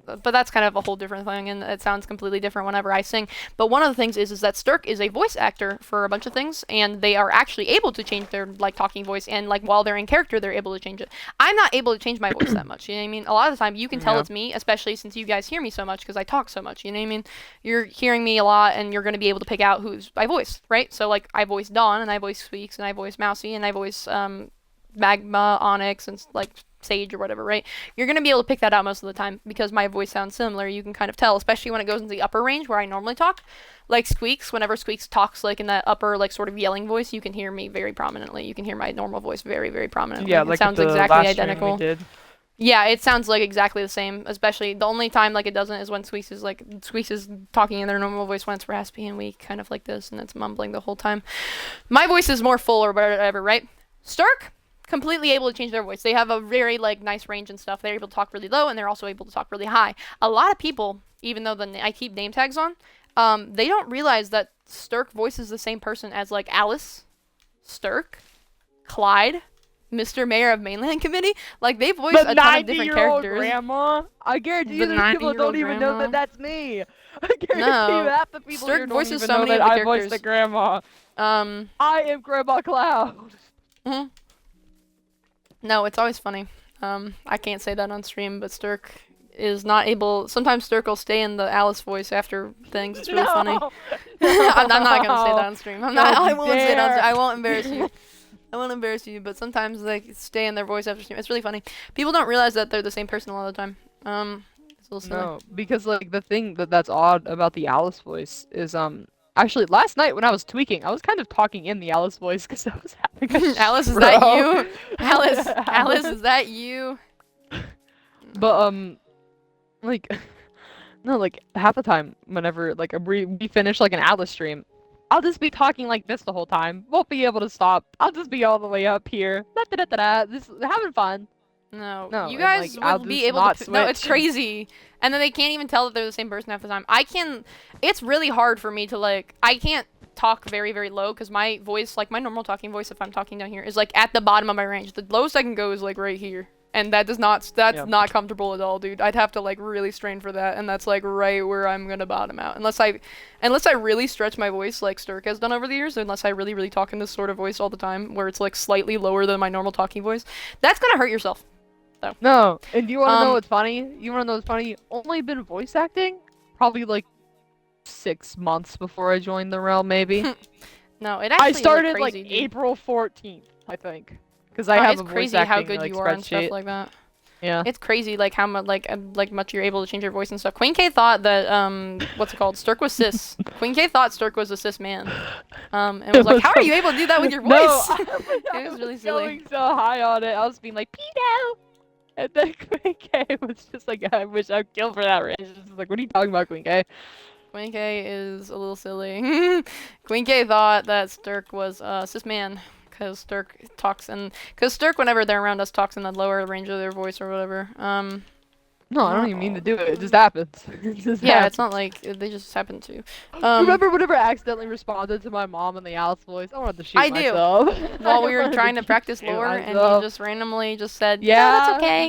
But that's kind of a whole different thing, and it sounds completely different whenever I sing. But one of the things is that Sturk is a voice actor for a bunch of things, and they are actually able to change their like talking voice, and like while they're in character, they're able to change it. I'm not able to change my voice that much. You know what I mean? A lot of the time, you can tell it's me, especially since you guys hear me so much because I talk so much. You know what I mean? You're hearing me a lot, and you're going to be able to pick out who's I voice, right? So like I voice Dawn, and I voice Squeaks, and I voice Mousey, and I voice Magma, Onyx, and like Sage or whatever, right? You're going to be able to pick that out most of the time because my voice sounds similar. You can kind of tell, especially when it goes into the upper range where I normally talk. Like Squeaks, whenever Squeaks talks like in that upper like sort of yelling voice, you can hear me very prominently. You can hear my normal voice very, very prominently. Yeah, like it sounds the exactly last identical. We did. Yeah, it sounds like exactly the same, especially the only time like it doesn't is when Squeaks is talking in their normal voice when it's raspy and weak, kind of like this, and it's mumbling the whole time. My voice is more full or whatever, right? Sturk, completely able to change their voice. They have a very like nice range and stuff. They're able to talk really low, and they're also able to talk really high. A lot of people, even though I keep name tags on, they don't realize that Sturk voices the same person as like Alice, Sturk, Clyde, Mr. Mayor of Mainland Committee. Like, they voice a ton of different characters. Grandma. I guarantee you these people don't even know that that's me. I guarantee you half the people here don't even know that I voiced the grandma. I am Grandma Cloud. No, it's always funny. I can't say that on stream, but Sturk is not able. Sometimes Sturk will stay in the Alice voice after things. It's really funny. I'm not gonna say that on stream. I won't say that on stream. I won't embarrass you. I won't embarrass you, but sometimes they stay in their voice after stream. It's really funny. People don't realize that they're the same person a lot of the time. It's a little silly. No, because like the thing that's odd about the Alice voice is actually last night when I was tweaking, I was kind of talking in the Alice voice because I was having a Alice, is that you? Alice, is that you? But like no, like half the time whenever like we finish like an Alice stream, I'll just be talking like this the whole time. Won't be able to stop. I'll just be all the way up here. Just having fun. No, you guys will be able to. No, it's crazy. And then they can't even tell that they're the same person half the time. It's really hard for me to like. I can't talk very, very low because my voice, like my normal talking voice, if I'm talking down here, is like at the bottom of my range. The lowest I can go is like right here. And that's not comfortable at all, dude. I'd have to like really strain for that, and that's like right where I'm gonna bottom out. Unless I really stretch my voice like Sturk has done over the years, unless I really, really talk in this sort of voice all the time, where it's like slightly lower than my normal talking voice, that's gonna hurt yourself. So. No, and do you wanna know what's funny? You wanna know what's funny? Only been voice acting probably like 6 months before I joined the realm, maybe. No, it actually I started crazy, like dude. April 14th, I think. Because I have a voice acting, how good like, you are and stuff like that. Yeah. It's crazy, like how much, like much you're able to change your voice and stuff. Queen K thought that what's it called? Sturk was cis. Queen K thought Sturk was a cis man. And was like, how are you able to do that with your voice? No, it was really silly. Going so high on it, I was being like, pedo. And then Queen K was just like, I wish I'd kill for that range. Just like, what are you talking about, Queen K? Queen K is a little silly. Queen K thought that Sturk was a cis man. Because Sturk, whenever they're around us, talks in the lower range of their voice or whatever. No, I don't even mean to do it. It just happens. It's not like they just happen to. Remember whenever I accidentally responded to my mom in the Alice voice? I wanted to shoot myself. I do. While we were trying to practice lore, and you just randomly just said, "Yeah, that's okay.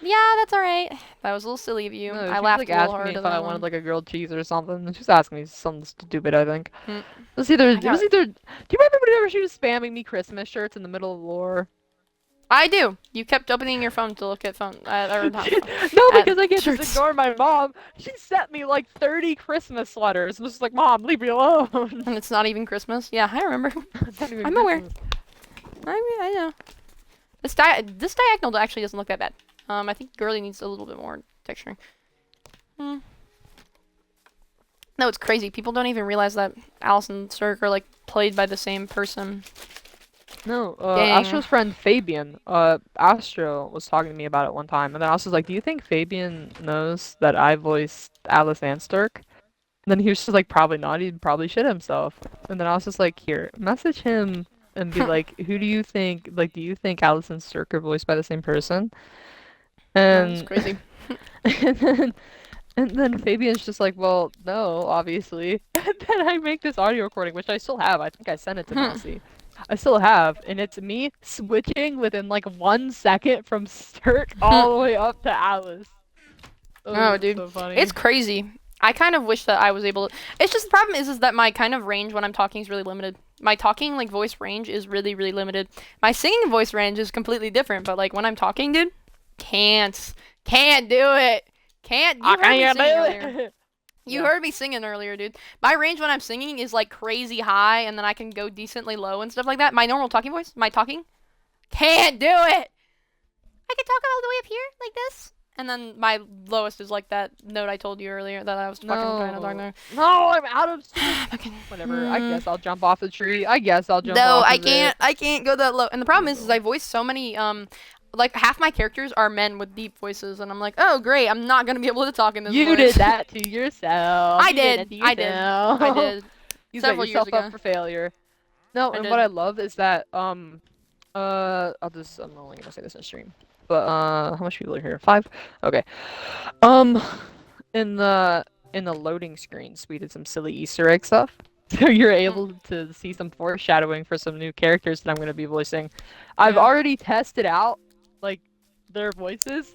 Yeah, that's all right." That was a little silly of you. No, I laughed like, a little hard. She If I wanted like a grilled cheese or something. She was asking me something stupid, I think. It was either. Do you remember whenever she was spamming me Christmas shirts in the middle of lore? I do. You kept opening your phone to look at phone. No, because I can't just ignore my mom. She sent me like 30 Christmas letters. And was just like, Mom, leave me alone. And it's not even Christmas. Yeah, I remember. I'm aware. I know. This diagonal actually doesn't look that bad. I think Girly needs a little bit more texturing. No, it's crazy. People don't even realize that Alice and Sturk are like played by the same person. No, Astro's friend Fabian, Astro was talking to me about it one time, and then I was just like, do you think Fabian knows that I voiced Alice and Sturk? And then he was just like, probably not, he'd probably shit himself. And then I was just like, here, message him and be like, who do you think, like, do you think Alice and Sturk are voiced by the same person? And that's crazy. and then Fabian's just like, well, no, obviously. And then I make this audio recording, which I still have. I think I sent it to Mousey. I still have, and it's me switching within like 1 second from Sturk all the way up to Alice. Oh, dude, so funny. It's crazy. I kind of wish that I was able to. It's just the problem is that my kind of range when I'm talking is really limited. My talking like voice range is really, really limited. My singing voice range is completely different, but like when I'm talking, dude, can't do it. Can't. You heard me singing earlier. You heard me singing earlier, dude. My range when I'm singing is like crazy high, and then I can go decently low and stuff like that. My normal talking voice, can't do it. I can talk all the way up here like this, and then my lowest is like that note I told you earlier that I was fucking trying to talk there. No, I'm out of whatever. I guess I'll jump off the tree. I can't go that low. And the problem is I voice so many like half my characters are men with deep voices, and I'm like, oh great, I'm not gonna be able to talk in this voice. You did that to yourself. I did. You set yourself up for failure. No, and what I love is that I'm only gonna say this in stream. But how much people are here? 5? Okay. In the loading screens we did some silly Easter egg stuff. So you're able to see some foreshadowing for some new characters that I'm gonna be voicing. I've Yeah. already tested out like their voices.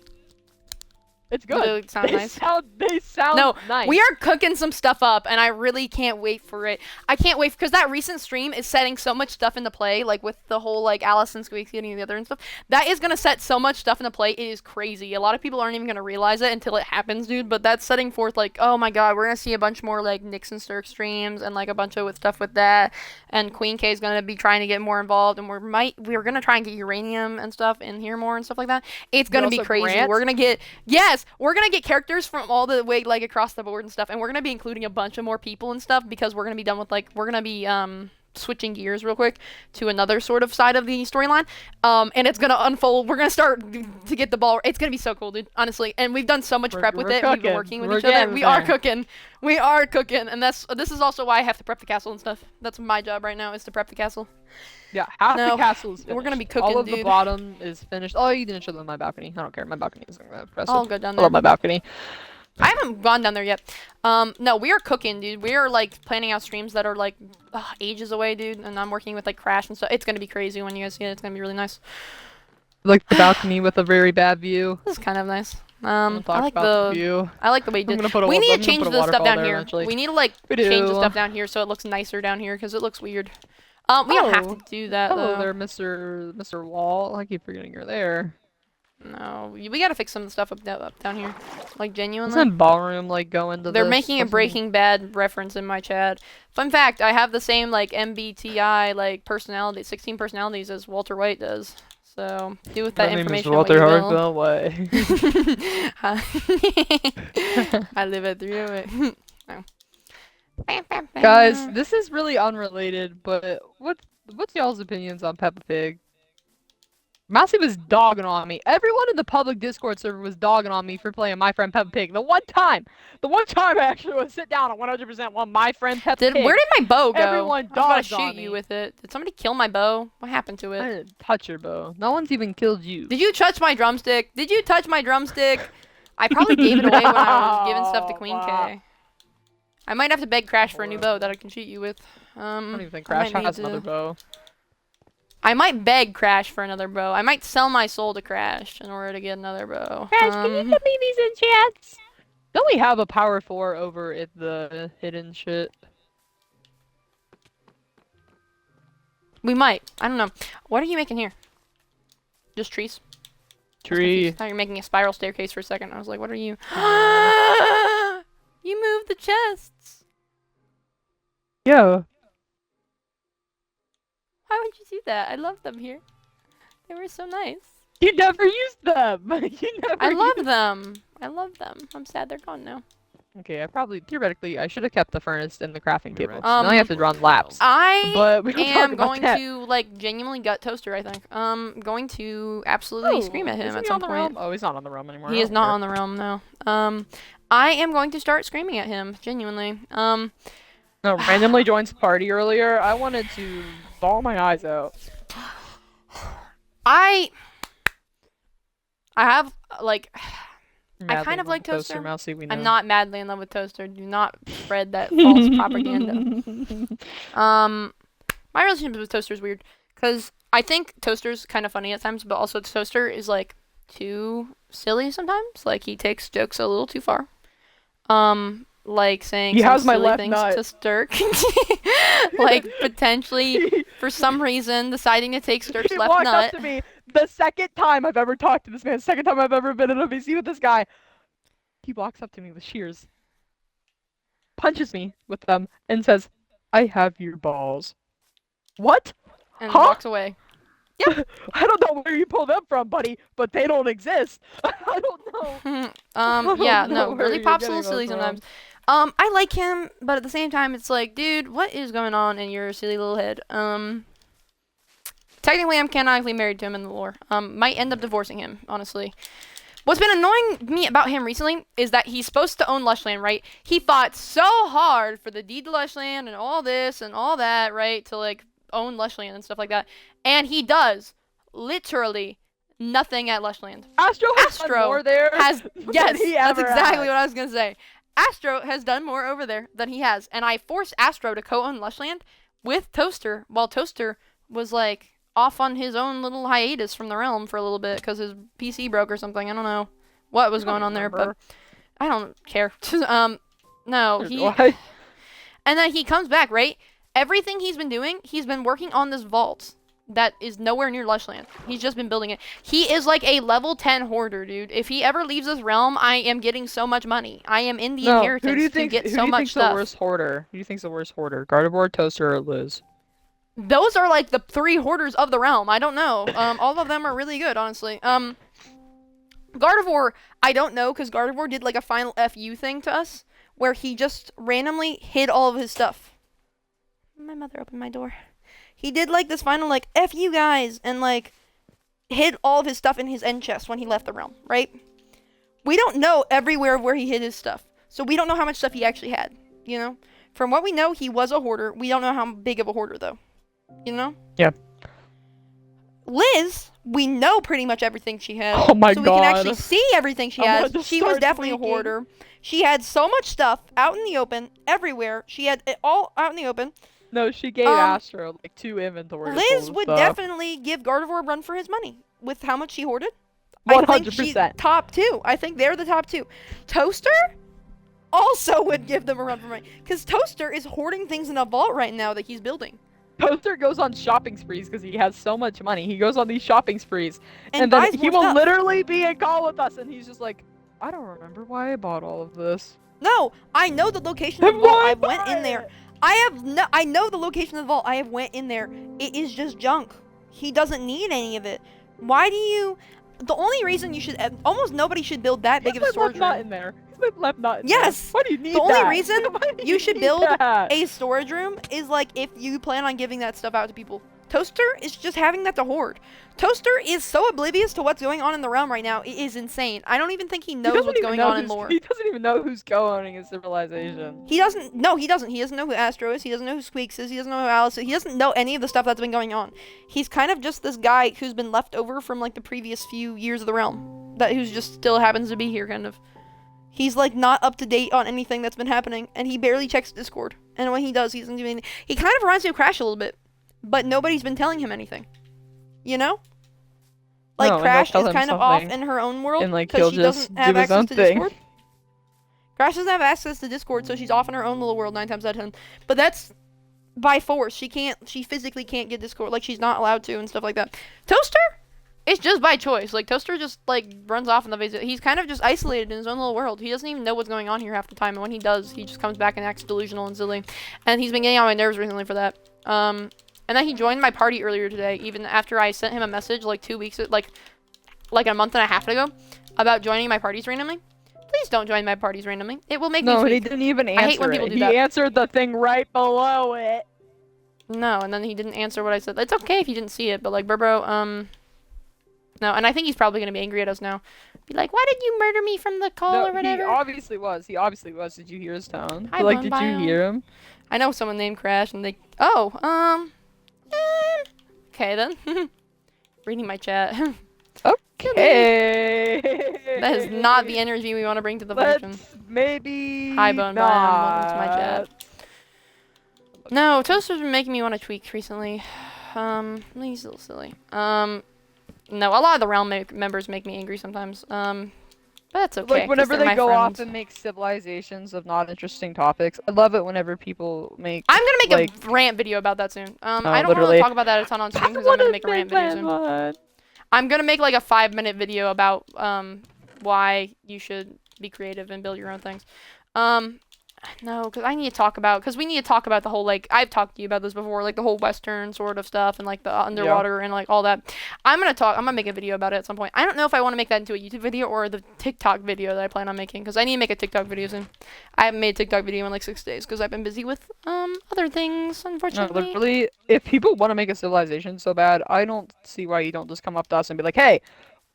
It's good. They sound nice. They sound No, nice. we are cooking some stuff up, and I really can't wait for it. I can't wait because that recent stream is setting so much stuff into play, like with the whole like Alice and Squeaks getting together and stuff. That is gonna set so much stuff into play. It is crazy. A lot of people aren't even gonna realize it until it happens, dude. But that's setting forth like, oh my god, we're gonna see a bunch more like Nix and Sturk streams and like a bunch of stuff with that. And Queen K is gonna be trying to get more involved, and we're gonna try and get uranium and stuff in here more and stuff like that. It's gonna be crazy. Grant? We're gonna get characters from all the way like across the board and stuff, and we're gonna be including a bunch of more people and stuff because we're gonna be done with like we're gonna be switching gears real quick to another sort of side of the storyline, and it's gonna unfold. We're gonna start to get the ball. It's gonna be so cool, dude, honestly. And we've done so much prep with it. We've been working with each other. We are cooking, and this is also why I have to prep the castle and stuff. That's my job right now, is to prep the castle. Yeah, half the castle is finished. We're gonna be cooking, all of dude. The bottom is finished. Oh, you didn't show them my balcony. I don't care. My balcony isn't impressive. I'll go down there. I love my balcony. I haven't gone down there yet. No, we are cooking, dude. We are like planning out streams that are like ages away, dude. And I'm working with like Crash and stuff. It's gonna be crazy when you guys see it. It's gonna be really nice. Like the balcony with a very bad view. This is kind of nice. I like the view. I like the way you did. We need to change the stuff down here. Eventually. We need to like change the stuff down here so it looks nicer down here because it looks weird. We don't have to do that though. Hello there, Mr. Wall. I keep forgetting you're there. No, we gotta fix some of the stuff up down here. Like, genuinely. Doesn't ballroom, like, go into They're making a Breaking Bad reference in my chat. Fun fact, I have the same, like, MBTI, like, personality, 16 personalities as Walter White does. So, do with that information what you will. Hartwell, why? I live it through it. No. Guys, this is really unrelated, but what's y'all's opinions on Peppa Pig? Mousey was dogging on me. Everyone in the public Discord server was dogging on me for playing My Friend Peppa Pig. The one time I actually would sit down and 100% want My Friend Peppa Pig. Where did my bow go? Everyone dogged I was about to shoot you with it. Did somebody kill my bow? What happened to it? I didn't touch your bow. No one's even killed you. Did you touch my drumstick? Did you touch my drumstick? I probably gave it away when I was giving stuff to Queen K. I might have to beg Crash for a new bow that I can shoot you with. I don't even think Crash has another bow. I might beg Crash for another bow. I might sell my soul to Crash in order to get another bow. Crash, can you give me these enchants? Don't we have a power 4 over at the hidden shit? We might. I don't know. What are you making here? Just trees? Tree. I thought you were making a spiral staircase for a second. I was like, what are you? You moved the chests. Yeah. Why would you do that? I love them here. They were so nice. You never used them. I love them. I love them. I'm sad they're gone now. Okay, theoretically, I should have kept the furnace and the crafting table. Now I have to run laps. But we am going to, like, genuinely gut Toaster, I think. Going to absolutely scream at him at some point. Oh, he's not on the realm anymore. He is not on the realm, no. I am going to start screaming at him, genuinely. No, randomly joins party earlier. I wanted to bawl my eyes out. I have, like... Madly I kind of like Toaster. Mousey, we know. I'm not madly in love with Toaster. Do not spread that false propaganda. My relationship with Toaster is weird because I think Toaster's kind of funny at times, but also Toaster is like too silly sometimes. Like he takes jokes a little too far. Like saying some silly things to Sturk. Like potentially for some reason deciding to take Sturk's left nut. He walked up to me the second time I've ever talked to this man, second time I've ever been in a VC with this guy. He walks up to me with shears, punches me with them, and says, "I have your balls." What? And walks away. Yep. I don't know where you pulled them from, buddy, but they don't exist. I don't know. Yeah, no, really pops a little silly sometimes. I like him, but at the same time, it's like, dude, what is going on in your silly little head? Technically, I'm canonically married to him in the lore. Might end up divorcing him, honestly. What's been annoying me about him recently is that he's supposed to own Lushland, right? He fought so hard for the deed to Lushland and all this and all that, right? To, like, own Lushland and stuff like that. And he does literally nothing at Lushland. Astro has more there. Yes, that's exactly what I was going to say. Astro has done more over there than he has, and I forced Astro to co-own Lushland with Toaster, while Toaster was like off on his own little hiatus from the realm for a little bit because his PC broke or something. I don't know what was going on there, but I don't care. No, he. And then he comes back, right? Everything he's been doing, he's been working on this vault that is nowhere near Lushland. He's just been building it. He is like a level 10 hoarder, dude. If he ever leaves this realm, I am getting so much money. I am in the inheritance to get so much stuff. Who do you think's the worst hoarder? Who do you think's the worst hoarder? Gardevoir, Toaster, or Liz? Those are like the 3 hoarders of the realm. I don't know. All of them are really good, honestly. Gardevoir, I don't know, because Gardevoir did like a final FU thing to us, where he just randomly hid all of his stuff. My mother opened my door. He did like this final like F you guys and like hid all of his stuff in his end chest when he left the realm, right? We don't know everywhere where he hid his stuff. So we don't know how much stuff he actually had, you know? From what we know, he was a hoarder. We don't know how big of a hoarder though. You know? Yeah. Liz, we know pretty much everything she has. Oh my god. So we can actually see everything she has. She was definitely a hoarder. She had so much stuff out in the open, everywhere. She had it all out in the open. No, she gave Astro like 2 inventories. Liz would definitely give Gardevoir a run for his money with how much she hoarded. 100%. I think she's top 2. I think they're the top 2. Toaster also would give them a run for money because Toaster is hoarding things in a vault right now that he's building. Toaster goes on shopping sprees because he has so much money. He goes on these shopping sprees, and then he will literally be in call with us, and he's just like, I don't remember why I bought all of this. No, I know the location of the vault. I went in there. I know the location of the vault. I have went in there. It is just junk. He doesn't need any of it. Why do you? The only reason you should, almost nobody should build that big of a storage room. Not in there. Left not in yes. There. Why do you need the that? only reason you should build a storage room is like if you plan on giving that stuff out to people. Toaster is just having that to hoard. Toaster is so oblivious to what's going on in the realm right now. It is insane. I don't even think he knows what's going on in lore. He doesn't even know who's co-owning his civilization. He doesn't. No, he doesn't. He doesn't know who Astro is. He doesn't know who Squeaks is. He doesn't know who Alice is. He doesn't know any of the stuff that's been going on. He's kind of just this guy who's been left over from like the previous few years of the realm. Who's just still happens to be here, kind of. He's like not up to date on anything that's been happening, and he barely checks Discord. And when he does, he doesn't do anything. He kind of reminds me of Crash a little bit, but nobody's been telling him anything. You know? Like no, Crash is kind of off in her own world because she doesn't have access to Discord. Crash doesn't have access to Discord, so she's off in her own little world 9 times out of 10. But that's by force. She physically can't get Discord. Like she's not allowed to and stuff like that. Toaster? It's just by choice. Like, Toaster just, like, runs off in the visit. He's kind of just isolated in his own little world. He doesn't even know what's going on here half the time. And when he does, he just comes back and acts delusional and silly. And he's been getting on my nerves recently for that. And then he joined my party earlier today, even after I sent him a message, like, 2 weeks, like a month and a half ago, about joining my parties randomly. Please don't join my parties randomly. It will make me No, he didn't even answer I hate when people do that. He answered the thing right below it. No, and then he didn't answer what I said. It's okay if you didn't see it, but, like, Burbro, no, and I think he's probably going to be angry at us now. Be like, why did you murder me from the call or whatever? He obviously was. Did you hear his tone? Did you hear him? I know someone named Crash and they... okay then. Reading my chat. Okay. That is not the energy we want to bring to the function. Maybe Hi, Bone Bone. Welcome to my chat. No, Toaster's been making me want to tweak recently. He's a little silly. No, a lot of the realm members make me angry sometimes. But that's okay. Like whenever they go off and make civilizations of not interesting topics, I love it whenever people make. I'm gonna make a rant video about that soon. I don't want to talk about that a ton on stream because I'm gonna make a rant video soon. I'm gonna make like a 5-minute video about why you should be creative and build your own things. No, because we need to talk about the whole, like, I've talked to you about this before, like, the whole Western sort of stuff and, like, the underwater and, like, all that. I'm gonna make a video about it at some point. I don't know if I want to make that into a YouTube video or the TikTok video that I plan on making, because I need to make a TikTok video soon. I haven't made a TikTok video in, like, 6 days, because I've been busy with, other things, unfortunately. No, literally, if people want to make a civilization so bad, I don't see why you don't just come up to us and be like, hey,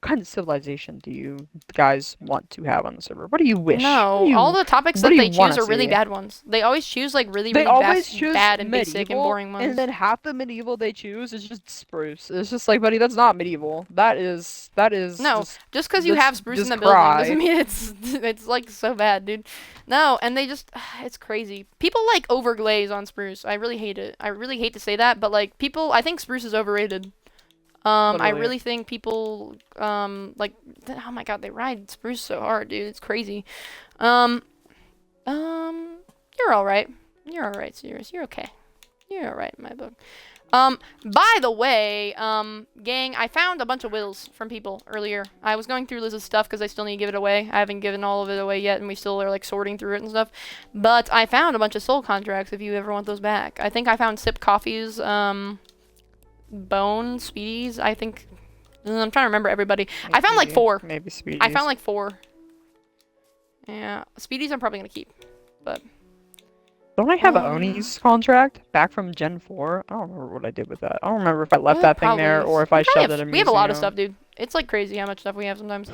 kind of civilization do you guys want to have on the server? What do you wish? No, all the topics that they choose are really bad ones. They always choose like really bad and basic and boring ones. And then half the medieval they choose is just spruce. It's just like, buddy, that's not medieval. That is no. Just because you have spruce in the building doesn't mean it's like so bad, dude. No, and they just it's crazy. People like overglaze on spruce. I really hate it. I really hate to say that, but like I think spruce is overrated. I really think people, like, oh my god, they ride spruce so hard, dude. It's crazy. You're alright. You're alright, Sirius. You're okay. You're alright in my book. By the way, gang, I found a bunch of wills from people earlier. I was going through Liz's stuff because I still need to give it away. I haven't given all of it away yet, and we still are, like, sorting through it and stuff. But I found a bunch of soul contracts if you ever want those back. I think I found Sip Coffee's, Bone, Speedies, I think. I'm trying to remember everybody. Maybe, I found like 4. Maybe Speedies. I found like 4. Yeah, Speedies I'm probably gonna keep, but. Don't I have an Oni's contract back from Gen 4? I don't remember what I did with that. I don't remember if I left that thing there or if I shoved it in a museum. We have a lot of stuff, dude. It's like crazy how much stuff we have sometimes.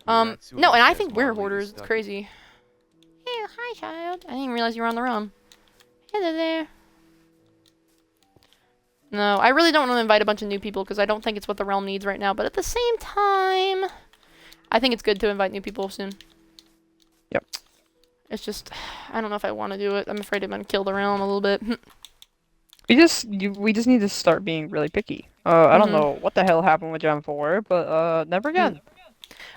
No, and I think we're hoarders. It's crazy. Hey, hi, child. I didn't even realize you were on the realm. Hello there. No, I really don't want to invite a bunch of new people because I don't think it's what the realm needs right now. But at the same time, I think it's good to invite new people soon. Yep. It's just, I don't know if I want to do it. I'm afraid I'm going to kill the realm a little bit. we just need to start being really picky. I don't know what the hell happened with Gen 4, but never again.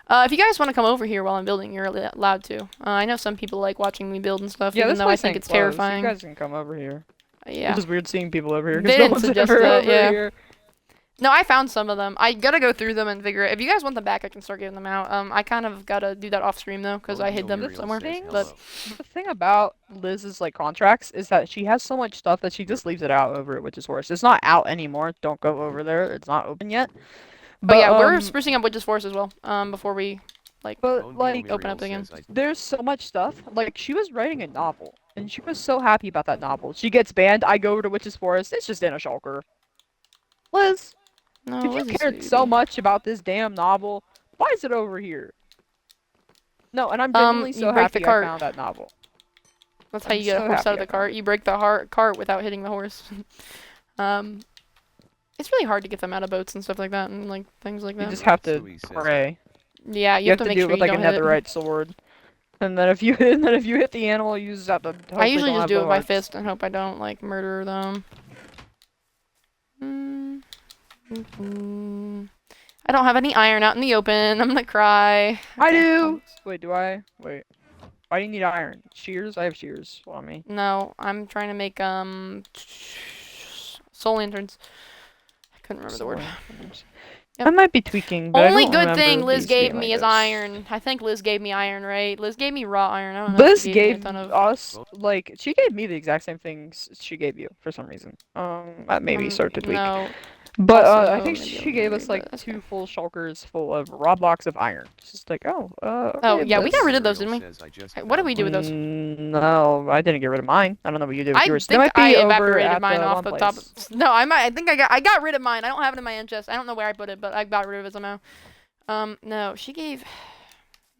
If you guys want to come over here while I'm building, you're allowed to. I know some people like watching me build and stuff, even though I think it's terrifying. You guys can come over here. Yeah. It's just weird seeing people over here. They didn't suggest that, yeah. Here. No, I found some of them. I gotta go through them and figure it. If you guys want them back, I can start giving them out. I kind of gotta do that off stream though, because I hid them somewhere. But the thing about Liz's like contracts is that she has so much stuff that she just leaves it out over at Witch's Forest. It's not out anymore. Don't go over there. It's not open yet. But yeah, we're sprucing up Witch's Forest as well. Before we open up again. There's so much stuff. Like she was writing a novel. And she was so happy about that novel. She gets banned, I go over to Witch's Forest, it's just in a shulker. Liz, if you cared so much about this damn novel, why is it over here? No, and I'm genuinely so happy I found that novel. That's how you get a horse out of the cart. You break the cart without hitting the horse. It's really hard to get them out of boats and stuff like that, and like things like that. You just have to pray. Yeah, you have to make sure you don't hit it. You have to do it with like a netherite sword. And then if you hit the animal, you just have to. I usually just do it with my fist and hope I don't like murder them. I don't have any iron out in the open. I'm gonna cry. I do. Wait, do I? Wait. Why do you need iron? Shears? I have shears on me. No, I'm trying to make soul lanterns. I couldn't remember the word. Yep. I might be tweaking, but only good thing Liz gave me is iron. I think Liz gave me iron, right? Liz gave me raw iron. I don't know. Liz gave us, like, she gave me the exact same things she gave you for some reason. That maybe start to tweak. No. But I think she gave us like 2 full shulkers full of raw blocks of iron. It's just like, okay, yeah, we got rid of those, didn't we? What did we do with those? No, I didn't get rid of mine. I don't know what you did with yours. I think I evaporated mine off the top. No, I think I got rid of mine. I don't have it in my end chest. I don't know where I put it, but I got rid of it somehow. No, she gave.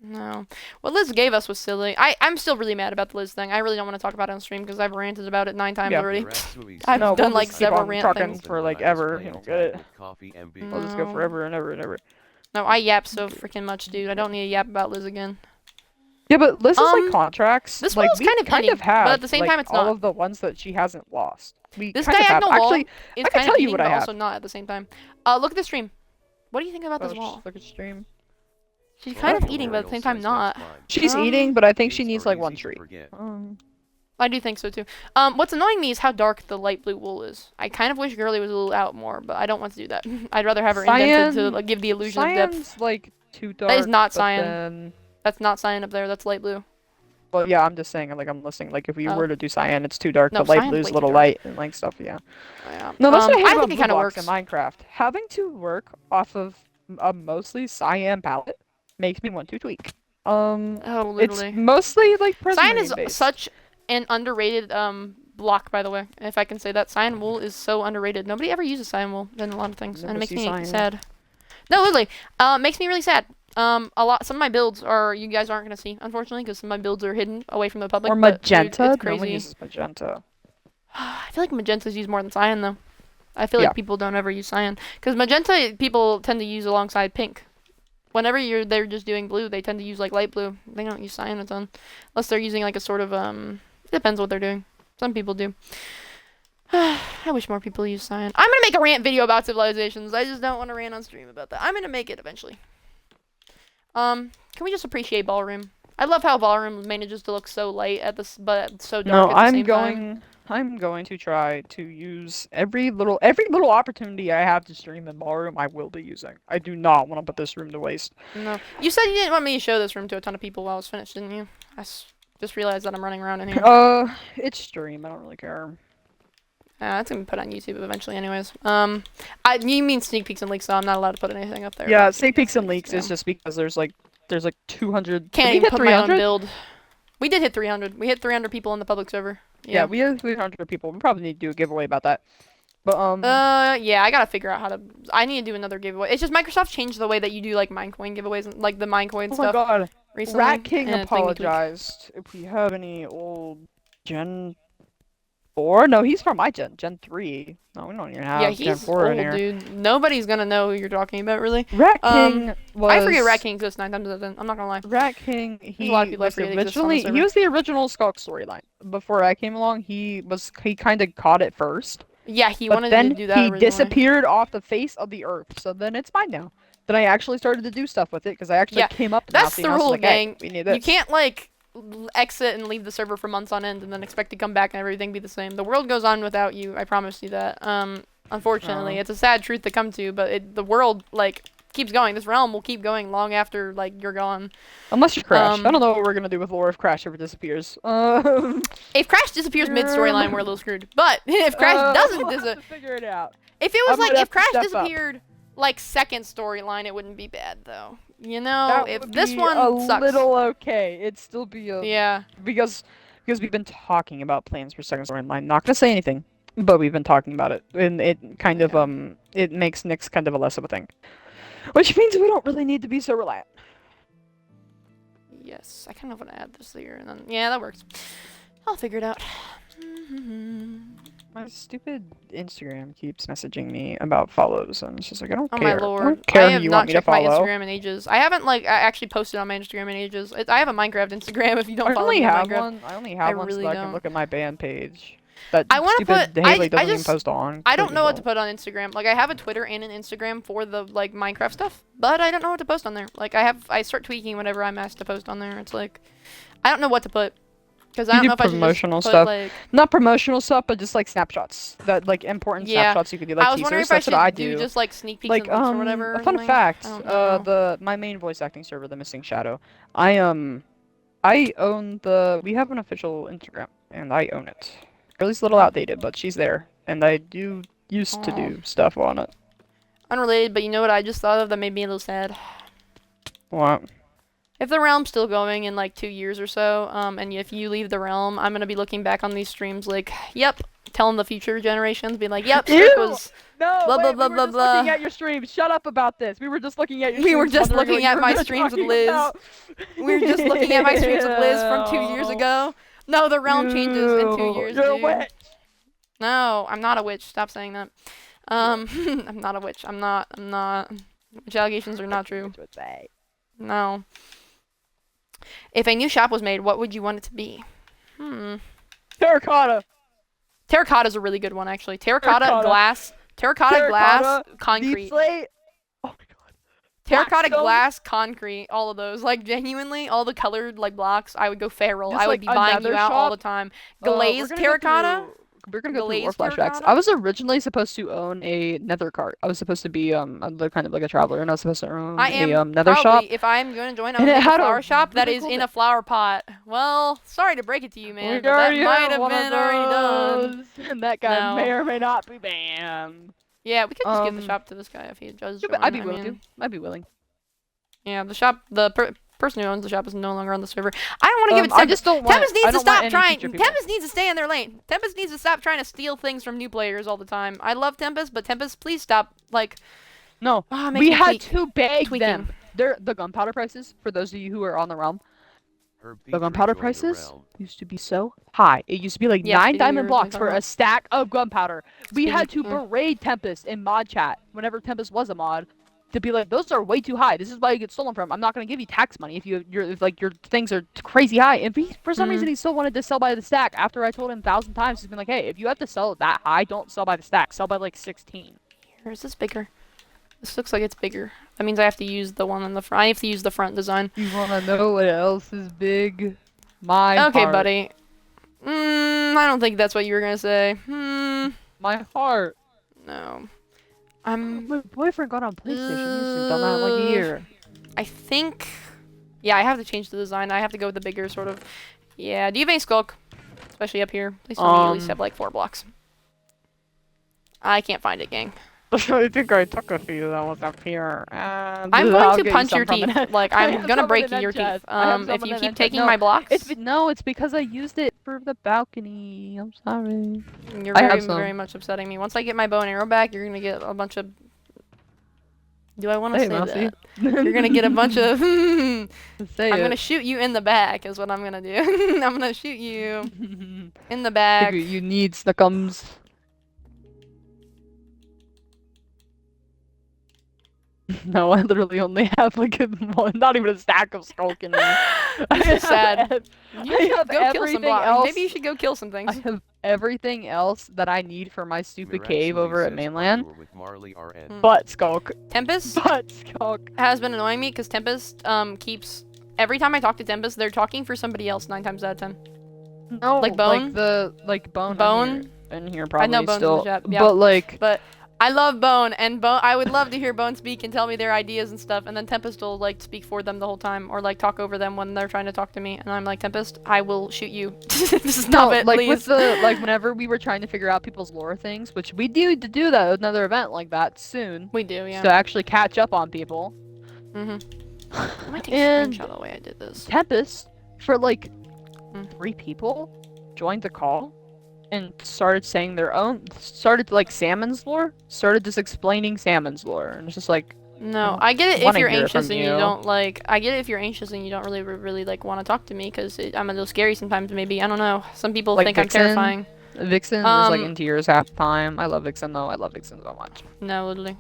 No. What Liz gave us was silly. I'm still really mad about the Liz thing. I really don't want to talk about it on stream because I've ranted about it 9 times already. I've done like several rant things. For like ever. You don't get it. I'll just go forever and ever and ever. No, I yap so freaking much, dude. I don't need to yap about Liz again. Yeah, but Liz is like contracts. This one's kind of have, but at the same time, it's not. All of the ones that she hasn't lost. This diagonal wall is kind of eating, but also not at the same time. Look at the stream. What do you think about this wall? Look at stream. She's kind of eating, but at the same time not. She's eating, but I think she needs like 1 tree. I do think so too. What's annoying me is how dark the light blue wool is. I kind of wish Girly was a little out more, but I don't want to do that. I'd rather have her indented to like, give the illusion of depth. Cyan's like too dark. That is not cyan. That's not cyan up there. That's light blue. Well, yeah, I'm just saying, like, I'm listening. Like, if we were to do cyan, it's too dark. No, but light blue's a little light and like stuff, yeah. No, that's what I hate about blue blocks in Minecraft. Having to work off of a mostly cyan palette makes me want to tweak. Literally. It's mostly like cyan is such an underrated block, by the way. If I can say that, cyan wool is so underrated. Nobody ever uses cyan wool in a lot of things, and it makes me sad. No, literally. Makes me really sad. Some of my builds you guys aren't gonna see, unfortunately, because some of my builds are hidden away from the public. Or magenta. But, dude, it's crazy. No one uses magenta. I feel like magenta's used more than cyan though. I feel like people don't ever use cyan because magenta people tend to use alongside pink. Whenever they're just doing blue, they tend to use like light blue. They don't use cyan a ton, unless they're using like a sort of It depends what they're doing. Some people do. I wish more people use cyan. I'm gonna make a rant video about civilizations. I just don't want to rant on stream about that. I'm gonna make it eventually. Can we just appreciate ballroom? I love how ballroom manages to look so light but so dark at the same time. I'm going to try to use every little opportunity I have to stream in ballroom. I will be using. I do not want to put this room to waste. No, you said you didn't want me to show this room to a ton of people while I was finished, didn't you? I just realized that I'm running around in here. It's stream. I don't really care. That's gonna be put on YouTube eventually, anyways. You mean sneak peeks and leaks? So I'm not allowed to put anything up there. Yeah, sneak peeks and leaks is just because there's like 200. Can't even put my own build. We did hit 300. We hit 300 people on the public server. Yeah, we had 300 people. We probably need to do a giveaway about that. But yeah, I gotta figure out how to. I need to do another giveaway. It's just Microsoft changed the way that you do like Minecoin giveaways, and like the Minecoin stuff. Oh my god! Recently, Rat King apologized. If we have any old Gen 4, no, he's from my Gen 3. No, we don't even have Gen 4 in here. Dude. Nobody's gonna know who you're talking about, really. Rat King was. I forget Rat King exists 9 times out of 10. I'm not gonna lie. Rat King. A lot of people was the original Skulk storyline. Before I came along, he kind of caught it first. Yeah, he wanted to do that. He disappeared off the face of the earth. So then it's mine now. Then I actually started to do stuff with it because I actually came up. That's the rule, gang. Hey, we need this. You can't like exit and leave the server for months on end and then expect to come back and everything be the same. The world goes on without you. I promise you that. Unfortunately, it's a sad truth to come to, but the world like keeps going. This realm will keep going long after like you're gone. Unless you crash. I don't know what we're gonna do with lore if Crash ever disappears. If Crash disappears mid storyline, we're a little screwed. But if Crash doesn't disappear, figure it out. If it was if Crash disappeared like second storyline, it wouldn't be bad though. You know, if this one sucks. A little okay. It'd still be a because we've been talking about plans for second storyline. Not gonna say anything, but we've been talking about it, and it kind of it makes Nyx kind of a less of a thing, which means we don't really need to be so reliant. Yes, I kind of want to add this here, and then that works. I'll figure it out. My stupid Instagram keeps messaging me about follows, and it's just like, I don't care. My lord. I don't care I have who you not want me to checked my follow. Instagram in ages. I haven't actually posted on my Instagram in ages. I have a Minecraft Instagram if you don't follow me on Minecraft. I only have one really so I can look at my band page. That I want to put. Haley doesn't even post on. I don't know what to put on Instagram. Like I have a Twitter and an Instagram for the like Minecraft stuff, but I don't know what to post on there. Like I start tweaking whenever I'm asked to post on there. It's like I don't know what to put. Because I don't know if I should just put, like... Not promotional stuff, but just like snapshots. That like important snapshots you could do, like I was wondering if I should do just like sneak peeks and or whatever. A fun fact, my main voice acting server, The Missing Shadow, I own we have an official Instagram, and I own it. Girlie's a little outdated, but she's there, and I used to do stuff on it. Unrelated, but you know what I just thought of that made me a little sad? What? If the realm's still going in like 2 years or so, and if you leave the realm, I'm gonna be looking back on these streams like, yep, telling the future generations, being like, yep, Sturk was blah blah blah blah blah. Looking at your streams. Shut up about this. We were just looking at your. We were just looking at my streams with Liz. We were just looking at my streams with Liz from 2 years ago. No, the realm changes in 2 years. You're a witch. No, I'm not a witch. Stop saying that. I'm not a witch. I'm not. Witch allegations are not true. No. If a new shop was made, what would you want it to be? Terracotta. Terracotta's a really good one, actually. Terracotta glass, concrete. Deep slate. Oh my god. Terracotta, glass, concrete, all of those. Like, genuinely, all the colored, like, blocks, I would go feral. Just I would be buying you out all the time. Glazed terracotta? We're gonna go through more flashbacks. I was originally supposed to own a nether cart. I was supposed to be kind of like a traveler, and I was supposed to own a nether shop. If I'm going to join, I'm going to a flower shop that is in a flower pot. Well, sorry to break it to you, man, but that might have been already done. And that guy may or may not be banned. Yeah, we could just give the shop to this guy if he does join. I'd be willing. I'd be willing. Yeah, the shop, person who owns the shop is no longer on the server. I don't want to give it to Tempest. I just don't want. Tempest needs to stop trying. Tempest needs to stay in their lane. Tempest needs to stop trying to steal things from new players all the time. I love Tempest, but Tempest, please stop. Like, No, we had to beg them. The gunpowder prices, for those of you who are on the realm, the gunpowder prices used to be so high. It used to be like 9 diamond blocks for a stack of gunpowder. We had to berate Tempest in mod chat whenever Tempest was a mod to be like, those are way too high. This is why you get stolen from. I'm not gonna give you tax money if your things are crazy high. And for some reason he still wanted to sell by the stack. After I told him 1,000 times, he's been like, hey, if you have to sell it that high, don't sell by the stack. Sell by like 16. Here, is this bigger? This looks like it's bigger. That means I have to use the one in the front. I have to use the front design. You wanna know what else is big? My heart. Buddy. I don't think that's what you were gonna say. My heart. No. My boyfriend got on PlayStation. He's done that in like a year. I think... Yeah, I have to change the design. I have to go with the bigger sort of... Yeah, do you have any skulk? Especially up here. Please tell me you at least have like 4 blocks. I can't find it, gang. I think I took a few that was up here. I'm going to punch your teeth. Like, I'm gonna break your teeth. If you keep taking my blocks. It's because I used it for the balcony. I'm sorry. You're very much upsetting me. Once I get my bow and arrow back, you're gonna get a bunch of... Do I want to say Mousey. that? You're gonna get a bunch of... I'm gonna shoot you in the back is what I'm gonna do. I'm gonna shoot you in the back. You need snuckums. No, I literally only have like not even a stack of skulk in me. It's sad. You should go kill some blocks. Maybe you should go kill some things. I have everything else that I need for my stupid cave over at mainland. But skulk. Tempest But skulk has been annoying me because Tempest keeps... Every time I talk to Tempest, they're talking for somebody else 9 times out of 10. No, like Bone? Bone in here probably I know Bone's still. in the chat. Yeah. But like... But I love Bone, and I would love to hear Bone speak and tell me their ideas and stuff, and then Tempest will, like, speak for them the whole time, or, like, talk over them when they're trying to talk to me, and I'm like, Tempest, I will shoot you. Stop it, please. With the, like, whenever we were trying to figure out people's lore things, which we do to do that, another event like that soon. We do, yeah. To actually catch up on people. I might take a screenshot of the way I did this. Tempest, for, like, 3 people, joined the call. And started saying like Salmon's lore, started just explaining Salmon's lore, and it's just like, no, I get it if you're anxious and you don't like, I get it if you're anxious and you don't really like want to talk to me, because I'm a little scary sometimes, maybe, I don't know, some people like think Vixen, I'm terrifying. Vixen is like in tears half the time. I love Vixen though, I love Vixen so much. No, literally.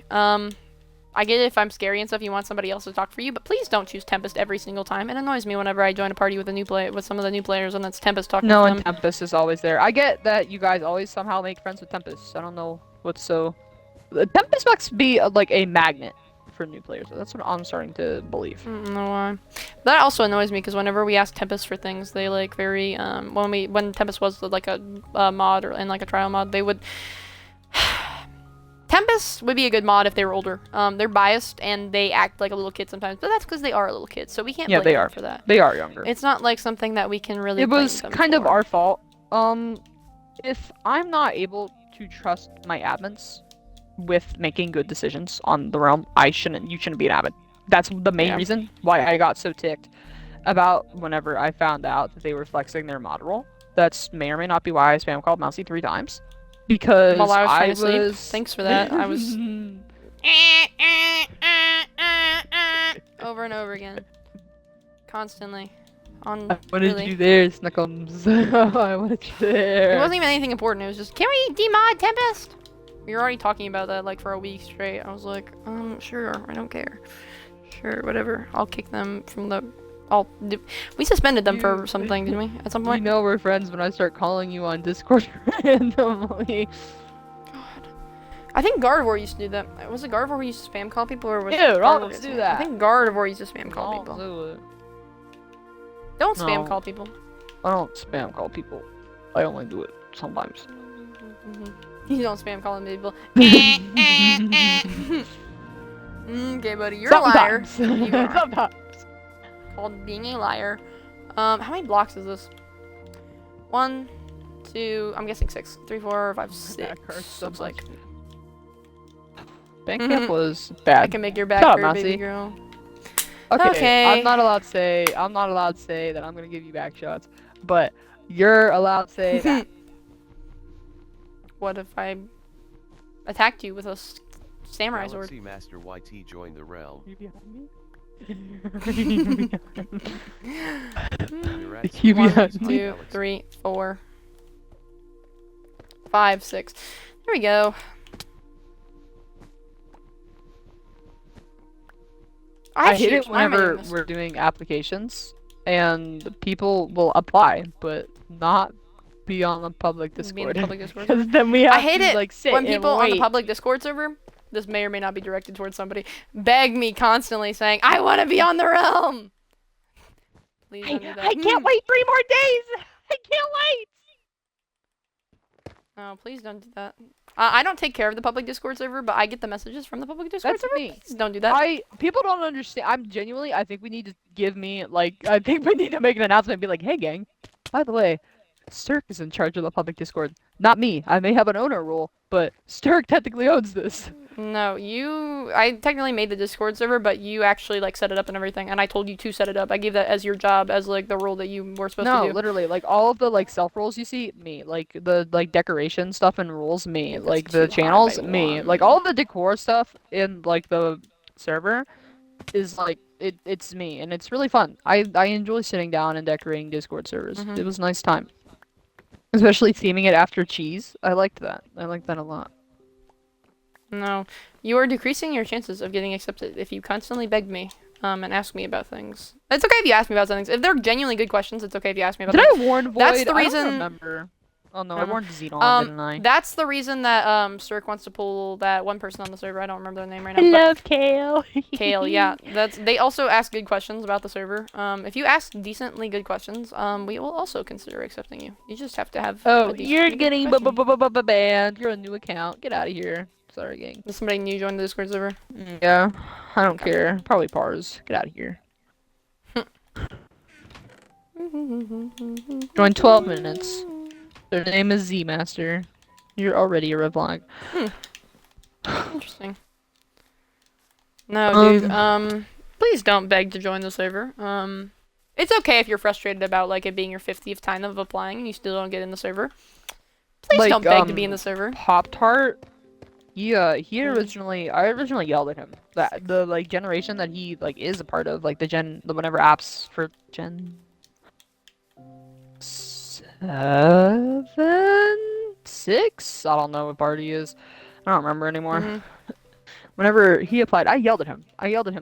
I get it if I'm scary and stuff, you want somebody else to talk for you, but please don't choose Tempest every single time. It annoys me whenever I join a party with with some of the new players and that's Tempest talking to them. No, and Tempest is always there. I get that you guys always somehow make friends with Tempest. I don't know what's so... Tempest must be like a magnet for new players. That's what I'm starting to believe. I don't know why. That also annoys me because whenever we ask Tempest for things, they like very... when Tempest was like a mod or in like a trial mod, they would... Tempest would be a good mod if they were older. They're biased and they act like a little kid sometimes, but that's because they are a little kid, so we can't blame them for that. They are younger. It's not like something that we can really. It was kind of our fault. If I'm not able to trust my admins with making good decisions on the realm, you shouldn't be an admin. That's the main reason why I got so ticked about whenever I found out that they were flexing their mod role. That's may or may not be why I spam called Mousey 3 times. Because while I was trying to sleep. Thanks for that. I was over and over again, constantly. What did you do there, Snuckums? I wanted you there. It wasn't even anything important. It was just, can we demod Tempest? We were already talking about that like for a week straight. I was like, sure, I don't care. Sure, whatever. I'll kick them from the. We suspended them for something, didn't we? At some point. You know we're friends when I start calling you on Discord randomly. God. I think Gardevoir used to do that. Was it Gardevoir who used to spam call people, or was Dude, always do that. I think Gardevoir used to spam call people. Do it. Don't spam call people. I don't spam call people. I only do it sometimes. You don't spam call people. Okay, buddy, you're sometimes. A liar. You are. Sometimes. Called being a liar. How many blocks is this? 1, 2, I'm guessing 6. 3, 4, 5, 6. Looks like. Bank camp was bad. I can make your back hurt, baby girl. Okay. I'm not allowed to say that I'm gonna give you back shots, but you're allowed to say that. What if I attacked you with a samurai sword. Galaxy Master YT joined the realm. You behind me? You One, behind me? 2, 3, 4, 5, 6. There we go. I hate it whenever we're doing applications and people will apply, but not be on the public Discord. Because then we have I hate to it like sit when and people on the wait. public Discord server, this may or may not be directed towards somebody, beg me constantly saying, I want to be on the realm! Please don't do that. I can't wait 3 more days! I can't wait! Oh, please don't do that. I don't take care of the public Discord server, but I get the messages from the public Discord server. Me. Please don't do that. People don't understand. I think we need to give me, like, I think we need to make an announcement and be like, hey gang, by the way, Sturk is in charge of the public Discord. Not me. I may have an owner role, but Sturk technically owns this. No, I technically made the Discord server, but you actually, like, set it up and everything, and I told you to set it up. I gave that as your job, as, like, the role that you were supposed to do. No, literally, like, all of the, like, self-roles you see, me. Like, the, like, decoration stuff and rules, me. Like, the channels, me. Like, all of the decor stuff in, like, the server is, like, it's me, and it's really fun. I enjoy sitting down and decorating Discord servers. It was a nice time. Especially theming it after cheese. I liked that. I liked that a lot. No, you are decreasing your chances of getting accepted if you constantly beg me and ask me about things. It's okay if you ask me about things. If they're genuinely good questions, it's okay if you ask me about Did things. I warn Void? That's the reason. I don't remember. Oh no, I warned Xenon, didn't I? That's the reason that Sturk wants to pull that one person on the server. I don't remember their name right now. I love Kale. Kale, yeah. They also ask good questions about the server. If you ask decently good questions, we will also consider accepting you. You just have to have. Oh, you're getting banned. You're a new account. Get out of here. Sorry, gang. Did somebody new join the Discord server? Yeah, I don't care. Probably Pars. Get out of here. Join 12 minutes. Their name is Z Master. You're already a revlog. Interesting. No, dude. Please don't beg to join the server. It's okay if you're frustrated about like it being your 50th time of applying and you still don't get in the server. Please like, don't beg to be in the server. Pop-Tart. Yeah, I originally yelled at him. That the like generation that he like is a part of, like the whatever apps for Gen 7, 6. I don't know what part he is. I don't remember anymore. Whenever he applied, I yelled at him.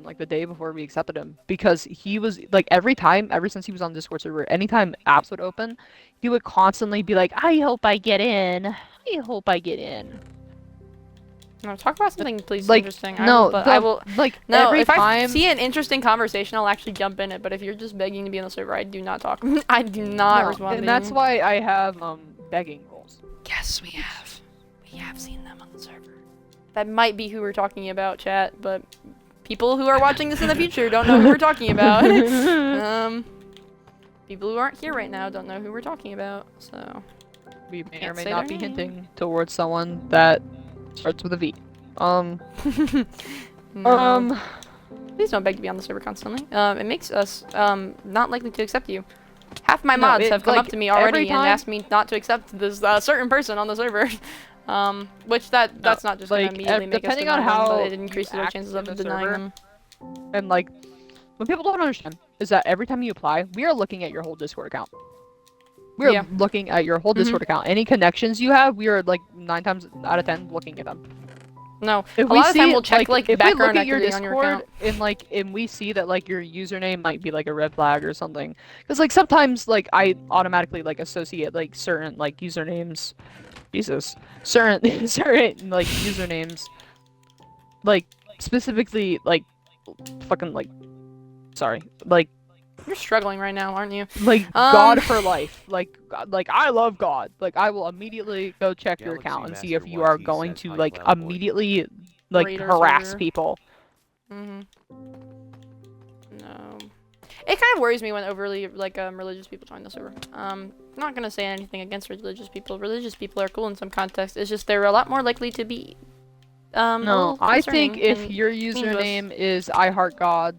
Like the day before we accepted him because he was like ever since he was on the Discord server, anytime apps would open, he would constantly be like, "I hope I get in. I hope I get in." No, talk about something, please. Like, interesting. No, I will. Like No, every if time... I see an interesting conversation, I'll actually jump in it. But if you're just begging to be on the server, I do not talk. I do not respond. And that's why I have begging rules. Yes, we have. We have seen them on the server. That might be who we're talking about, chat. But people who are watching this in the future don't know who we're talking about. People who aren't here right now don't know who we're talking about. So we may or may not be hinting towards someone that starts with a V. No. Please don't beg to be on the server constantly. It makes us not likely to accept you. Half my mods have come up to me already and asked me not to accept this certain person on the server. Which that's not just gonna immediately make us deny them, but it increases our chances of denying them. And like, what people don't understand is that every time you apply, we are looking at your whole Discord account. We are looking at your whole Discord account. Any connections you have, we are like 9 times out of 10 looking at them. No, a lot of the time we'll check like if background we look at your activity Discord on your account. and we see that like your username might be like a red flag or something, because like sometimes like I automatically like associate like certain like usernames, certain like usernames, like specifically like fucking like, sorry, like. You're struggling right now, aren't you? Like God for life. Like I love God. Like I will immediately go check your account and see if you are going to like immediately like harass people. No. It kind of worries me when overly like religious people join the server. I'm not gonna say anything against religious people. Religious people are cool in some contexts. It's just they're a lot more likely to be no, I think if your username is I heart God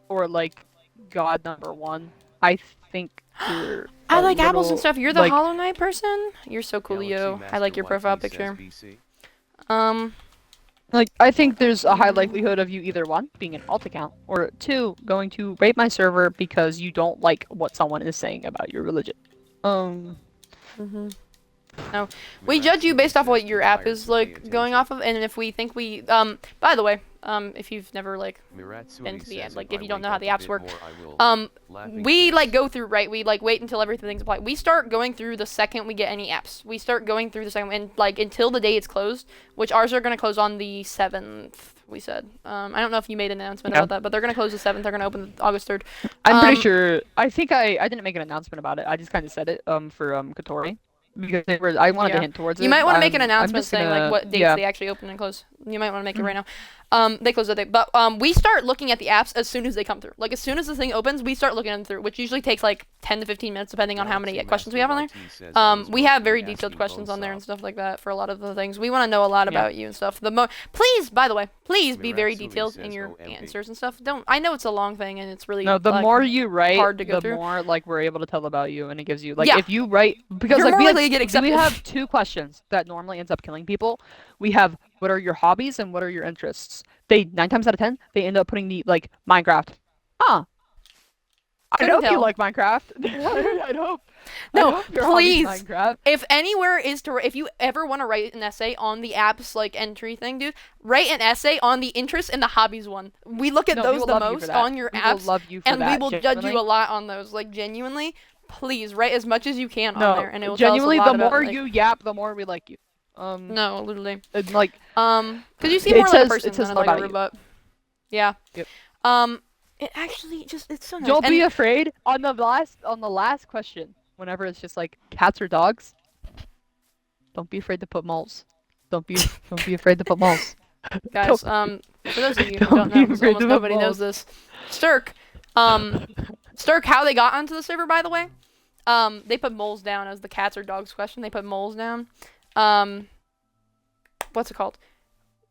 or like God #1, I think you're I like apples and stuff. You're the Hollow Knight person? You're so cool, Leo. I like your profile picture. Like, I think there's a high likelihood of you either one, being an alt account, or two, going to raid my server because you don't like what someone is saying about your religion. No, we judge you based off what your app is like going off of, and if we think we by the way, if you've never like been to the end, like if you don't know how the apps work, we like go through, right, we like wait until everything's applied. We start going through the second we get any apps. We start going through the second, and like until the day it's closed, which ours are going to close on the 7th, we said. I don't know if you made an announcement about that, but they're going to close the 7th. They're going to open August 3rd. I'm pretty sure. I think I didn't make an announcement about it. I just kind of said it for Kotori. Because I wanted to hint towards it. You might want to make an announcement saying like what dates they actually open and close. You might want to make it right now. They close that day, but we start looking at the apps as soon as they come through. Like as soon as the thing opens, we start looking them through, which usually takes like 10 to 15 minutes depending on how many questions we have on there. We have very detailed questions on there and stuff like that for a lot of the things. We want to know a lot about you and stuff. Please, by the way, please be very detailed in your answers and stuff. I know it's a long thing and it's really the more you write, hard to go through. The more like we're able to tell about you, and it gives you like if you write because you're like we have 2 questions that normally ends up killing people. We have what are your hobbies and what are your interests. They 9 times out of 10 they end up putting the like Minecraft. I hope you like Minecraft. I hope. No, please. If anywhere is to, if you ever want to write an essay on the app's like entry thing, dude, write an essay on the interest and the hobbies one. We look at those the most on your apps, and we will judge you a lot on those. Like genuinely, please write as much as you can on there, and it will genuinely. Tell us a lot the more about, you yap, the more we like you. No, literally. Like, because you seem more like a person than like a robot. Yeah. Yep. It actually just it's so nice. Don't be afraid on the last question. Whenever it's just like cats or dogs, don't be afraid to put moles. Don't be afraid to put moles. Guys, for those of you who don't know, because almost nobody knows this, Sturk, how they got onto the server, by the way, they put moles down as the cats or dogs question. They put moles down. What's it called?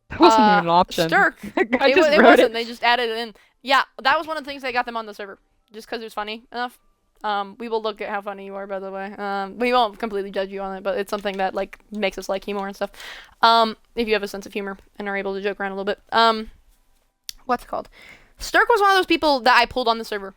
That wasn't even an option. Sturk. It wasn't. They just added it in. Yeah, that was one of the things that got them on the server, just because it was funny enough. We will look at how funny you are, by the way. We won't completely judge you on it, but it's something that like makes us like you more and stuff. If you have a sense of humor and are able to joke around a little bit. What's it called? Sturk was one of those people that I pulled on the server.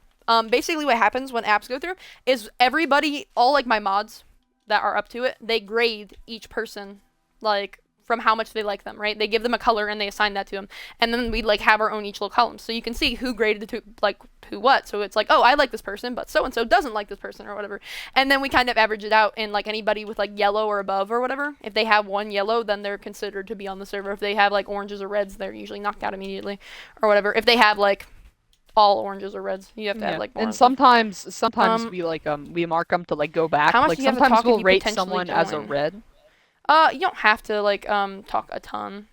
Basically what happens when apps go through is everybody, all like my mods that are up to it, they grade each person like from how much they like them, right? They give them a color and they assign that to them. And then we like have our own each little columns. So you can see who graded to like who what. So it's like, oh, I like this person, but so-and-so doesn't like this person or whatever. And then we kind of average it out, and like anybody with like yellow or above or whatever, if they have 1 yellow, then they're considered to be on the server. If they have like oranges or reds, they're usually knocked out immediately or whatever. If they have like all oranges or reds, you have to have like more. And sometimes we like we mark them to like go back. How much like do you sometimes have to talk we'll rate someone join? as a red. You don't have to like talk a ton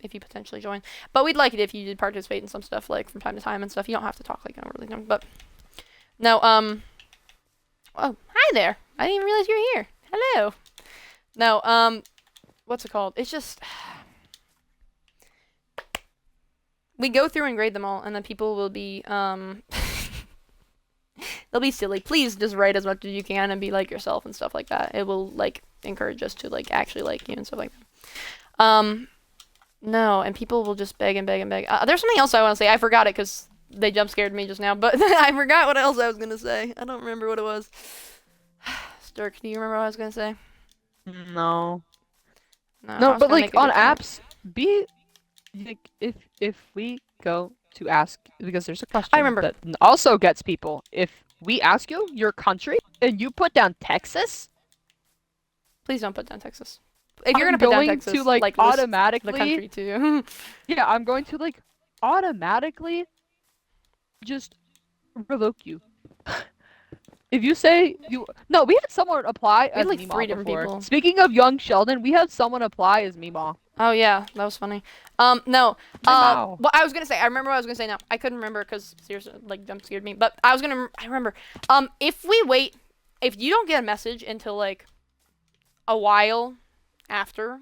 if you potentially join, but we'd like it if you did participate in some stuff like from time to time and stuff. You don't have to talk like really long, but no. Oh, hi there. I didn't even realize you were here. Hello. No. What's it called? It's just we go through and grade them all, and then people will be they'll be silly. Please just write as much as you can and be like yourself and stuff like that. It will like encourage us to like actually like you and stuff like that. No, and people will just beg and beg and beg. There's something else I want to say. I forgot it because they jump scared me just now, but I forgot what else I was gonna say. I don't remember what it was. Sturk, do you remember what I was gonna say? No, but like on apps, be like if we go to ask, because there's a question I remember that also gets people. If we ask you your country and you put down Texas, please don't put down Texas. If you're gonna put down Texas, to like automatically the country too. Yeah, I'm going to like automatically just revoke you. If you say you no, we had someone apply as like Meemaw 3 different before. people. Speaking of young Sheldon, we had someone apply as Meemaw. Oh yeah, that was funny. No. What I was gonna say, I remember what I was gonna say now. I couldn't remember because seriously, like jump scared me. But I remember. If we wait, if you don't get a message until like a while after,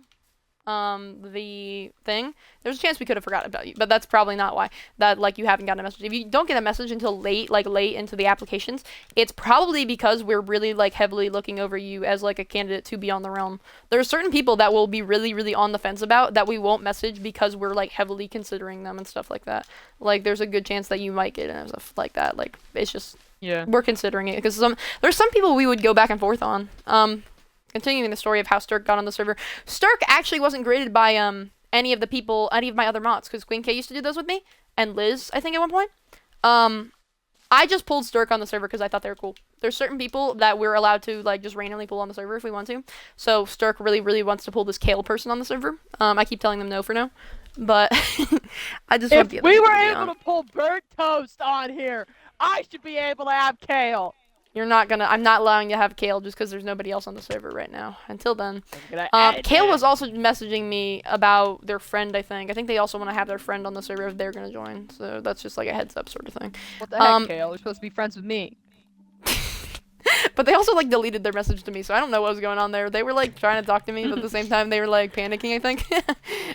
the thing, there's a chance we could have forgotten about you, but that's probably not why. That, like, you haven't gotten a message. If you don't get a message until late into the applications, it's probably because we're really, like, heavily looking over you as, like, a candidate to be on the realm. There are certain people that we'll be really, really on the fence about that we won't message because we're, like, heavily considering them and stuff like that. Like, there's a good chance that you might get it and stuff like that. Like, it's just, we're considering it, because there's some people we would go back and forth on. Continuing the story of how Sturk got on the server. Sturk actually wasn't graded by any of my other mods, because Queen K used to do those with me, and Liz, I think, at one point. I just pulled Sturk on the server because I thought they were cool. There's certain people that we're allowed to, like, just randomly pull on the server if we want to. So Sturk really, really wants to pull this Kale person on the server. I keep telling them no for now, but I just want the other If we were people able to pull burnt toast on here, I should be able to have Kale. I'm not allowing you to have Kale just because there's nobody else on the server right now. Until then. Kale was also messaging me about their friend, I think. I think they also want to have their friend on the server if they're going to join. So that's just like a heads up sort of thing. What the heck, Kale? You're supposed to be friends with me. But they also, like, deleted their message to me, so I don't know what was going on there. They were, like, trying to talk to me, but at the same time, they were, like, panicking, I think.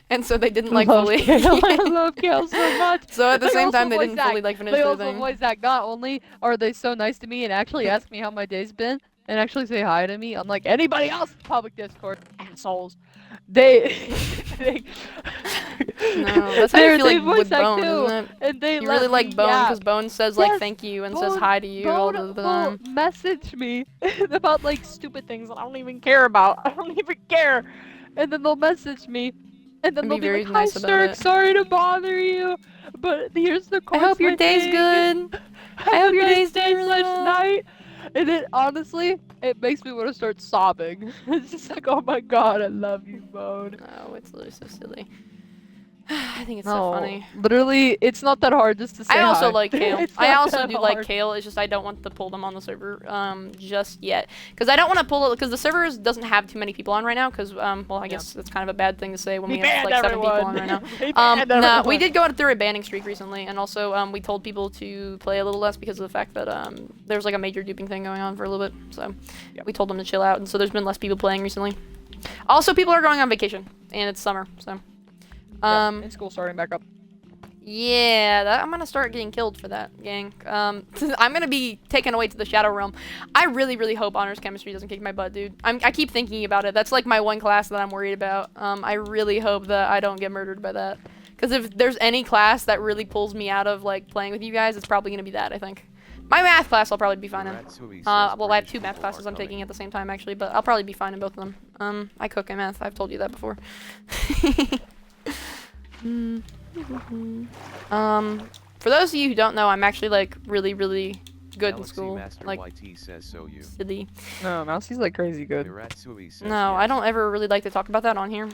And so they didn't, like, fully... I love Kale so much. So at the same time, they didn't fully, like, finish their thing. They also voice act. Not only are they so nice to me and actually ask me how my day's been, and actually say hi to me, unlike anybody else in public Discord, assholes. No, that's how you feel like with Bone, too, isn't it? And they you really like Bone because Bone says, like, thank you and says hi to you all the time. Bone message me about, like, stupid things that I don't even care about. I don't even care. And then they'll message me. And then they'll be like, hi, Sturk, sorry to bother you, but here's the course. I hope your day's good. I hope your day's day slash night. And it, honestly, it makes me want to start sobbing. It's just like, oh my god, I love you, Bone. Oh, it's literally so silly. I think it's so funny. Literally, it's not that hard just to say I also hi. like Kale. I also do like Kale. It's just I don't want to pull them on the server just yet. Because I don't want to pull it, because the server doesn't have too many people on right now. Because, well, I guess that's kind of a bad thing to say when we have like 7 people on right now. No, we did go through a banning streak recently. And also, we told people to play a little less because of the fact that there was like a major duping thing going on for a little bit. So we told them to chill out. And so there's been less people playing recently. Also, people are going on vacation. And it's summer, so... and school starting back up. Yeah, I'm gonna start getting killed for that, gang. I'm gonna be taken away to the Shadow Realm. I really, really hope Honors Chemistry doesn't kick my butt, dude. I keep thinking about it. That's like my one class that I'm worried about. I really hope that I don't get murdered by that. Because if there's any class that really pulls me out of, like, playing with you guys, it's probably gonna be that, I think. My math class I'll probably be fine in. Well, I have 2 math classes I'm taking at the same time, actually, but I'll probably be fine in both of them. I cook in math. I've told you that before. For those of you who don't know, I'm actually, like, really, really good in school. Like, silly. No, Mousey's, like, crazy good. No, I don't ever really like to talk about that on here.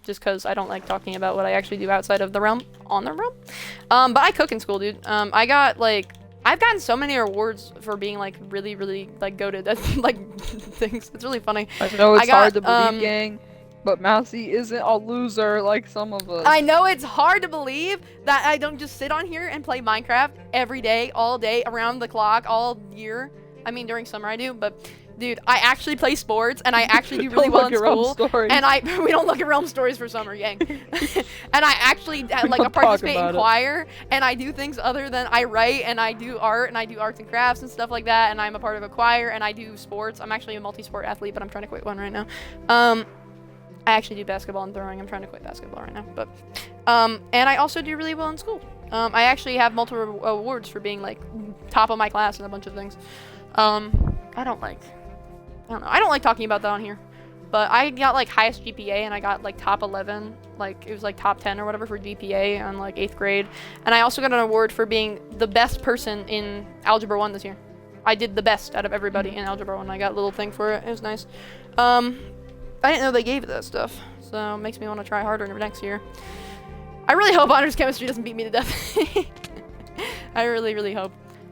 Just because I don't like talking about what I actually do outside of the realm, on the realm. But I cook in school, dude. I got, like, I've gotten so many awards for being, like, really, really, like, goated at, like, things. It's really funny. I know it's hard to believe, gang. But Mousey isn't a loser like some of us. I know it's hard to believe that I don't just sit on here and play Minecraft every day, all day, around the clock, all year. I mean, during summer I do, but dude, I actually play sports and I actually do really well in school. And we don't look at realm stories for summer, gang. And I actually like participate in choir, and I do things other than I write, and I do art, and I do arts and crafts and stuff like that, and I'm a part of a choir, and I do sports. I'm actually a multi-sport athlete, but I'm trying to quit one right now. I actually do basketball and throwing. I'm trying to quit basketball right now, but and I also do really well in school. I actually have multiple awards for being like top of my class and a bunch of things. I don't like talking about that on here, but I got like highest GPA and I got like top 11, like it was like top 10 or whatever for GPA on like 8th grade, and I also got an award for being the best person in Algebra 1 this year. I did the best out of everybody in Algebra 1. I got a little thing for it. It was nice. I didn't know they gave that stuff, so it makes me want to try harder next year. I really hope Honors Chemistry doesn't beat me to death. I really, really hope.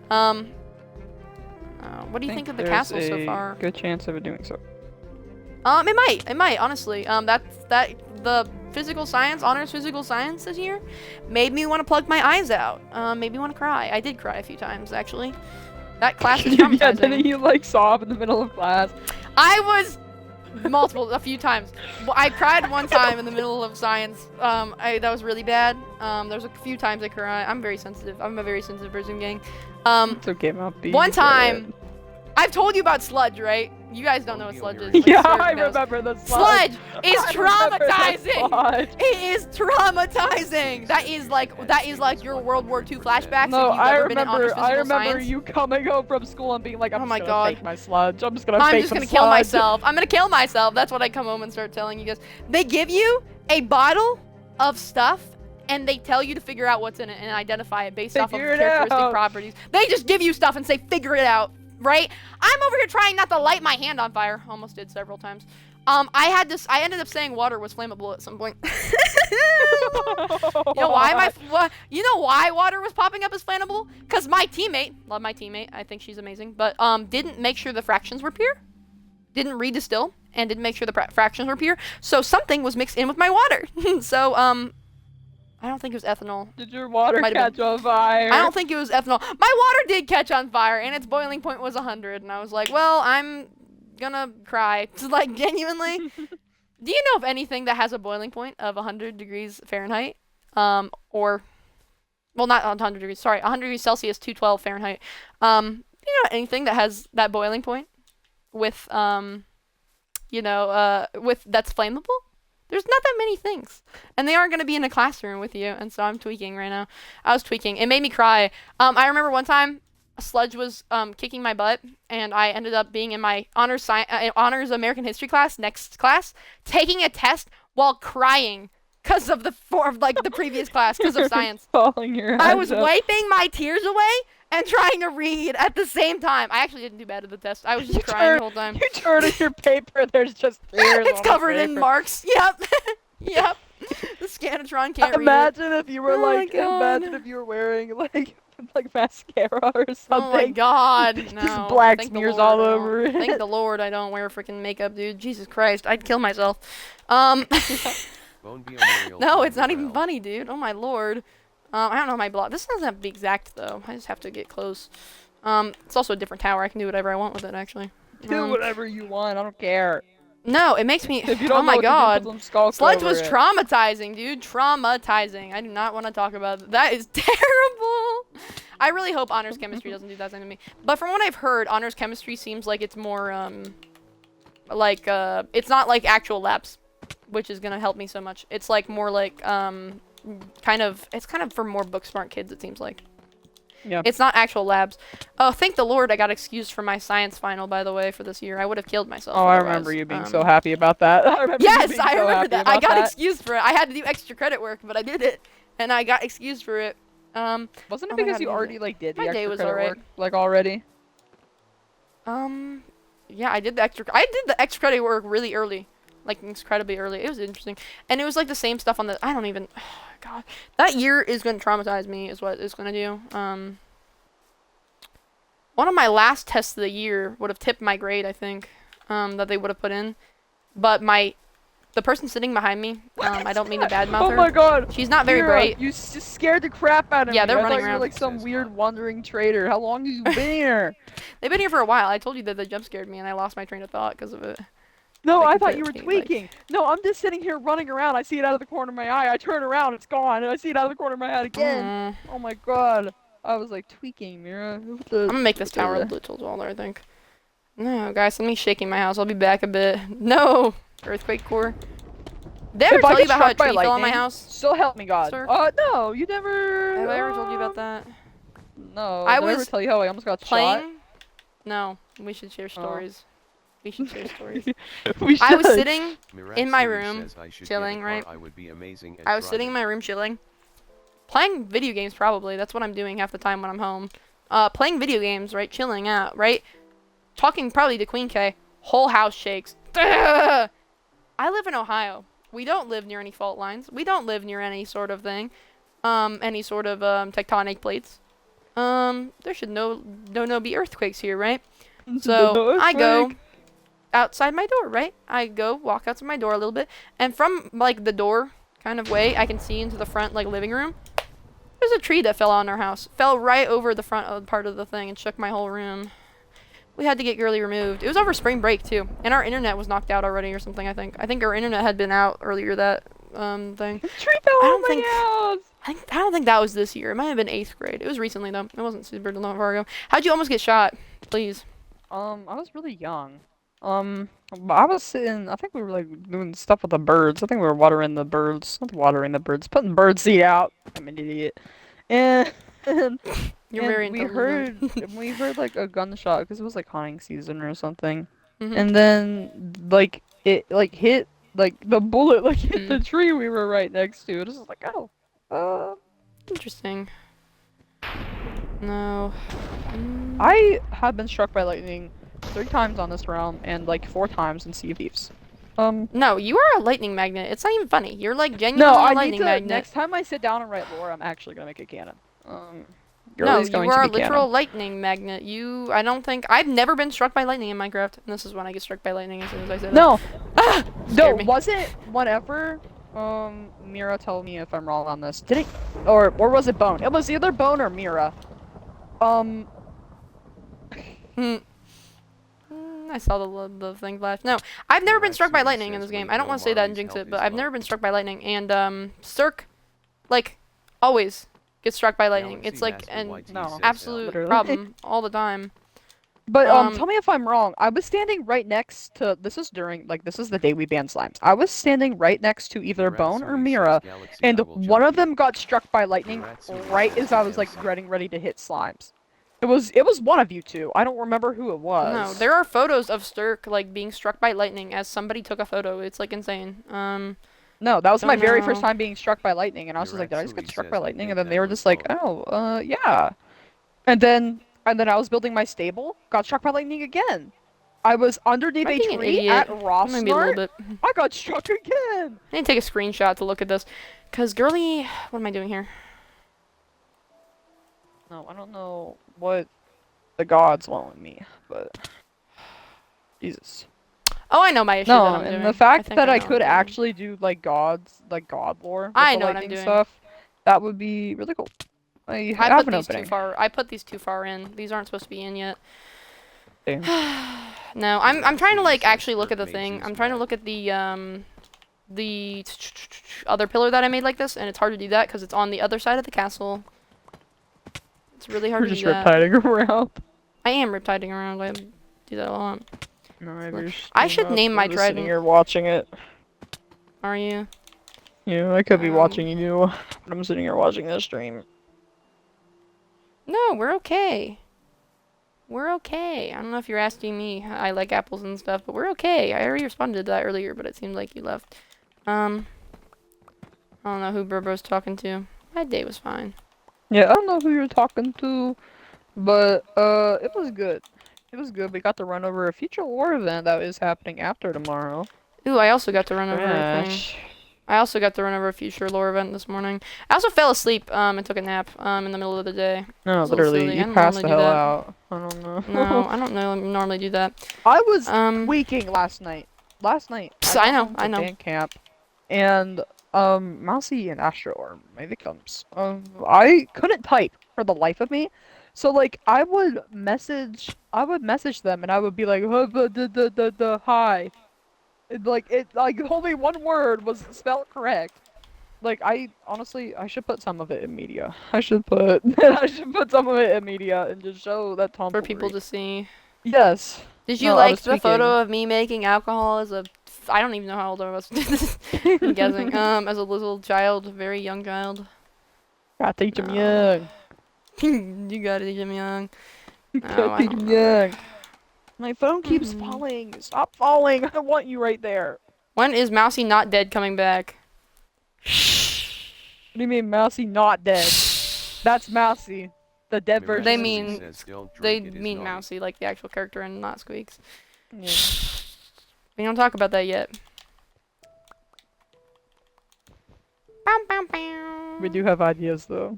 What do you think of the castle so far? Good chance of it doing so. It might, honestly. The physical science, Honors Physical Science this year made me want to plug my eyes out. Made me want to cry. I did cry a few times, actually. That class is traumatizing. Yeah, didn't you, like, sob in the middle of class? I was A few times. Well, I cried one time in the middle of science. That was really bad. There's a few times I cry. I'm very sensitive. I'm a very sensitive person, gang. It's okay, Mouthy. One time, I've told you about sludge, right? You guys don't know what sludge is. Like Yeah, Sturk I knows. remember the sludge. Sludge is traumatizing. It is traumatizing. That is like your World War II flashbacks. No, if you've I ever been in honors remember. I physical remember science. you coming home from school and being like, "I'm Oh my just God. gonna fake my sludge. I'm just gonna kill myself. I'm gonna kill myself. That's what I come home and start telling you guys. They give you a bottle of stuff and they tell you to figure out what's in it and identify it based off of characteristic properties. They just give you stuff and say figure it out, right? I'm over here trying not to light my hand on fire. Almost did several times. I ended up saying water was flammable at some point. You know why water was popping up as flammable? Because my teammate, love my teammate, I think she's amazing, but didn't make sure the fractions were pure, didn't redistill, and didn't make sure the fractions were pure. So something was mixed in with my water. So I don't think it was ethanol. Did your water catch on fire? I don't think it was ethanol. My water did catch on fire, and its boiling point was 100. And I was like, well, I'm gonna cry. Like, genuinely. Do you know of anything that has a boiling point of 100 degrees Fahrenheit? Well, not 100 degrees. Sorry, 100 degrees Celsius, 212 Fahrenheit. You know anything that has that boiling point with, that's flammable? There's not that many things. And they aren't going to be in a classroom with you. And so I'm tweaking right now. I was tweaking. It made me cry. I remember one time a sludge was kicking my butt. And I ended up being in my honors American history class, next class, taking a test while crying because of the previous class, because of science. I was wiping my tears away and trying to read at the same time. I actually didn't do bad at the test. I was just crying the whole time. You turn in your paper, there's just tears. It's covered in marks. Yep. Yep. The Scantron can't read it. Imagine if you were imagine if you were wearing like mascara or something. Oh my God, no. Just black smears all over it. Thank the Lord I don't wear freaking makeup, dude. Jesus Christ, I'd kill myself. No, it's not even funny, dude. Oh my Lord. I don't know my block. This doesn't have to be exact though. I just have to get close. It's also a different tower. I can do whatever I want with it, actually. Do whatever you want. I don't care. No, it makes me. If you don't oh my God. Sludge was traumatizing, dude. Traumatizing. I do not want to talk about it. That is terrible. I really hope honors chemistry doesn't do that to me. But from what I've heard, honors chemistry seems like it's more it's not like actual labs, which is gonna help me so much. It's like more like it's kind of for more book smart kids, it seems like. Yeah. It's not actual labs. Oh, thank the Lord I got excused for my science final, by the way, for this year. I would have killed myself. Oh, otherwise. I remember you being so happy about that. I remember that. I got excused for it. I had to do extra credit work, but I did it, and I got excused for it. Wasn't it because you already did the extra credit right. work already? Yeah, I did the extra credit work really early. Like, incredibly early. It was interesting. And it was like the same stuff on the... I don't even... Oh, God. That year is going to traumatize me, is what it's going to do. One of my last tests of the year would have tipped my grade, I think, that they would have put in. But the person sitting behind me, I don't mean to badmouth her. Oh my God! She's not very bright. You just scared the crap out of me. Yeah, they're running around. You were like some weird wandering traitor. How long have you been here? They've been here for a while. I told you that they jump scared me and I lost my train of thought because of it. No, I thought you were tweaking. No, I'm just sitting here running around. I see it out of the corner of my eye. I turn around, it's gone. And I see it out of the corner of my eye again. Oh my God. I was like tweaking, Mira. I'm gonna make this tower a little taller, I think. No, guys, let me shaking my house. I'll be back a bit. No! Earthquake core. Did I ever tell you about how a tree fell on my house? So help me God. Sturk? No, you never... Have I ever told you about that? No. Did I ever tell you how I almost got shot? No, we should share stories. We should share stories. We should. I was sitting in my room, chilling, right? I was sitting in my room chilling. Playing video games, probably. That's what I'm doing half the time when I'm home. Playing video games, right? Chilling out, right? Talking probably to Queen K. Whole house shakes. I live in Ohio. We don't live near any fault lines. We don't live near any sort of thing. Any sort of tectonic plates. There should no be earthquakes here, right? So I go outside my door, right? I go walk outside my door a little bit, and from like the door kind of way, I can see into the front like living room. There's a tree that fell on our house. Fell right over the front part of the thing and shook my whole room. We had to get Girly removed. It was over spring break too, and our internet was knocked out already or something. I think our internet had been out earlier that thing. Tree fell on my house. I don't think that was this year. It might have been 8th grade. It was recently though. It wasn't super long far ago. How'd you almost get shot? Please. I was really young. I was sitting. I think we were like doing stuff with the birds. I think we were watering the birds. Not watering the birds, putting bird seed out. I'm an idiot. And You're very intelligent. we heard like a gunshot because it was like hunting season or something. Mm-hmm. And then like it like hit like the bullet like hit the tree we were right next to. It was just like, oh, interesting. No. I have been struck by lightning 3 times on this realm and like 4 times in Sea of Thieves. No, you are a lightning magnet. It's not even funny. You're like genuinely a lightning magnet. Next time I sit down and write lore, I'm actually gonna make it canon. No, you are a literal lightning magnet. I've never been struck by lightning in Minecraft. And this is when I get struck by lightning as soon as I say that. No. No, me. was it whatever? Mira, tell me if I'm wrong on this. Did it, or was it Bone? It was either Bone or Mira. I saw the thing flash. No, I've never been struck by lightning in this game. I don't want to say that and jinx it, but I've never been struck by lightning. And Sturk, like, always gets struck by lightning. It's like an absolute problem all the time. But tell me if I'm wrong. I was standing right next to. This is the day we banned slimes. I was standing right next to either Bone or Mira, and one of them got struck by lightning right as I was like getting ready to hit slimes. It was one of you two. I don't remember who it was. No, there are photos of Sturk like being struck by lightning as somebody took a photo. It's like insane. No, that was my very first time being struck by lightning, and I was just like, did I just get struck by lightning? And then they were just like, oh, yeah. And then I was building my stable, got struck by lightning again. I was underneath a tree at Rosnart. I got struck again. I need to take a screenshot to look at this, cause girly, what am I doing here? No, I don't know what the gods want with me, but Jesus. Oh, I know my issue. No, that I'm and doing. the fact that I could actually do like god lore. I know what I'm doing. Stuff, that would be really cool. I put these too far. I put these too far in. These aren't supposed to be in yet. No, I'm trying to like actually look at the thing. I'm trying to look at the other pillar that I made like this, and it's hard to do that because it's on the other side of the castle. It's really hard to do that. You're just riptiding around. I am riptiding around. I do that a lot. No, I should name my trident. Sitting here watching it. Are you? Yeah, I could be watching you, but I'm sitting here watching this stream. No, we're okay. We're okay. I don't know if you're asking me. I like apples and stuff, but we're okay. I already responded to that earlier, but it seemed like you left. I don't know who Burbo's talking to. My day was fine. Yeah, I don't know who you're talking to, but it was good. It was good. We got to run over a future war event that is happening after tomorrow. Ooh, I also got to run over a thing. I also got to run over a future lore event this morning. I also fell asleep and took a nap in the middle of the day. No, literally, you passed the hell out. I don't know. No, I don't normally do that. I was waking last night. I know. Band camp, and Mousey and Astro are my victims. I couldn't type for the life of me, so like I would message them, and I would be like, hi. Like only one word was spelled correct. Like I should put some of it in media. I should put some of it in media and just show that tomfoolery. For people to see. Yes. Did you like the photo of me making alcohol as a I don't even know how old I was. I'm guessing. As a little child, a very young child. Gotta teach him young. You gotta teach him young. Gotta teach him young. My phone keeps falling. Stop falling. I want you right there. When is Mousey not dead coming back? What do you mean Mousey not dead? That's Mousey. The dead version. They mean Mousey, like the actual character and not Squeaks. Yeah. We don't talk about that yet. We do have ideas though.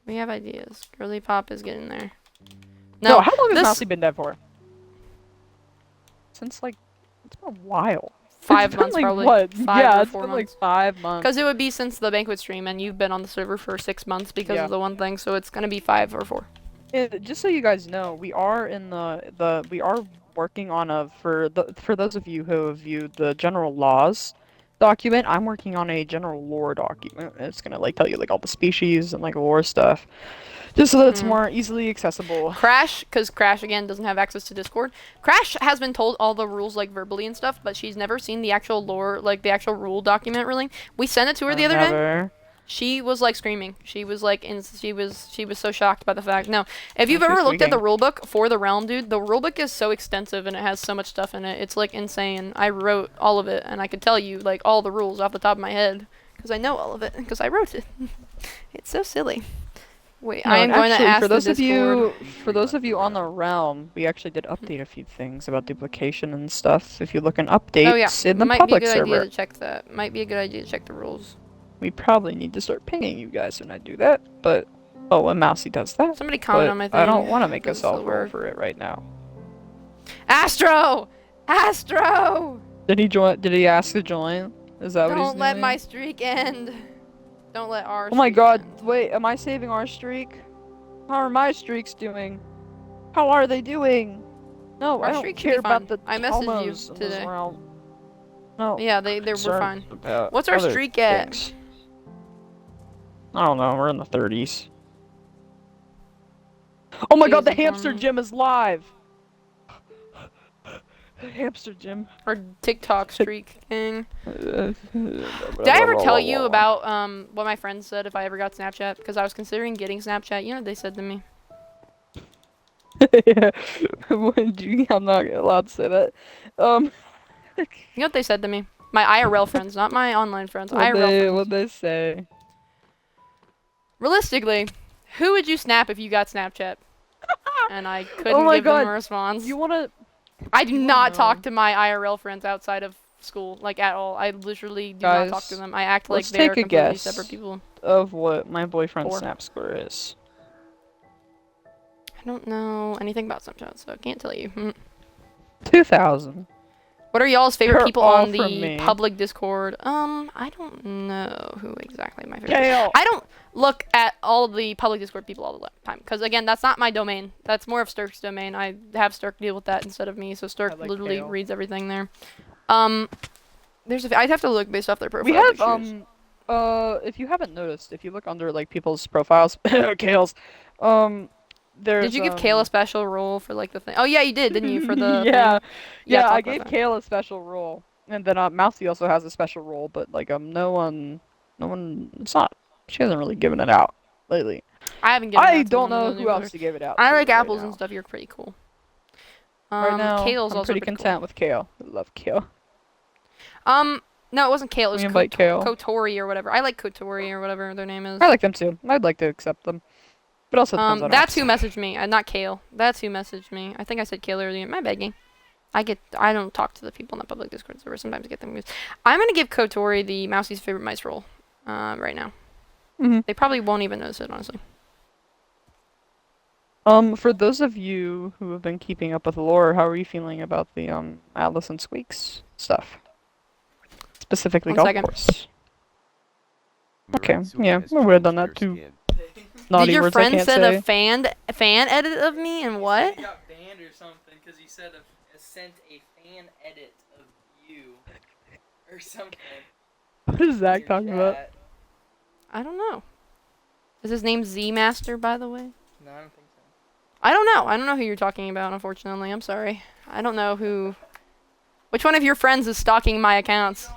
We have ideas. Girly Pop is getting there. No, how long has Mousey been dead for? Since like, it's been a while. 5 months like, probably. What? 5 yeah, or it's 4 been months. like 5 months. Because it would be since the banquet stream, and you've been on the server for 6 months because of the one thing, so it's gonna be 5 or 4. And just so you guys know, we are in we are working on for those of you who have viewed the general laws document, I'm working on a general lore document. It's gonna like tell you like all the species and like lore stuff, just so that it's more easily accessible. Crash, because Crash again doesn't have access to Discord. Crash has been told all the rules like verbally and stuff, but she's never seen the actual lore, like the actual rule document. Really, we sent it to her the other day. She was like screaming. She was like, she was so shocked by the fact. No, if you've ever looked at the rulebook for the realm, dude, the rulebook is so extensive and it has so much stuff in it. It's like insane. I wrote all of it, and I could tell you like all the rules off the top of my head because I know all of it because I wrote it. It's so silly. Wait, no, I am going to ask for those of you on the realm, we actually did update a few things about duplication and stuff. If you look in updates in the public server, might be a good idea to check that. Might be a good idea to check the rules. We probably need to start pinging you guys when I do that, but when Mousey does that. Somebody comment on my thing. I don't want to make a self-roll for it right now. Astro! Astro! Did he join? Did he ask to join? Is that what he's doing? Don't let my streak end. Don't let our. Oh my god! Wait, am I saving our streak? How are my streaks doing? How are they doing? No, I don't care about the I messaged you today. No. Yeah, we're fine. What's our streak at? I don't know. We're in the 30s. Oh my god! The hamster gym is live. Hamster gym. Our TikTok streak king. Did I ever tell you about what my friends said if I ever got Snapchat? Because I was considering getting Snapchat. You know what they said to me? Yeah. I'm not allowed to say that. You know what they said to me? My IRL friends, not my online friends. What'd they say? Realistically, who would you snap if you got Snapchat? And I couldn't give them a response. I do not talk to my IRL friends outside of school, like at all. I literally do not talk to them. I act like they are completely separate people. Of what my boyfriend's Snap score is. I don't know anything about Snapchat, so I can't tell you. 2,000. What are y'all's favorite people on the public Discord? I don't know who exactly my favorite is. I don't look at all the public Discord people all the time, because again, that's not my domain. That's more of Sturk's domain. I have Sturk deal with that instead of me, so Sturk literally reads everything there. I'd have to look based off their profile. We have, if you haven't noticed, if you look under, like, people's profiles, Kale's, did you give Kale a special role for like the thing? Oh yeah, you did, didn't you? For the yeah, I gave Kale a special role, and then Mousey also has a special role, but like no one, it's not. She hasn't really given it out lately. I haven't given. I don't know who else to give it out. I like apples and stuff. You're pretty cool. Right now, Kale's I'm also pretty content with Kale. I love Kale. No, it wasn't Kale. It was Kale. Kotori or whatever. I like Kotori or whatever their name is. I like them too. I'd like to accept them. But also that's who messaged me, not Kale. That's who messaged me. I think I said Kale earlier. My bad, gang. I don't talk to the people in the public Discord server. Sometimes I get them confused. I'm gonna give Kotori the Mousey's favorite mice role, right now. They probably won't even notice it, honestly. For those of you who have been keeping up with lore, how are you feeling about the Atlas and Squeaks stuff? Specifically golf course. Okay, yeah, we would have done that too. Did your friend send a fan edit of me and what? He got banned or something because he said sent a fan edit of you or something. What is Zach talking about? I don't know. Is his name Z Master, by the way? No, I don't think so. I don't know. I don't know who you're talking about, unfortunately. I'm sorry. I don't know who. Which one of your friends is stalking my accounts?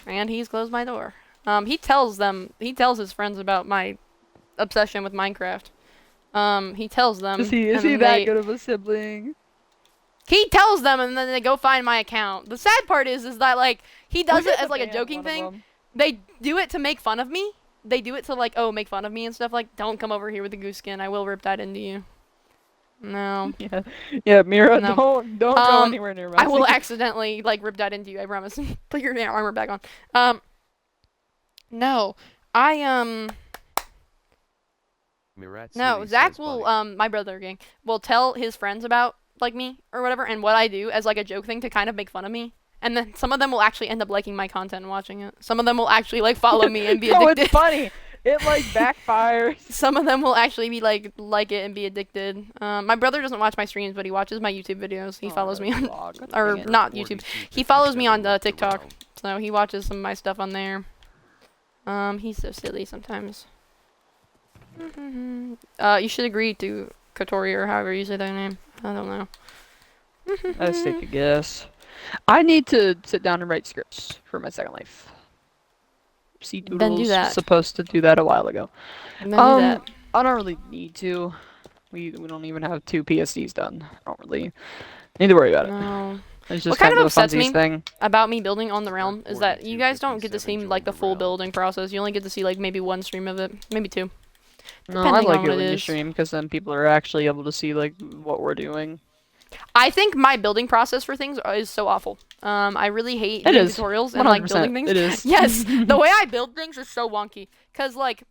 And he's closed my door. He tells his friends about my obsession with Minecraft. He tells them. Is he that good of a sibling? He tells them, and then they go find my account. The sad part is that like he does it as like a joking thing. They do it to make fun of me. They do it to like, oh, make fun of me and stuff. Like, don't come over here with the goose skin. I will rip that into you. No. Yeah, Mira, no. Don't go anywhere near me. I will accidentally like rip that into you. I promise. Put your armor back on. No, no, Zach will, my brother gang, will tell his friends about, like, me, or whatever, and what I do as, like, a joke thing to kind of make fun of me. And then some of them will actually end up liking my content and watching it. Some of them will actually, like, follow me and be addicted. It's funny. it like backfires. Some of them will actually be like it and be addicted. My brother doesn't watch my streams, but he watches my YouTube videos. He follows me on, or not YouTube. He follows me on TikTok, so he watches some of my stuff on there. He's so silly sometimes. You should agree to Kotori or however you say that name. I don't know. Let's take a guess. I need to sit down and write scripts for my Second Life. Then do that. Was supposed to do that a while ago. Then do that. I don't really need to. We don't even have 2 PSDs done. I don't really need to worry about it. No. It's just What kind of a upsets funsies me thing. about me building on the realm is that you guys don't get to see like the full building process. You only get to see like maybe 1 stream of it, maybe 2. No, I like it when you stream because then people are actually able to see like what we're doing. I think my building process for things is so awful. I really hate doing tutorials and like building things. It is. Yes, the way I build things is so wonky. Cause like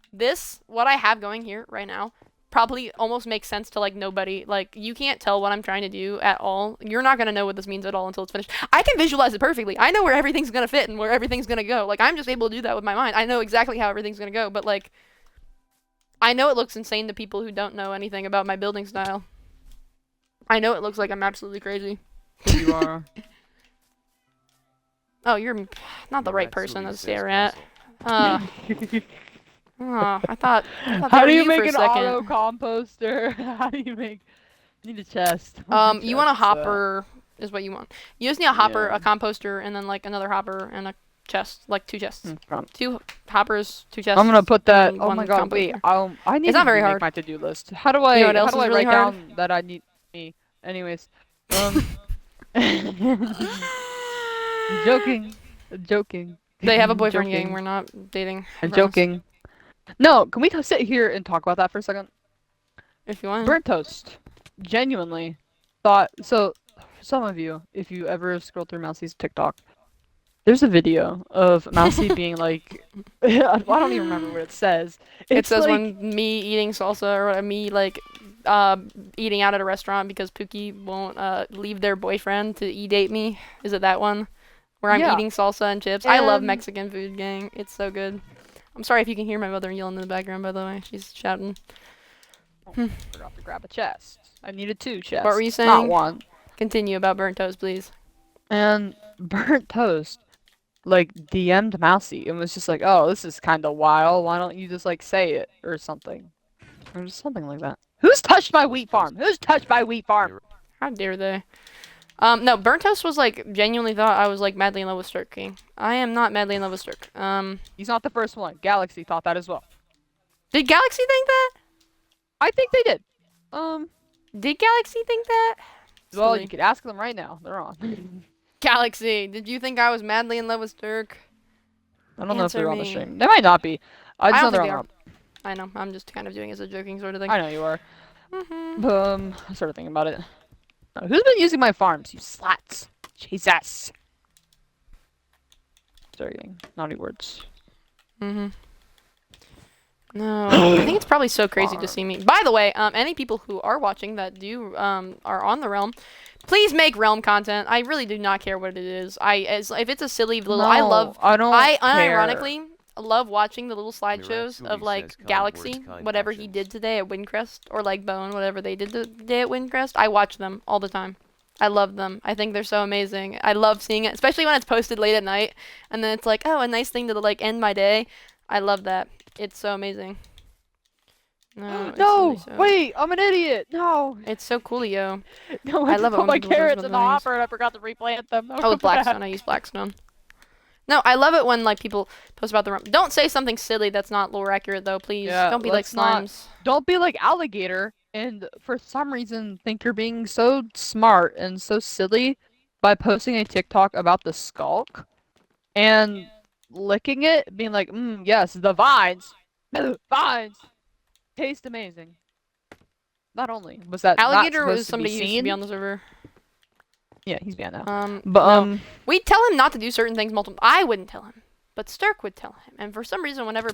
what I have going here right now, probably almost makes sense to like nobody. Like you can't tell what I'm trying to do at all. You're not gonna know what this means at all until it's finished. I can visualize it perfectly. I know where everything's gonna fit and where everything's gonna go. Like I'm just able to do that with my mind. I know exactly how everything's gonna go. But like, I know it looks insane to people who don't know anything about my building style. I know it looks like I'm absolutely crazy. You are. Oh, you're not the right person to stare at. I thought How do you make an auto composter? How do you make? Need a chest. You want a hopper is what you want. You just need a hopper, a composter, and then like another hopper and a chest, like 2 chests. 2 hoppers, 2 chests. I'm gonna put that. Oh my god! Wait, I need to make my to-do list. How do I? You know what else how do I really write hard? down that I need me? Anyways, joking. They have a boyfriend gang. We're not dating. I'm joking. No, can we sit here and talk about that for a second? If you want. Burnt toast. Genuinely thought so. For some of you, if you ever scroll through Mousey's TikTok, there's a video of Mousey being like, I don't even remember what it says. It says like, when me eating salsa or me like eating out at a restaurant because Pookie won't leave their boyfriend to e-date me. Is it that one? Where I'm eating salsa and chips. I love Mexican food, gang. It's so good. I'm sorry if you can hear my mother yelling in the background, by the way. She's shouting. Forgot to grab a chest. I needed 2 chests. What were you saying? Not 1. Continue about burnt toast, please. And burnt toast, like, DM'd Mousey and was just like, oh, this is kind of wild. Why don't you just, like, say it or something? Or just something like that. Who's touched my wheat farm? Who's touched my wheat farm? How dare they? No, burnt toast was, like, genuinely thought I was, like, madly in love with Sturk King. I am not madly in love with Sturk. He's not the first one. Galaxy thought that as well. Did Galaxy think that? I think they did. Did Galaxy think that? Well, you could ask them right now. They're on. Galaxy, did you think I was madly in love with Sturk? I don't know if they're on the stream. They might not be. I just know they're on. I know. I'm just kind of doing it as a joking sort of thing. I know you are. I started thinking about it. Who's been using my farms? You slats. Jesus. Sorry, naughty words. No, I think it's probably so crazy to see me. By the way, any people who are watching that are on the realm, please make realm content. I really do not care what it is. If it's a silly little, I unironically love watching the little slideshows of like Galaxy, whatever he did today at Windcrest, or like Bone, whatever they did today at Windcrest. I watch them all the time. I love them. I think they're so amazing. I love seeing it, especially when it's posted late at night, and then it's like, oh, a nice thing to like end my day. I love that. It's so amazing. No, no, wait, I'm an idiot. No. It's so cool, yo. No, I love it when my carrots in the hopper and I forgot to replant them. Oh, with Blackstone. I use Blackstone. No, I love it when like people post about the realm. Don't say something silly that's not lore accurate though, please. Yeah, don't be like Slimes. Don't be like Alligator and for some reason think you're being so smart and so silly by posting a TikTok about the Skulk and licking it, being like, yes, the vines. Vines. Taste amazing. Not only was that Alligator was somebody who used to be on the server. Yeah, he's banned now. But we'd tell him not to do certain things multiple. I wouldn't tell him, but Sturk would tell him. And for some reason, whenever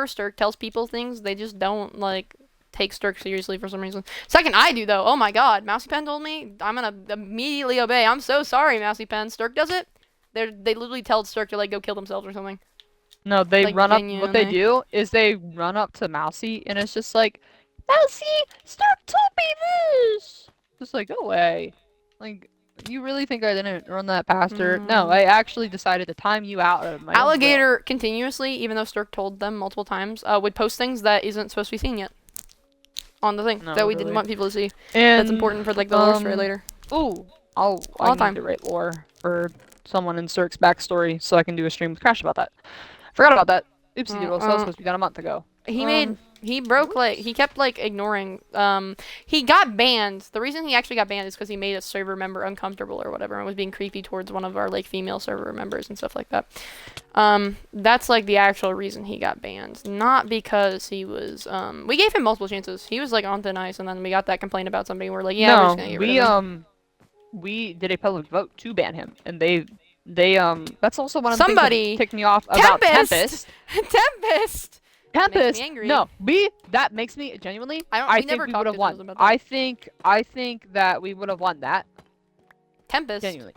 Sturk tells people things, they just don't like take Sturk seriously for some reason. Second, I do though. Oh my God, Mousey Pen told me. I'm gonna immediately obey. I'm so sorry, Mousey Pen. Sturk does it. They literally tell Sturk to like go kill themselves or something. No, they Like, run up. What they genuinely. do is they run up to Mousey, and it's just like, Mousey, Sturk told me this. Just like, go away. Like, you really think I didn't run that past her? No, I actually decided to time you out of my own will. Alligator continuously, even though Sturk told them multiple times, would post things that isn't supposed to be seen yet on the thing that we didn't want people to see. And that's important for like the lore story later. Ooh, All I the time. need to write lore for someone in Sturk's backstory so I can do a stream with Crash about that. Forgot about that. Oopsie doodle. So that was supposed to be done a month ago. He kept like ignoring, he got banned. The reason he actually got banned is because he made a server member uncomfortable or whatever and was being creepy towards one of our like female server members and stuff like that. That's like the actual reason he got banned, not because he was, we gave him multiple chances. He was like on thin ice, and then we got that complaint about somebody and we're like, yeah, we're just gonna get rid of him. We did a public vote to ban him, and they that's also one of the things Somebody that ticked me off about Tempest. Tempest makes me angry. No, that makes me genuinely. we think never we talked would have to won. Tempest about that. I think that we would have won that. Tempest Genuinely.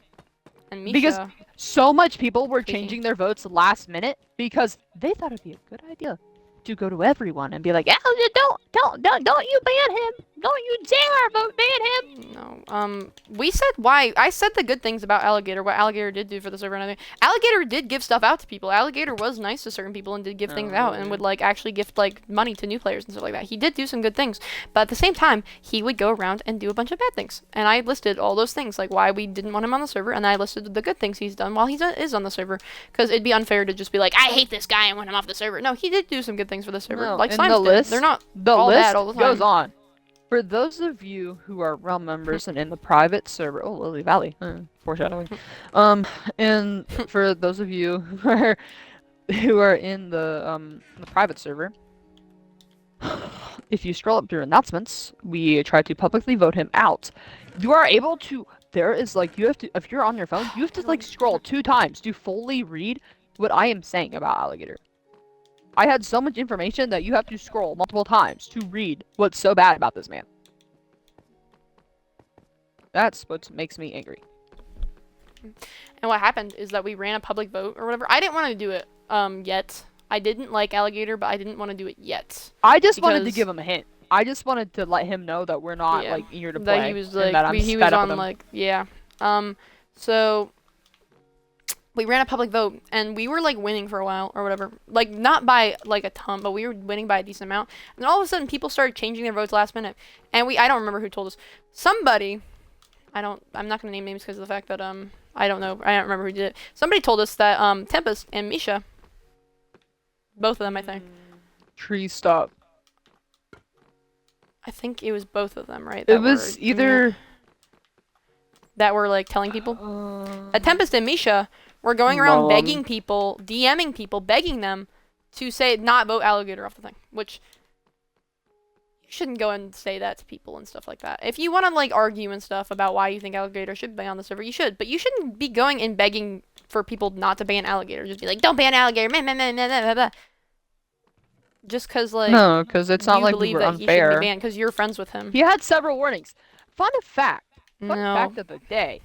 and Misha. Because so much people were Speaking. changing their votes last minute because they thought it'd be a good idea to go to everyone and be like, "Oh, don't you ban him! Don't you dare vote ban him!" No. We said why. I said the good things about Alligator, what Alligator did do for the server and everything. Alligator did give stuff out to people. Alligator was nice to certain people and did give things out and would like actually gift like money to new players and stuff like that. He did do some good things, but at the same time, he would go around and do a bunch of bad things. And I listed all those things, like why we didn't want him on the server, and I listed the good things he's done while he is on the server, because it'd be unfair to just be like, I hate this guy and want him off the server. No, he did do some good things for the server. No, like and Slimes the did. list, They're not the all list bad all the time. goes on. For those of you who are realm members and in the private server, Lily Valley, foreshadowing. And for those of you who are in the private server, if you scroll up through announcements, we try to publicly vote him out. You are able to. There is like you have to. If you're on your phone, you have to like scroll 2 times to fully read what I am saying about Alligator. I had so much information that you have to scroll multiple times to read what's so bad about this man. That's what makes me angry. And what happened is that we ran a public vote or whatever. I didn't want to do it yet. I didn't like Alligator, but I didn't want to do it yet. I just wanted to give him a hint. I just wanted to let him know that we're not like eager to play. That he was like that I'm he was on like so we ran a public vote and we were like winning for a while or whatever. Like not by like a ton, but we were winning by a decent amount. And then all of a sudden people started changing their votes last minute. And I don't remember who told us. Somebody, I'm not gonna name names because of the fact that I don't remember who did it. Somebody told us that Tempest and Misha, both of them I think. Tree stop. I think it was both of them, right? It was either that were like telling people. Tempest and Misha were going around begging people, DMing people, begging them to say not vote Alligator off the thing, which you shouldn't go and say that to people and stuff like that. If you want to like argue and stuff about why you think Alligator should be on the server, you should, but you shouldn't be going and begging for people not to ban Alligator. Just be like, don't ban Alligator, blah, blah, blah, blah, blah. Just because like because it's not like we were unfair. He shouldn't be banned because you're friends with him. He had several warnings. Fun fact of the day.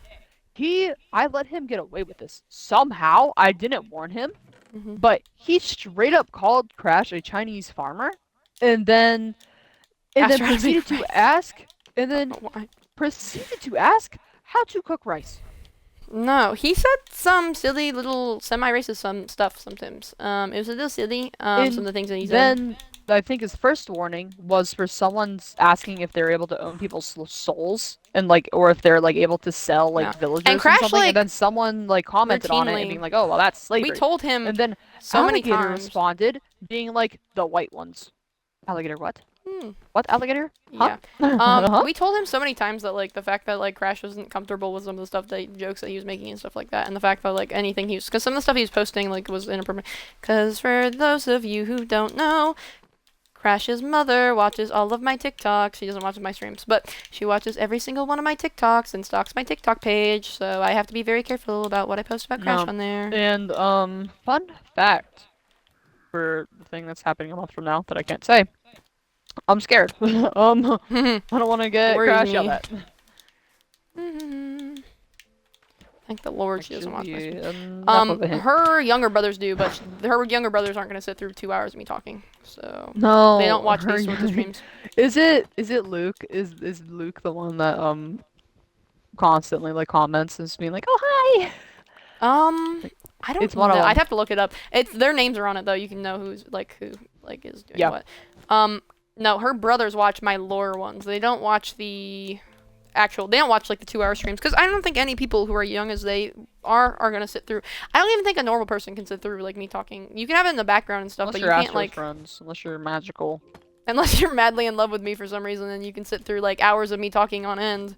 I let him get away with this. Somehow, I didn't warn him, but he straight up called Crash a Chinese farmer, and then proceeded to ask how to cook rice. No, he said some silly little semi-racist stuff sometimes. It was a little silly, some of the things that he said. Then, I think his first warning was for someone's asking if they're able to own people's souls, and like, or if they're like able to sell like villagers and Crash, or something, like, and then someone like commented on it and being like, oh, well, that's slavery. We told him and then so many Alligator times. responded, being like, the white ones. Alligator what? What, Alligator? Huh? Yeah. We told him so many times that like the fact that like Crash wasn't comfortable with some of the stuff jokes that he was making and stuff like that, and the fact that like anything because some of the stuff he was posting like was inappropriate. Because for those of you who don't know, Crash's mother watches all of my TikToks. She doesn't watch my streams, but she watches every single one of my TikToks and stalks my TikTok page, so I have to be very careful about what I post about Crash on there. And, fun fact for the thing that's happening a month from now that I can't say. I'm scared. I don't want to get Crash yelled at. think the Lord she doesn't watch my Actually, streams. enough of a hint. Her younger brothers do, but her younger brothers aren't gonna sit through 2 hours of me talking. So No, they don't watch her these sorts of young- streams. Is it Luke? Is Luke the one that constantly like comments and just being like, "Oh hi." I don't It's one of know. them. I'd have to look it up. It's their names are on it though. You can know who is doing Yeah. what. No, her brothers watch my lore ones. They don't watch the actual. They don't watch like the 2 hour streams because I don't think any people who are young as they are gonna sit through. I don't even think a normal person can sit through like me talking. You can have it in the background and stuff, Unless but you're you can't Astro's like friends, unless you're magical. unless you're madly in love with me for some reason. Then you can sit through like hours of me talking on end.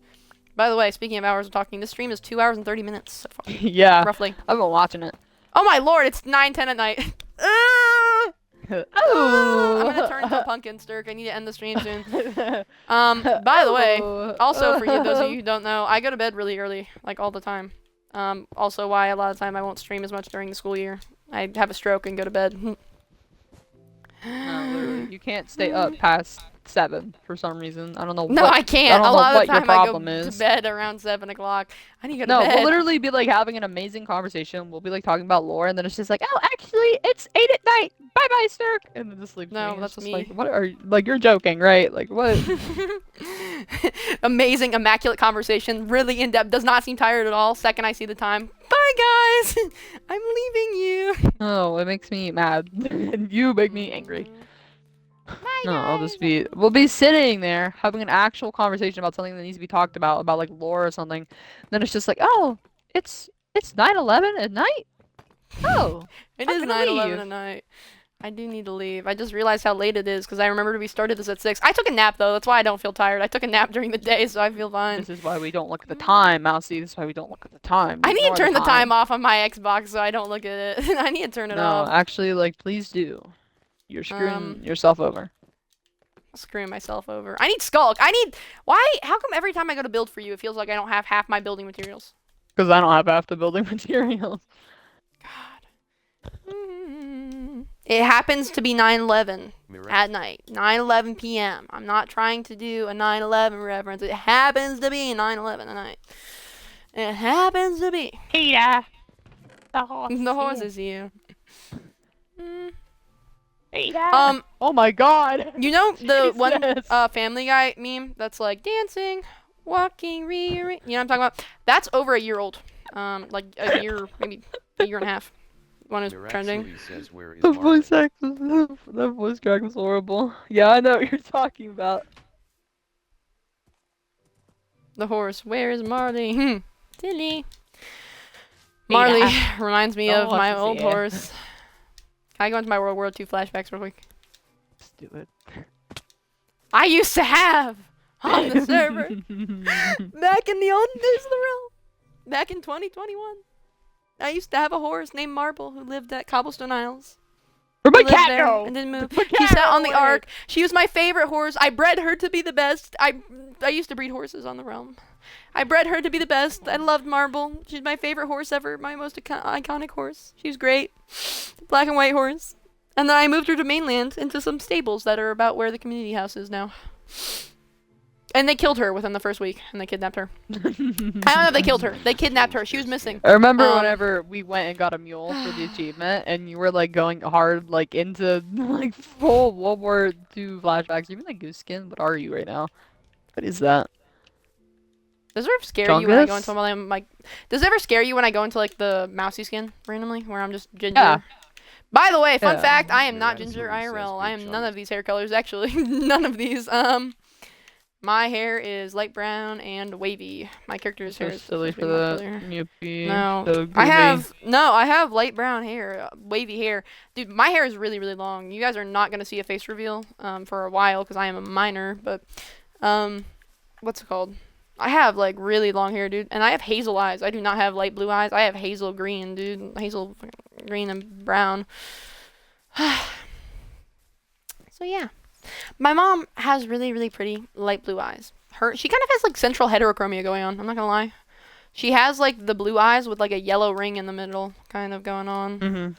By the way, speaking of hours of talking, this stream is 2 hours and 30 minutes so far, Yeah, roughly. I've been watching it. Oh my lord, it's 9:10 at night. Oh, I'm gonna turn into a pumpkin, Sturk. I need to end the stream soon. By the way, also for you, those of you who don't know, I go to bed really early, like all the time. Also why a lot of time I won't stream as much during the school year. I have a stroke and go to bed. No, literally, you can't stay up past 7 for some reason. I don't know. No, what, I can't. I A don't know lot of what the your time I go problem is. to bed around 7 o'clock. I need to go to No, bed. we'll literally be like having an amazing conversation. We'll be like talking about lore, and then it's just like, oh, actually, it's 8 at night. Bye bye, Sturk. And then just sleep. No, It's that's just me. Like, what are you, like? You're joking, right? Like what? Amazing, immaculate conversation. Really in depth. Does not seem tired at all. Second I see the time. Bye, guys. I'm leaving you. Oh, it makes me mad, and you make me angry. Bye, No, I'll just guys. we'll be sitting there having an actual conversation about something that needs to be talked about like lore or something. Then it's just like, oh, it's 9:11 at night. Oh, It I'm is gonna 9:11 leave. at night. I do need to leave. I just realized how late it is because I remembered we started this at 6. I took a nap though. That's why I don't feel tired. I took a nap during the day, so I feel fine. This is why we don't look at the time, Mousey. This is why we don't look at the time. I need to Ignore turn the time off on my Xbox so I don't look at it. I need to turn it No, off. actually, like, please do. You're screwing yourself over. Screwing myself over. I need Skulk. Why? How come every time I go to build for you, it feels like I don't have half my building materials? Because I don't have half the building materials. God. It happens to be 9/11 at night. 9:11 p.m. I'm not trying to do a 9/11 reference. It happens to be 9/11 at night. It happens to be. Peter. The horse. The horse is you. Peter. Oh my God. You know the one Jesus. Family Guy meme that's like dancing, walking, you know what I'm talking about? That's over a year old. Like a year, maybe a year and a half. One is trending. Miraxui says, where is The Martin? voice act the voice crack was horrible. Yeah, I know what you're talking about. The horse. Where is Marley? Silly. Marley reminds me of my old horse. Can I go into my World War II flashbacks real quick? Let's do it. I used to have on the server back in the old days of the realm. Back in 2021. I used to have a horse named Marble who lived at Cobblestone Isles. Where'd my Lived cat there go? and didn't move. My She cat sat on the away. ark. She was my favorite horse. I bred her to be the best. I used to breed horses on the realm. I bred her to be the best. I loved Marble. She's my favorite horse ever. My most iconic horse. She was great. Black and white horse. And then I moved her to mainland into some stables that are about where the community house is now. And they killed her within the first week, and they kidnapped her. I don't know if they killed her. They kidnapped her. She was missing. I remember whenever we went and got a mule for the achievement, and you were like going hard, like into like full World War II flashbacks. Even like goose skin. What are you right now? What is that? Does it ever scare you when I go Chungus? into like? Does it ever scare you when I go into like the Mousey skin randomly, where I'm just ginger? Yeah. By the way, fun Yeah. fact: I am not Miraxui ginger says IRL. I big am none chungus. of these hair colors actually. None of these. My hair is light brown and wavy. My character's hair So is silly supposed for to be more that. clear. Yippee. No, So I goofy. have light brown hair, wavy hair. Dude, my hair is really, really long. You guys are not gonna see a face reveal for a while because I am a minor. But what's it called? I have like really long hair, dude, and I have hazel eyes. I do not have light blue eyes. I have hazel green, dude. Hazel green and brown. So yeah, my mom has really, really pretty light blue eyes. She kind of has like central heterochromia going on. I'm not gonna lie. She has like the blue eyes with like a yellow ring in the middle, kind of going on. Mhm.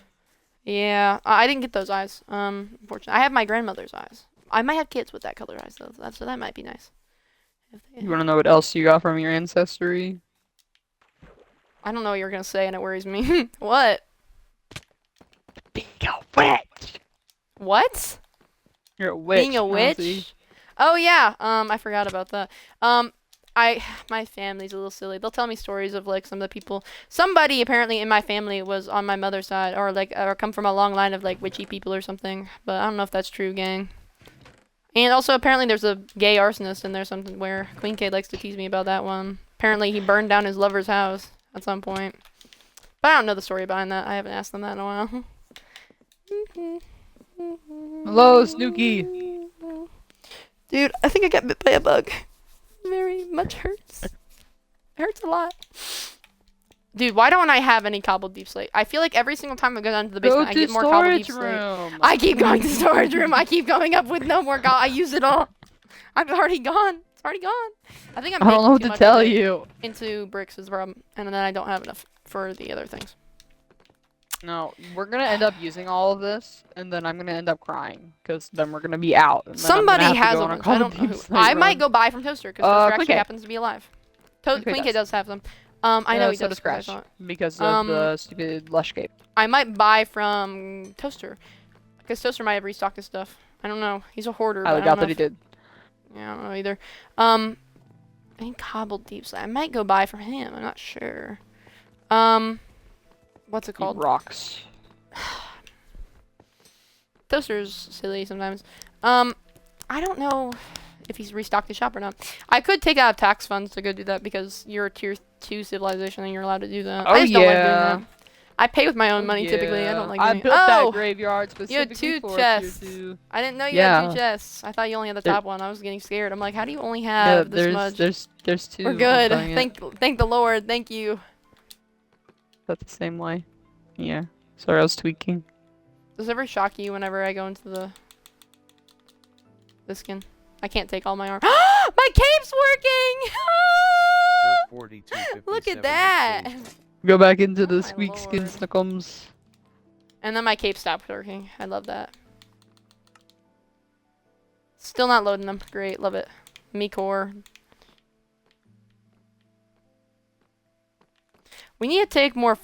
Yeah, I didn't get those eyes. Unfortunately, I have my grandmother's eyes. I might have kids with that color eyes though. So that might be nice. You wanna know what else you got from your ancestry? I don't know what you're gonna say, and it worries me. What? Being a witch. What? You're a witch. Being a witch? Mousey. Oh yeah. I forgot about that. My family's a little silly. They'll tell me stories of like some of the people. Somebody apparently in my family was on my mother's side, or come from a long line of like witchy people or something. But I don't know if that's true, gang. And also apparently there's a gay arsonist in there something where Queen K likes to tease me about that one. Apparently he burned down his lover's house at some point. But I don't know the story behind that. I haven't asked them that in a while. Hello, Snooky. Dude, I think I got bit by a bug. Very much hurts. It hurts a lot. Dude, why don't I have any cobbled deep slate? I feel like every single time I go down to the basement, I get more cobbled deep slate. I keep going to storage room. I keep going up with no more I use it all. I'm already gone. It's already gone. I think I'm I don't know what too to much tell of it you. into bricks is the problem, and then I don't have enough for the other things. No, we're gonna end up using all of this, and then I'm gonna end up crying, because then we're gonna be out. And then Somebody I'm gonna have has to go a on winch. I cobbled don't know deep who. slate I might run. go buy from Toaster, because Toaster Queen actually K. happens to be alive. Queen K Queen K does. does have them. I know he so does. does Crash, because of the stupid lush cape. I might buy from Toaster, because Toaster might have restocked his stuff. I don't know. He's a hoarder. I But doubt that he did. Yeah, I don't know either. I think cobbled deep slate. I might go buy from him. I'm not sure. What's it He called? rocks. Toaster's silly sometimes. I don't know if he's restocked his shop or not. I could take out tax funds to go do that because you're a tier 2 civilization and you're allowed to do that. Oh, I just don't like doing yeah. that. I pay with my own money typically. I don't like I doing built Oh! that graveyard You had specifically 2 for chests. tier 2. I didn't know you Yeah. had 2 chests. I thought you only had the There- top one. I was getting scared. I'm like, how do you only Yeah, have this much? there's 2. We're I'm good. telling you. Thank the Lord. Thank you. That's the same way. Yeah. Sorry, I was tweaking. Does it ever shock you whenever I go into the skin? I can't take all my armor. My cape's working! Sturk 4257 Look at has that! changed. Go back into Oh the my squeak skin lord. snookums. And then my cape stopped working. I love that. Still not loading them. Great, love it. Me core. We need to take more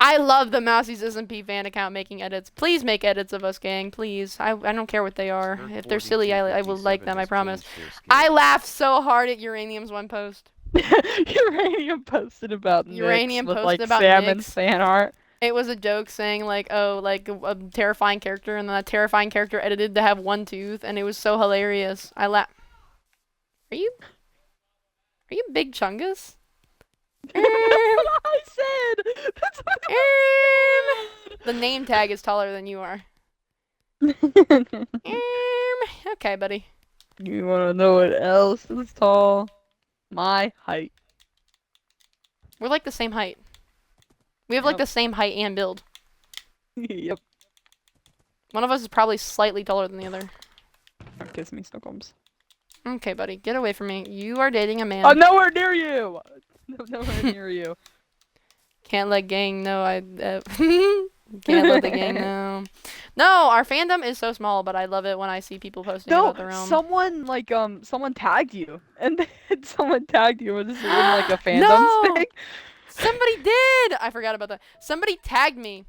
I love the Mousey's SMP fan account making edits. Please make edits of us, gang. Please. I don't care what they are. Sturk If they're silly, I will like 4257 them. I has promise. changed their skin. I laughed so hard at Uranium's one post. Uranium posted about Uranium Nyx with posted like about salmon Nyx. fan art. It was a joke saying like, oh, like a terrifying character, and then that terrifying character edited to have 1 tooth, and it was so hilarious. I laugh. Are you Big Chungus? That's what I said. That's what I The name tag is taller than you are. said. Okay, buddy. You wanna know what else is tall? My height. We're like the same height. We have like Yep. the same height and build. Yep. One of us is probably slightly taller than the other. Don't kiss me, Snookums. Okay, buddy, get away from me. You are dating a man. I'm nowhere near you! Nowhere near you. Can't let gang know can't let the gang know. No, our fandom is so small, but I love it when I see people posting No, about the realm. someone like someone tagged you, and then someone tagged you. Was this in like a fandom No! thing? Somebody did! I forgot about that. Somebody tagged me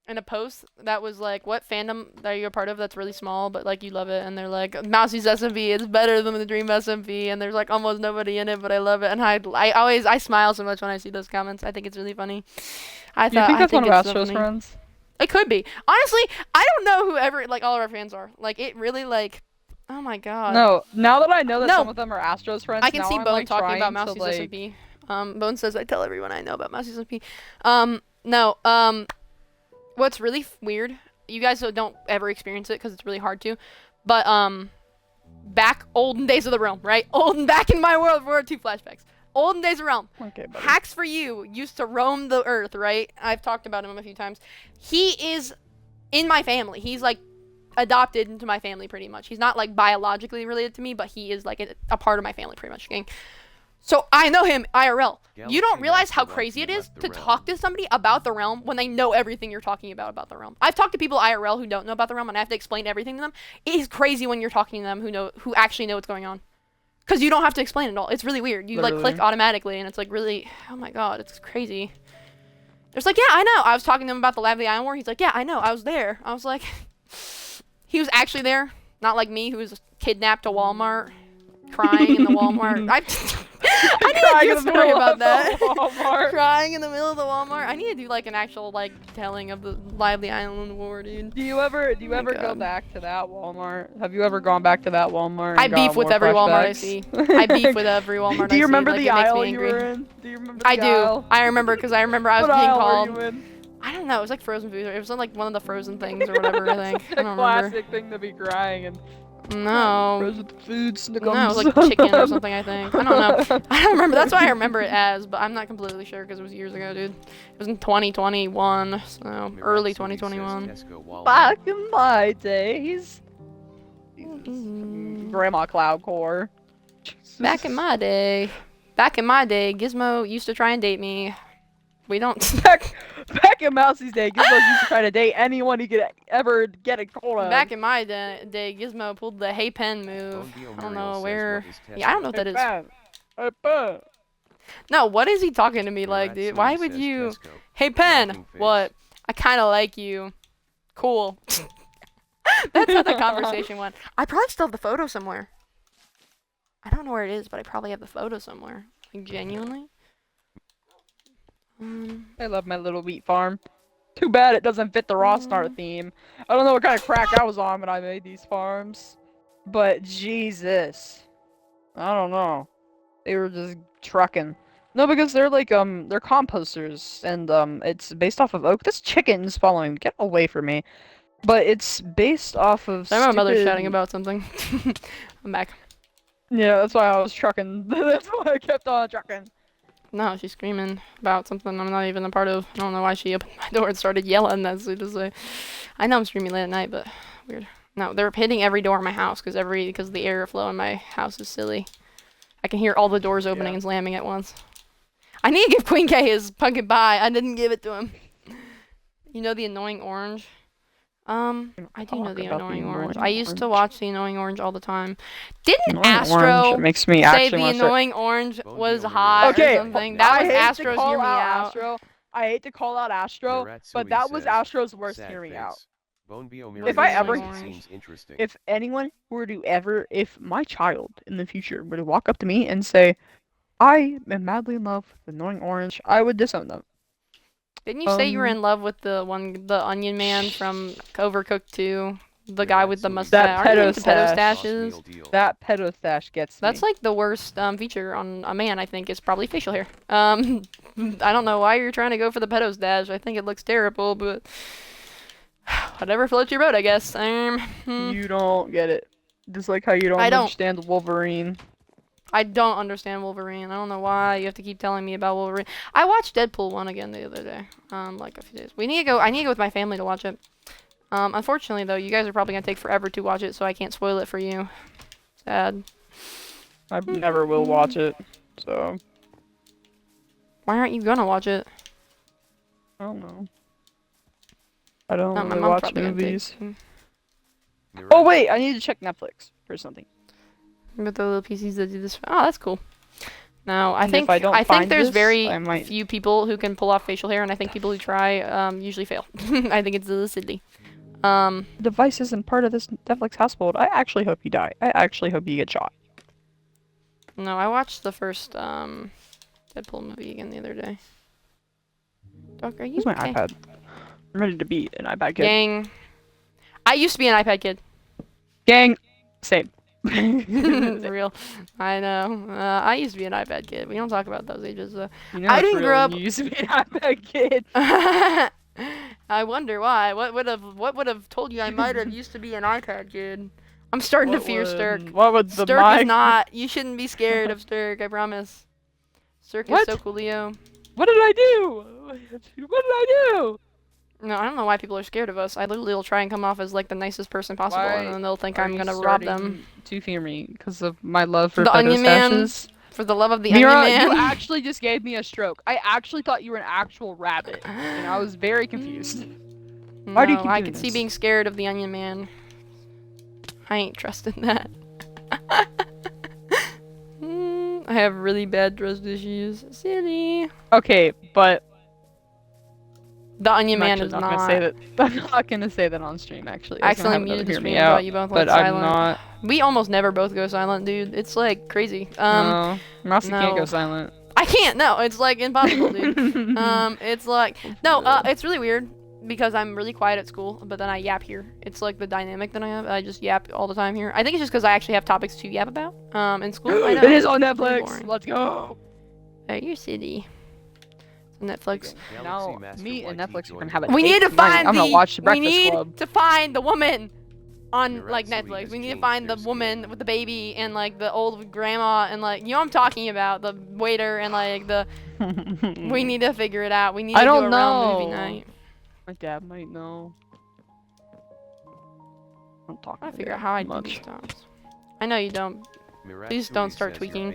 in a post that was like, what fandom are you a part of that's really small, but like you love it? And they're like, Mousey's SMP, it's better than the Dream SMP, and there's like almost nobody in it, but I love it. And I smile so much when I see those comments. I think it's really funny. You think that's one of it's so Astro's funny. friends? It could be. Honestly, I don't know whoever, like, all of our fans are. Like, it really, like, oh my god. No, now that I know that No. some of them are Astro's friends, I can now see I'm, Bone like, talking about trying to, Mousey's like... SMP. Bone says, I tell everyone I know about Mousey's SMP. What's really weird, you guys don't ever experience it because it's really hard to, but, back olden days of the realm, right? Back in my world, War 2 flashbacks. Olden days of realm. Okay, buddy. Hacks for You used to roam the earth, right? I've talked about him a few times. He is in my family. He's like adopted into my family pretty much. He's not like biologically related to me, but he is like a part of my family pretty much, gang. So I know him IRL. You don't realize how crazy it is to talk to somebody about the realm when they know everything you're talking about the realm. I've talked to people IRL who don't know about the realm, and I have to explain everything to them. It is crazy when you're talking to them who actually know what's going on. Because you don't have to explain it all. It's really weird. You like Literally. click automatically, and it's like really, oh my god, it's crazy. It's like, yeah, I know. I was talking to him about the Lively Island War. He's like, yeah, I know. I was there. I was like, he was actually there. Not like me, who was kidnapped to Walmart, crying in the Walmart. I need to do a story about that. Crying in the middle of the Walmart. I need to do like an actual like telling of the Lively Island War, dude. Do you ever go back to that Walmart? Have you ever gone back to that Walmart? I beef with every Walmart I see. I beef with every Walmart I see. Do you remember like, the aisle you were in? Do you remember the aisle? I remember because I remember I was being called. Were you in? I don't know. It was like frozen food. It was like one of the frozen things or whatever. I think. I don't classic thing to be crying and. No. Frozen food, no, it was like chicken or something, I think. I don't know. I don't remember. That's what I remember it as, but I'm not completely sure because it was years ago, dude. It was in 2021, so early 2021. Back in my days. Grandma Cloud Core. Back in my day, Gizmo used to try and date me. We don't. Back in Mousey's day, Gizmo used to try to date anyone he could ever get a hold of. Back in my day, Gizmo pulled the hey pen move. I don't know where. Yeah, I don't know what that is. Hey pen. No, what is he talking to me like, dude? Why would you? Hey pen. What? I kind of like you. Cool. That's how the conversation went. I probably still have the photo somewhere. I don't know where it is, but I probably have the photo somewhere. Like genuinely. I love my little wheat farm. Too bad it doesn't fit the Rosnart theme. I don't know what kind of crack I was on when I made these farms. But Jesus. I don't know. They were just trucking. No, because they're like, they're composters. And, it's based off of oak. This chicken's following. Get away from me. But it's based off of Sorry, my mother's shouting about something. I'm back. Yeah, that's why I was trucking. That's why I kept on trucking. No, she's screaming about something I'm not even a part of. I don't know why she opened my door and started yelling as soon as I know I'm streaming late at night, but weird. No, they're hitting every door in my house because the airflow in my house is silly. I can hear all the doors opening and slamming at once. I need to give Queen K his pumpkin pie. I didn't give it to him. You know the annoying orange? I do know the annoying orange. I used to watch the annoying orange all the time. Didn't Astro makes me say the annoying orange was hot or something? That was Astro's hear me out. I hate to call out Astro, but that was Astro's worst hear me out. If anyone were to if my child in the future were to walk up to me and say, I am madly in love with the annoying orange, I would disown them. Didn't you say you were in love with the onion man from Overcooked 2? The guy with the mustache. That pedo stash gets me. That's like the worst feature on a man, I think, is probably facial hair. I don't know why you're trying to go for the pedo stash. I think it looks terrible, but whatever floats your boat, I guess. You don't get it. Just like how you don't understand Wolverine. I don't understand Wolverine. I don't know why you have to keep telling me about Wolverine. I watched Deadpool 1 again the other day. Like a few days. I need to go with my family to watch it. Unfortunately though, you guys are probably gonna take forever to watch it, so I can't spoil it for you. Sad. I never will watch it, so. Why aren't you gonna watch it? I don't know. I don't really watch movies. Oh wait, I need to check Netflix for something. With the little PCs that do this. Oh, that's cool. No, I think there's very few people who can pull off facial hair, and I think people who try usually fail. I think it's silly. Device isn't part of this Netflix household. I actually hope you die. I actually hope you get shot. No, I watched the first Deadpool movie again the other day. Doc, are you Where's my iPad? I'm ready to be an iPad kid. Gang. I used to be an iPad kid. Gang. Same. Real. I know. I used to be an iPad kid. We don't talk about those ages. You know I didn't grow up. You used to be an iPad kid. I wonder why. What would have told you I might have used to be an iPad kid? I'm starting to fear Sturk. What would the Sturk is not. You shouldn't be scared of Sturk. I promise. Sturk is so coolio. What did I do? What did I do? No, I don't know why people are scared of us. I literally will try and come off as like the nicest person possible, and then they'll think I'm gonna rob them. To fear me because of my love for the Onion Man. For the love of the Onion Man. You actually just gave me a stroke. I actually thought you were an actual rabbit, and I was very confused. Why do you keep doing I could see being scared of the Onion Man. I ain't trusting that. I have really bad trust issues. Silly. Okay, but The Onion Man actually is not not. gonna say that. I'm not gonna say that on stream. Actually, I accidentally muted the hear stream, me out, but you both but went I'm silent. not. We almost never both go silent, dude. It's like crazy. No, Mousey can't no. go silent. I can't. No, it's like impossible, dude. It's like no. It's really weird because I'm really quiet at school, but then I yap here. It's like the dynamic that I have. I just yap all the time here. I think it's just because I actually have topics to yap about. In school, I know. It is on It's really Netflix. boring. Let's go. Hey, you city. It's on Netflix. Now, me and Netflix are gonna have a We date need to tonight. find I'm gonna watch The we Breakfast need Club. to find the woman on Your like Aunt Sweet Netflix. has We need to changed find the their woman skin. with the baby and like the old grandma and like you know what I'm talking about, the waiter and like the we need to figure it out. We need to I do don't a round movie know. night. My dad might know. I'm talking. I figure out how I do these stuff. I know you don't. Please don't start tweaking.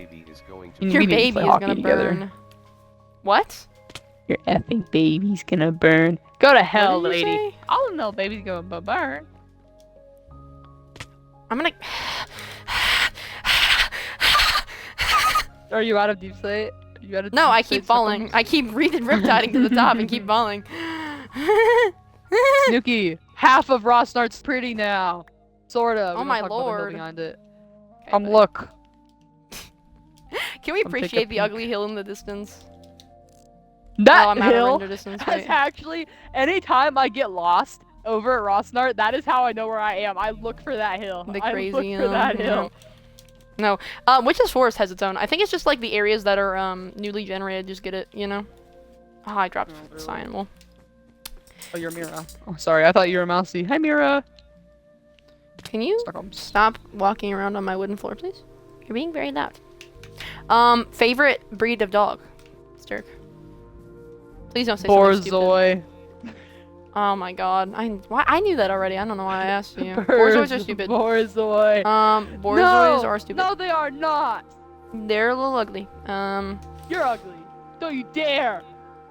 We Your need to baby play is hockey gonna together. burn. What? Your effing baby's gonna burn. Go to hell, What did you lady. say? I don't know, baby's gonna burn. I'm gonna. Are you out of deep slate? Are you out of No, deep I slate keep falling. I keep riptiding to the top and keep falling. Snooki, half of Rosnart's pretty now. Sort of. Oh We don't my talk about the hill lord. behind it. Okay, buddy. Look. Can we Come take a appreciate the peek. ugly hill in the distance? That Oh, I'm out of hill render distance. has Wait. actually, anytime I get lost over at Rosnart, that is how I know where I am. I look for that hill. The I crazy look for that yeah. hill. No, Witch's Forest has its own. I think it's just like the areas that are newly generated just get it, you know. Oh, I dropped Oh, the cyan wool. Oh, you're Mira. Oh, sorry. I thought you were Mousey. Hi, Mira. Can you Stockholms. stop walking around on my wooden floor, please? You're being very loud. Favorite breed of dog, Sturk. Please don't say something stupid. Borzoi. Oh my god, I knew that already. I don't know why I asked you. Borzois are stupid. Borzoi. Borzois are stupid. No, they are not. They're a little ugly. You're ugly. Don't you dare.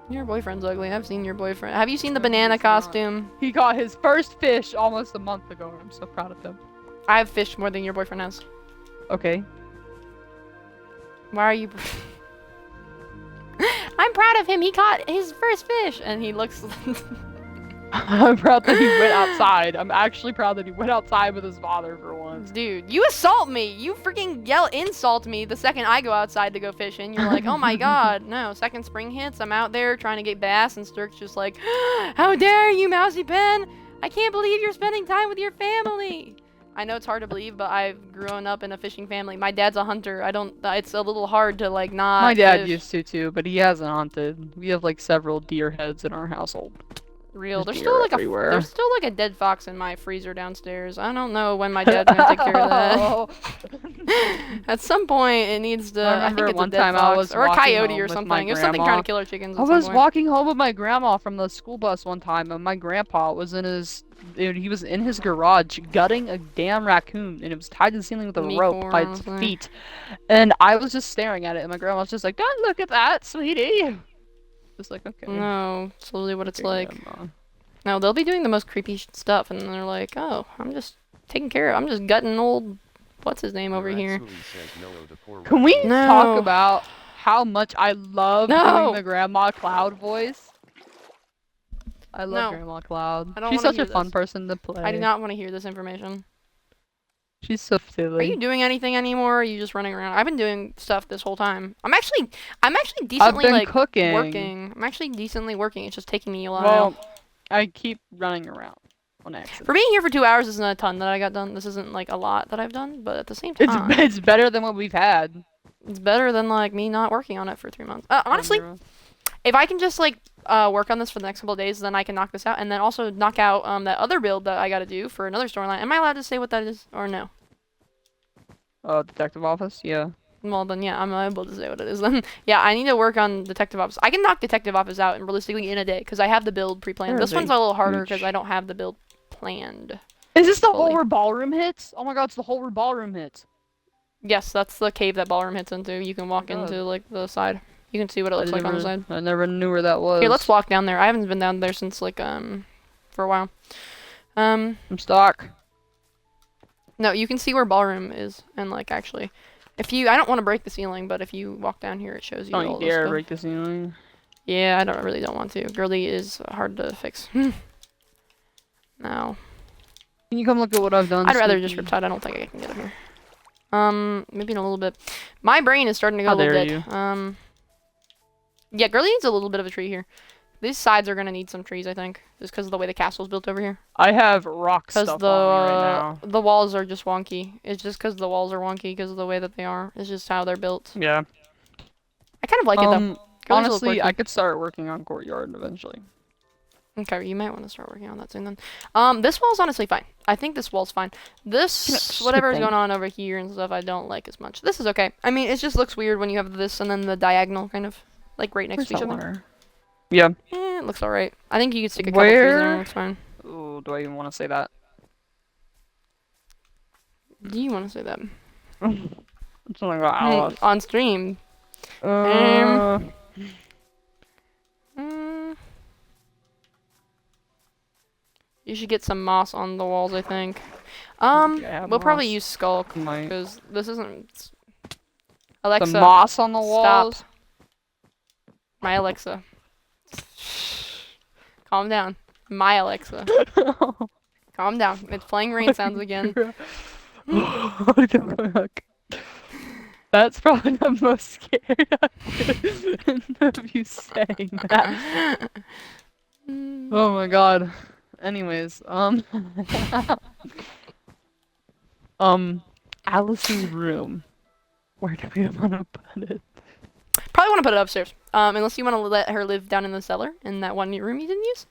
Your boyfriend's ugly. I've seen your boyfriend. Have you seen the No, banana he's not. costume? He got his first fish almost a month ago. I'm so proud of him. I've fished more than your boyfriend has. Okay. Why are you? I'm proud of him. He caught his first fish, and he looks. I'm proud that he went outside. I'm actually proud that he went outside with his father for once. Dude, you assault me. You freaking insult me the second I go outside to go fishing. You're like, oh my god, no. Second spring hits, I'm out there trying to get bass, and Sturk's just like, how dare you, Mousey Pen? I can't believe you're spending time with your family. I know it's hard to believe, but I've grown up in a fishing family. My dad's a hunter. It's a little hard to like not. My dad fish. used to too, but he hasn't hunted. We have like several deer heads in our household. Real. There's There's deer still like everywhere. there's still like a dead fox in my freezer downstairs. I don't know when my dad's gonna take care of that. At some point, it needs to. I remember think it's one a dead time I fox was or a walking coyote home or with something. my It was something grandma. trying to kill our chickens. I At some was point. walking home with my grandma from the school bus one time, and my grandpa was in his. He was in his garage gutting a damn raccoon, and it was tied to the ceiling with a Me rope poor, by its honestly. feet. And I was just staring at it, and my grandma was just like, "Don't look at that, sweetie." Just like, okay. No, it's literally what it's Okay, like. Grandma. No, they'll be doing the most creepy stuff, and they're like, "Oh, I'm just taking care of. I'm just gutting old, what's his name over here." Can we No. talk about how much I love No. doing the Grandma Cloud voice? I love No. Grandma Cloud. I don't She's wanna such a hear fun this. person to play. I do not want to hear this information. She's so silly. Are you doing anything anymore? Or are you just running around? I've been doing stuff this whole time. I'm actually I've decently been like cooking. working. I'm actually decently working. It's just taking me a while. Well, I keep running around on accident. For being here for 2 hours isn't a ton that I got done. This isn't like a lot that I've done, but at the same time, It's better than what we've had. it's better than like me not working on it for 3 months. Honestly, Mira. if I can just like work on this for the next couple of days, then I can knock this out, and then also knock out that other build that I got to do for another storyline. Am I allowed to say what that is or no? Detective office, yeah. Well, then, yeah, I'm able to say what it is then. Yeah, I need to work on Detective Office. I can knock Detective Office out and realistically in a day, because I have the build pre-planned. There This is a one's a little harder because huge- I don't have the build planned. Is this the Fully. hole where ballroom hits? Oh my god, it's the hole where ballroom hits. Yes, that's the cave that Ballroom hits into. You can walk Oh my God. into, like, the side. You can see what it looks like on the side. I never knew where that was. Here, let's walk down there. I haven't been down there since, like, for a while. I'm stuck. No, you can see where Ballroom is, and, like, actually, if you, I don't want to break the ceiling, but if you walk down here, it shows you all Don't you this dare stuff. break the ceiling. Yeah, I really don't want to. Girly is hard to fix. No. Can you come look at what I've done? I'd rather just Snoopy? Riptide. I don't think I can get up here. Maybe in a little bit. My brain is starting to go How a little dare dead. you. Yeah, Girly needs a little bit of a tree here. These sides are gonna need some trees, I think, just because of the way the castle's built over here. I have rock Because stuff on me right now. the walls are just wonky. It's just because the walls are wonky because of the way that they are. It's just how they're built. Yeah. I kind of like it though. Girly's a little Honestly, quirky. I could start working on courtyard eventually. Okay, you might want to start working on that soon then. This wall's honestly fine. I think this wall's fine. This, whatever's going on over here and stuff, I don't like as much. This is okay. I mean, it just looks weird when you have this and then the diagonal kind of, like, right next to each other. Yeah. It looks alright. I think you could stick a couple trees in there, it's fine. Ooh, do I even want to say that? Do you want to say that? Something about On stream. You should get some moss on the walls, I think. We'll probably use Skulk, because this isn't... Alexa, the moss on the walls? Stop. My Alexa. Calm down. My Alexa. Calm down. It's playing rain sounds again. What the fuck? That's probably the most scared I've been of you saying that. Oh my god. Anyways, Alice's room. Where do we want to put it? Probably want to put it upstairs. Unless you want to let her live down in the cellar in that one room you didn't use.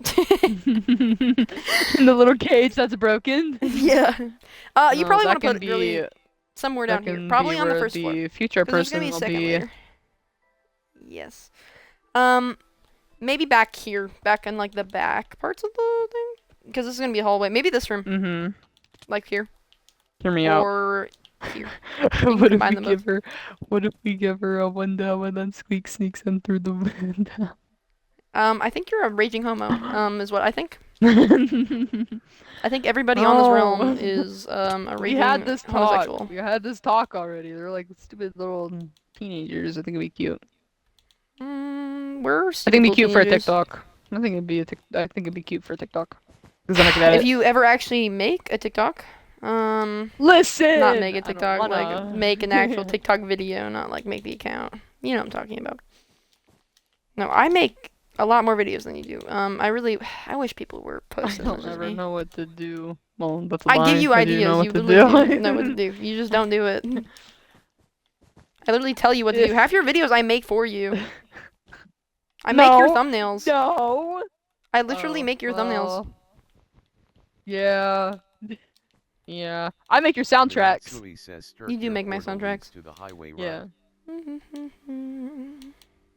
In the little cage that's broken. Yeah. You probably want to put it be really somewhere down here. Probably on the first floor. The future person there's will gonna be a second be. layer. Yes. Maybe back here, back in like the back parts of the thing, because this is gonna be a hallway. Maybe this room. Mm-hmm. Like here. Hear me out. Or here. What if we give her a window and then Squeak sneaks in through the window? I think you're a raging homo. Is what I think. I think everybody on this realm is a raging homosexual. We had this talk already. They're like stupid little teenagers. I think it'd be cute. We're I think it'd be cute for a TikTok. I think it'd be cute for a TikTok. Then I could edit. If you ever actually make a TikTok, listen. not make a TikTok, like make an actual TikTok video, not like make the account. You know what I'm talking about. No, I make a lot more videos than you do. I wish people were posting. I don't ever know what to do. Well, that's a I lie. give you I do ideas. know You what to literally do. know what to do. You just don't do it. I literally tell you what to do. Half your videos I make for you. I make your thumbnails. No. I literally make your thumbnails. Yeah. Yeah. I make your soundtracks. You do make my soundtracks. Yeah.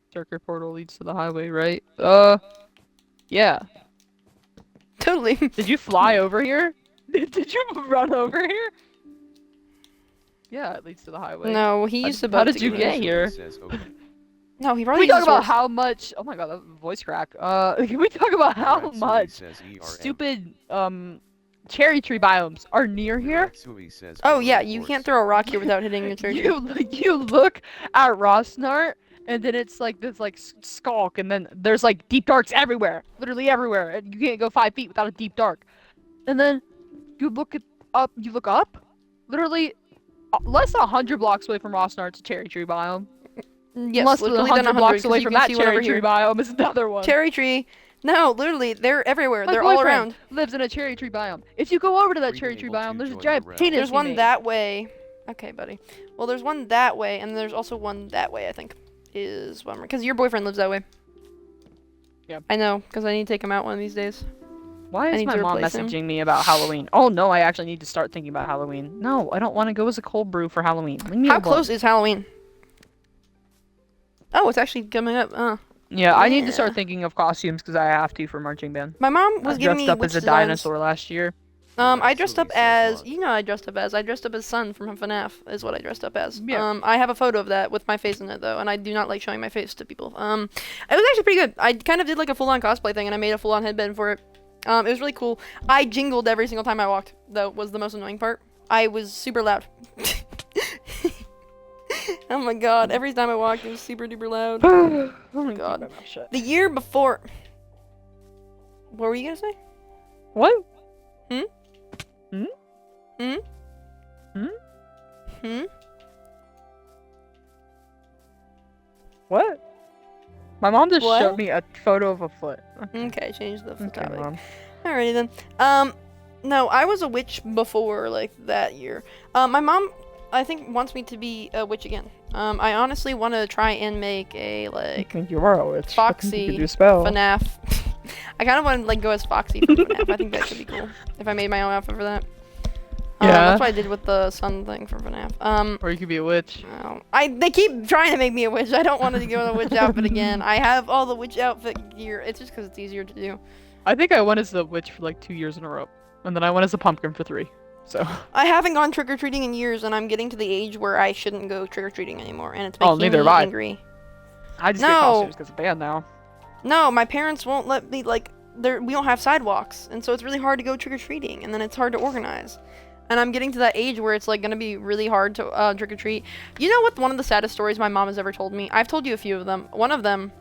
Sturk portal leads to the highway, right? Yeah. Totally. Did you fly over here? Did you run over here? Yeah, it leads to the highway. No, he used to. How did you get here? No, he probably. We talk about how much. Oh my god, that voice crack. Can we talk about how much stupid cherry tree biomes are near here? Oh yeah, you can't throw a rock here without hitting a cherry tree. You look at Rosnart, and then it's like this like skulk, and then there's like deep darks everywhere, literally everywhere, and you can't go 5 feet without a deep dark. And then you look up, literally less than 100 blocks away from Rosnart's cherry tree biome. Yes, less than 100 blocks away from that cherry tree biome is another one. Cherry tree. No, literally, they're everywhere. My they're all boyfriend around. Lives in a cherry tree biome. If you go over to that cherry tree biome, there's a giant penis. There's one that way. Okay, buddy. Well, there's one that way, and there's also one that way, I think. Is one because your boyfriend lives that way. Yep. I know, because I need to take him out one of these days. Why is my mom messaging me about Halloween? Oh no, I actually need to start thinking about Halloween. No, I don't want to go as a cold brew for Halloween. Leave me alone. How close is Halloween? Oh, it's actually coming up. Yeah, I need to start thinking of costumes because I have to for marching band. My mom was giving me dressed up as a dinosaur last year. I dressed up as, I dressed up as Sun from FNAF is what I dressed up as. Yeah. I have a photo of that with my face in it though, and I do not like showing my face to people. It was actually pretty good. I kind of did like a full-on cosplay thing, and I made a full-on headband for it. It was really cool. I jingled every single time I walked, though, was the most annoying part. I was super loud. Oh my god, every time I walked it was super duper loud. Oh my god. The year before... What were you gonna say? What? Hmm? Hmm? Hmm? Hmm? Hmm? What? My mom just What? showed me a photo of a foot. Okay, change the Okay, topic. Mom. Alrighty then. No, I was a witch before, like, that year. My mom, I think, wants me to be a witch again. I honestly want to try and make a, I like, think you are a witch. I think you Foxy could do a spell. FNAF. I kind of want to, like, go as Foxy from FNAF. I think that could be cool. If I made my own outfit for that. Yeah. That's what I did with the sun thing for FNAF. Or you could be a witch. No. They keep trying to make me a witch. I don't want to go in a witch outfit again. I have all the witch outfit gear. It's just because it's easier to do. I think I went as the witch for like 2 years in a row. And then I went as a pumpkin for 3. So. I haven't gone trick-or-treating in years, and I'm getting to the age where I shouldn't go trick-or-treating anymore, and it's making neither me have I. angry. I just get costumes because of band now. No, my parents won't let me, like, we don't have sidewalks, and so it's really hard to go trick-or-treating, and then it's hard to organize. And I'm getting to that age where it's, like, gonna be really hard to trick-or-treat. You know what one of the saddest stories my mom has ever told me? I've told you a few of them. One of them,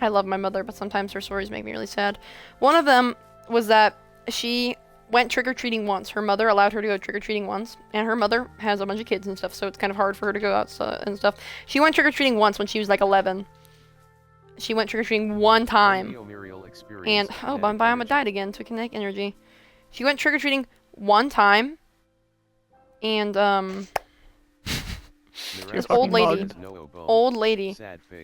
I love my mother, but sometimes her stories make me really sad. One of them was that she went trick-or-treating once. Her mother allowed her to go trick-or-treating once, and her mother has a bunch of kids and stuff, so it's kind of hard for her to go outside and stuff. She went trick-or-treating once when she was, like, 11. She went trick-or-treating one time. And, oh, Bioma died again to kinetic energy. She went trick-or-treating one time, and, this old lady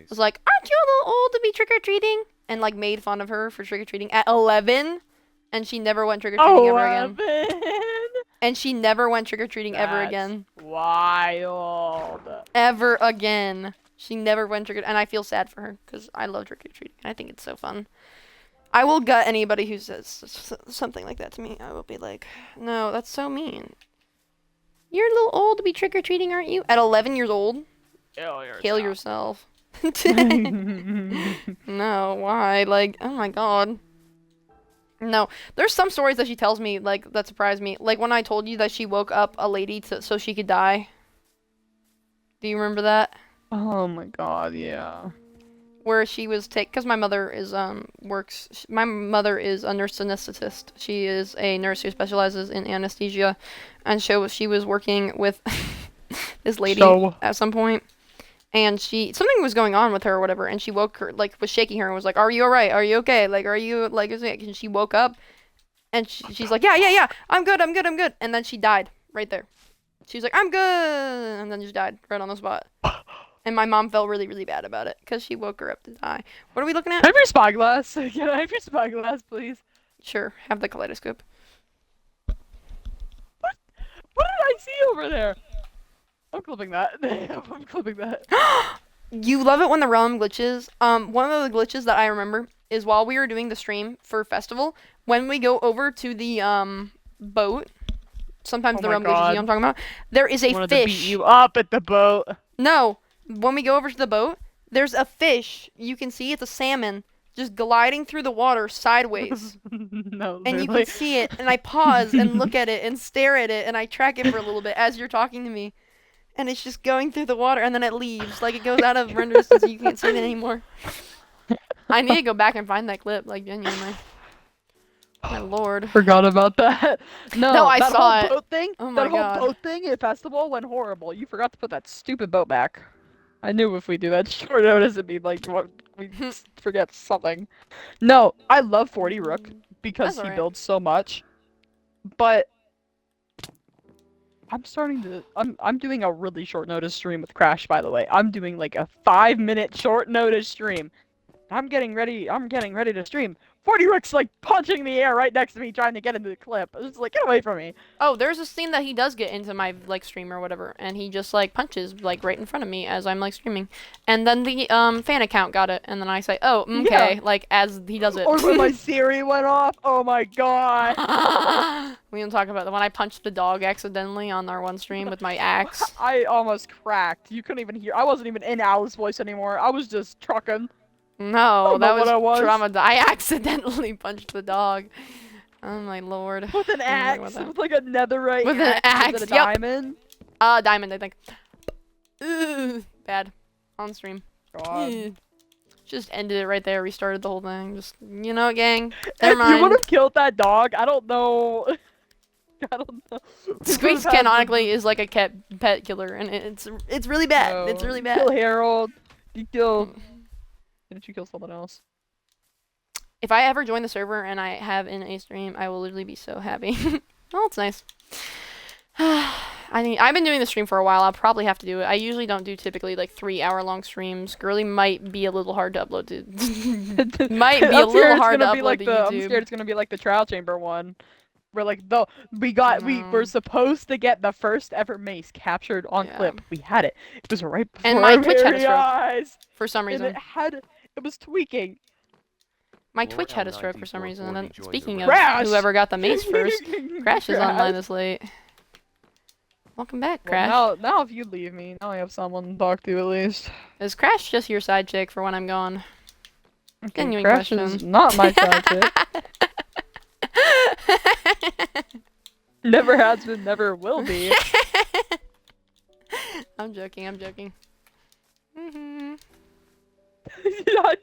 was like, aren't you a little old to be trick-or-treating? And, like, made fun of her for trick-or-treating at 11, and she never went trick-or-treating ever again. And she never went trick-or-treating ever again. Wild. Ever again. She never went trick-or-treating, and I feel sad for her, because I love trick-or-treating. I think it's so fun. I will gut anybody who says something like that to me. I will be like, no, that's so mean. You're a little old to be trick-or-treating, aren't you? At 11 years old? Kill yourself. No, why? Like, oh my god. No, there's some stories that she tells me, like, that surprise me. Like, when I told you that she woke up a lady so she could die. Do you remember that? Oh my god, yeah. Where she was because my mother is, my mother is a nurse anesthetist. She is a nurse who specializes in anesthesia. And so she was working with this lady at some point. And something was going on with her or whatever, and she woke her, like, was shaking her and was like, are you alright? Are you okay? Like, are you, like, and she woke up, and she's like, yeah, I'm good. And then she died right there. She was like, I'm good, and then just died right on the spot. And my mom felt really, really bad about it, because she woke her up to die. What are we looking at? Can I have your spyglass? Can I have your spyglass, please? Sure, have the kaleidoscope. What did I see over there? I'm clipping that. I'm clipping that. You love it when the realm glitches. One of the glitches that I remember is while we were doing the stream for festival, when we go over to the boat, sometimes the realm glitches, you know what I'm talking about? There is a fish. fish. To beat you up at the boat. No, when we go over to the boat, there's a fish. You can see it's a salmon just gliding through the water sideways. No, and you can see it, and I pause and look at it and stare at it, and I track it for a little bit as you're talking to me. And it's just going through the water, and then it leaves. Like, it goes out of render distance, and you can't see it anymore. I need to go back and find that clip, like, genuinely. My lord. Forgot about that. No, I that saw whole it. boat thing, Oh my that whole god. boat thing at festival went horrible. You forgot to put that stupid boat back. I knew if we do that short notice, it'd be like, we forget something. No, I love 40 Rook, because he builds so much. But I'm doing a really short notice stream with Crash, by the way. I'm doing like a 5-minute short notice stream. I'm getting ready to stream. 40 Rook's like punching the air right next to me trying to get into the clip. I was just like, get away from me. Oh, there's a scene that he does get into my, like, stream or whatever, and he just, like, punches, like, right in front of me as I'm, like, streaming. And then the, fan account got it, and then I say, oh, okay, yeah. Like, as he does it. Or when my Siri went off, oh my god. We don't talk about the one I punched the dog accidentally on our one stream with my axe. I almost cracked. You couldn't even hear. I wasn't even in Alice's voice anymore. I was just trucking. No, that was trauma. I accidentally punched the dog. Oh my lord. With an axe? With like a netherite with an axe. Is it a diamond? Diamond, I think. Bad. On stream. God. Just ended it right there. Restarted the whole thing. Just, you know, gang. If Never mind. you would have killed that dog, I don't know. I don't know. Squeaks canonically is like a pet killer, and it's really bad. No. It's really You bad. kill Harold. You killed. Didn't you kill someone else? If I ever join the server and I have in a stream, I will literally be so happy. Oh, it's nice. I've been doing the stream for a while. I'll probably have to do it. I usually don't do typically like 3-hour-long streams. Girly might be a little hard to upload to. Might be a little hard to upload to YouTube. I'm scared it's gonna be like the trial chamber one, where like we were supposed to get the first ever mace captured on clip. We had it. It was right before and my our Twitch had a very stroke eyes. for some reason. And it was tweaking. My Twitch had a stroke for some reason. And then, speaking of Crash! whoever got the mace first, Crash is online this late. Welcome back, Crash. Well, now if you leave me, now I have someone to talk to at least. Is Crash just your side chick for when I'm gone? Okay, Genuine Crash question. is not my side chick. Never has been, never will be. I'm joking. I'm joking. I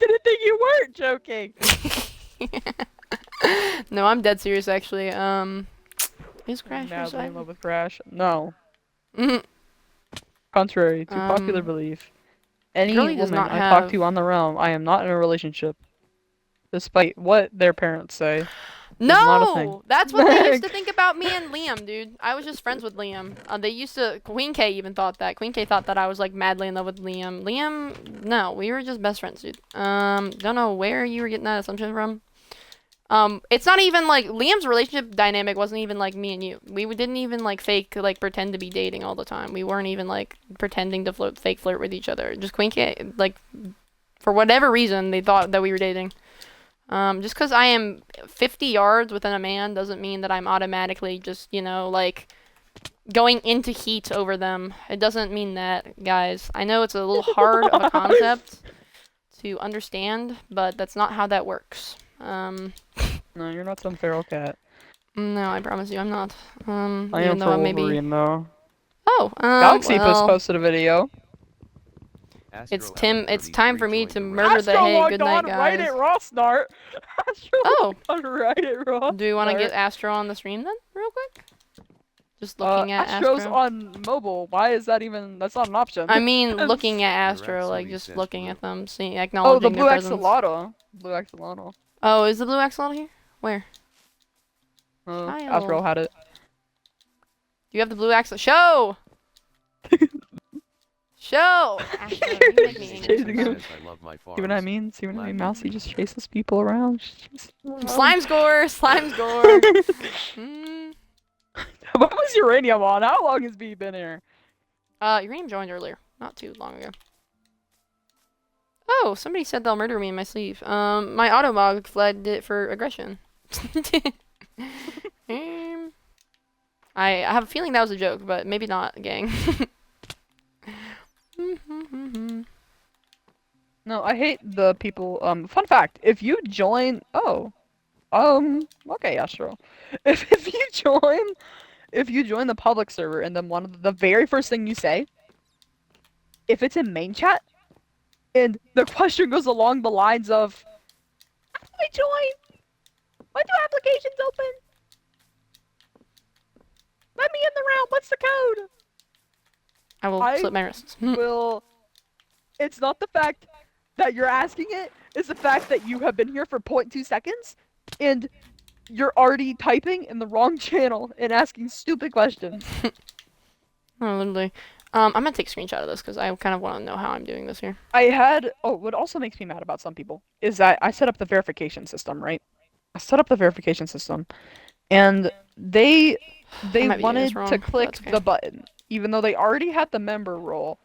didn't think you weren't joking. No, I'm dead serious actually. Is Crash your Madly side? in love with Crash. No. Mhm. Contrary to popular belief, any Girly does woman not I talk have- to on the realm, I am not in a relationship. Despite what their parents say. not a thing. No! That's what they used to think about me and Liam, dude. I was just friends with Liam. They used to... Queen K even thought that. Queen K thought that I was, like, madly in love with Liam. Liam... No, we were just best friends, dude. Don't know where you were getting that assumption from. It's not even, like... Liam's relationship dynamic wasn't even, like, me and you. We didn't even, like, fake, like, pretend to be dating all the time. We weren't even, like, pretending to fake flirt with each other. Just Queen K, like... For whatever reason, they thought that we were dating. Just because I am 50 yards within a man doesn't mean that I'm automatically just, you know, like, going into heat over them. It doesn't mean that, guys. I know it's a little hard of a concept to understand, but that's not how that works. No, you're not some feral cat. No, I promise you I'm not. I am Even for though I may be... Wolverine, though. Oh, Galaxy well, posted a video. it's time for me to murder the Astro hey, logged good night, on right guys. at Rosnart. Astro Oh. logged on right at Rosnart. Do you want to get Astro on the stream then, real quick? Just looking at Astro's Astro. on mobile. Why is that even? That's not an option. I mean, looking at Astro, like just looking at them, seeing, acknowledging the blue their presence. axolotl. Blue axolotl. Oh, is the blue axolotl here? Where? Kyle. Astro had it. Do you have the blue axolotl? Show! Show! Astro, you make me angry Chasing him. sometimes. I love my See what I mean? See what I mean? Mousey just chases people around. Slime score! Slime score! What was uranium on? How long has B been here? Uranium joined earlier. Not too long ago. Oh, somebody said they'll murder me in my sleep. My automog flagged it for aggression. I have a feeling that was a joke, but maybe not, gang. No, I hate the people. Fun fact: if you join, okay, Astro. If you join the public server, and then one of the very first thing you say, if it's in main chat, and the question goes along the lines of, "How do I join? When do applications open? Let me in the round. What's the code?" I will I slip my wrists. It's not the fact that you're asking it, it's the fact that you have been here for 0.2 seconds, and you're already typing in the wrong channel and asking stupid questions. Oh, literally. I'm gonna take a screenshot of this because I kind of want to know how I'm doing this here. What also makes me mad about some people is that I set up the verification system, right? I set up the verification system, and they might be doing wanted this wrong, to but click that's okay. the button, even though they already had the member role.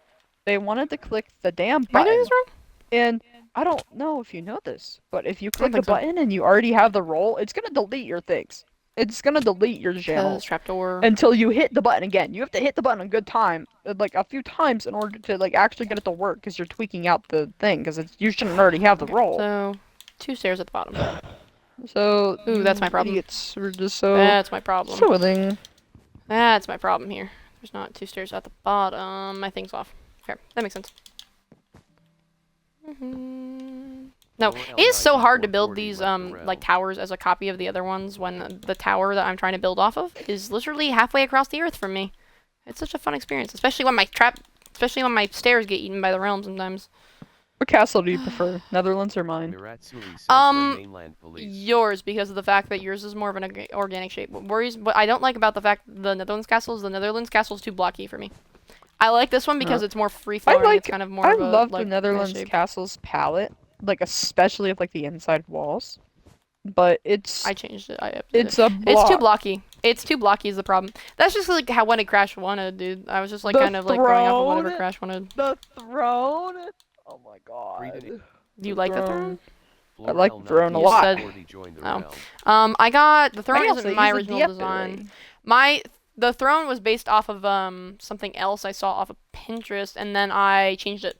They wanted to click the damn Am I doing button. this wrong? And I don't know if you know this, but if you click the think so. button and you already have the role, it's gonna delete your things. It's gonna delete your channel Because trapdoor. until you hit the button again. You have to hit the button a good time, like a few times, in order to like actually get it to work. Because you're tweaking out the thing. Because you shouldn't already have the role. So, 2 stairs at the bottom. So Ooh, that's my problem. Idiots were just so That's my problem. willing. That's my problem here. There's not 2 stairs at the bottom. My thing's off. Okay, that makes sense. No, it is so hard to build these like towers as a copy of the other ones when the tower that I'm trying to build off of is literally halfway across the earth from me. It's such a fun experience, especially when my stairs get eaten by the realm sometimes. What castle do you prefer, Netherlands or mine? Yours, because of the fact that yours is more of an organic shape. What I don't like about the fact the Netherlands castle is the Netherlands castle is too blocky for me. I like this one because it's more free flowing. It's kind of more. I of a, love like, the Netherlands shape. castle's palette, like especially of like the inside walls. But it's. I changed it. It's a block. It's too blocky. It's too blocky is the problem. That's just like how when Crash wanted, dude. I was just like kind of like going off of whatever Crash wanted. The throne. Oh my god. Do you like the throne? I like the throne a lot. I got the throne isn't my original design. The throne was based off of something else I saw off of Pinterest, and then I changed it.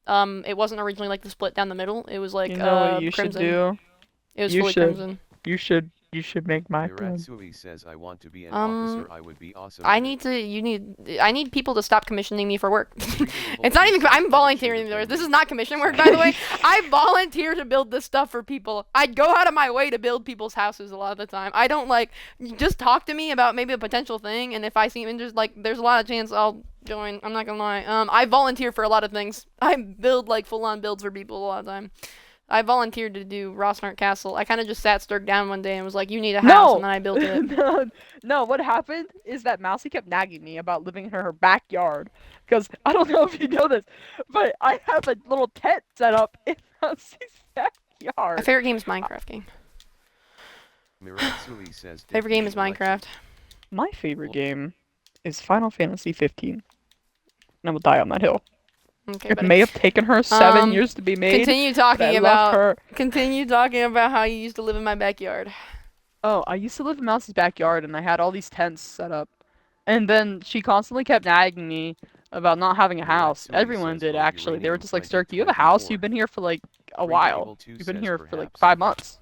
It wasn't originally like the split down the middle. It was like you know what you crimson. Should do? It was fully crimson. You should make my throne. Says I want to be an officer. I would be awesome. I need people to stop commissioning me for work. It's not even I'm volunteering. This is not commission work, by the way. I volunteer to build this stuff for people. I go out of my way to build people's houses a lot of the time. I don't just talk to me about maybe a potential thing, and if I seem interested, there's a lot of chance I'll join. I'm not gonna lie. I volunteer for a lot of things. I build full-on builds for people a lot of the time. I volunteered to do Rosnart Castle. I kind of just sat Sturk down one day and was like, "You need a house," and then I built it. No, what happened is that Mousey kept nagging me about living in her backyard. Because, I don't know if you know this, but I have a little tent set up in Mousey's backyard. My favorite game is Minecraft game. Favorite game is Minecraft. My favorite game is Final Fantasy 15. And I will die on that hill. Okay, it may have taken her 7 years to be made. Continue talking about how you used to live in my backyard. Oh, I used to live in Mouse's backyard, and I had all these tents set up. And then she constantly kept nagging me about not having a house. Everyone did, actually. They were just like, Sturk, you have a house? You've been here for a while. You've been here for 5 months.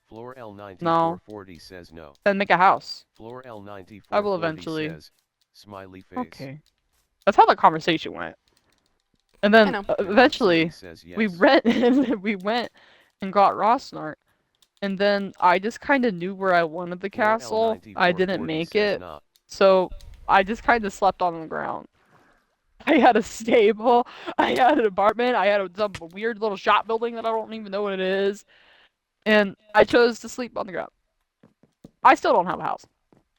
Floor L9440 no. Says no. Then make a house. Floor L9440 I will eventually. Says, smiley face. Okay. That's how the conversation went. And then eventually we went and got Rosnart. And then I just kind of knew where I wanted the castle. I didn't make it. So I just kind of slept on the ground. I had a stable. I had an apartment. I had some weird little shop building that I don't even know what it is. And I chose to sleep on the ground. I still don't have a house.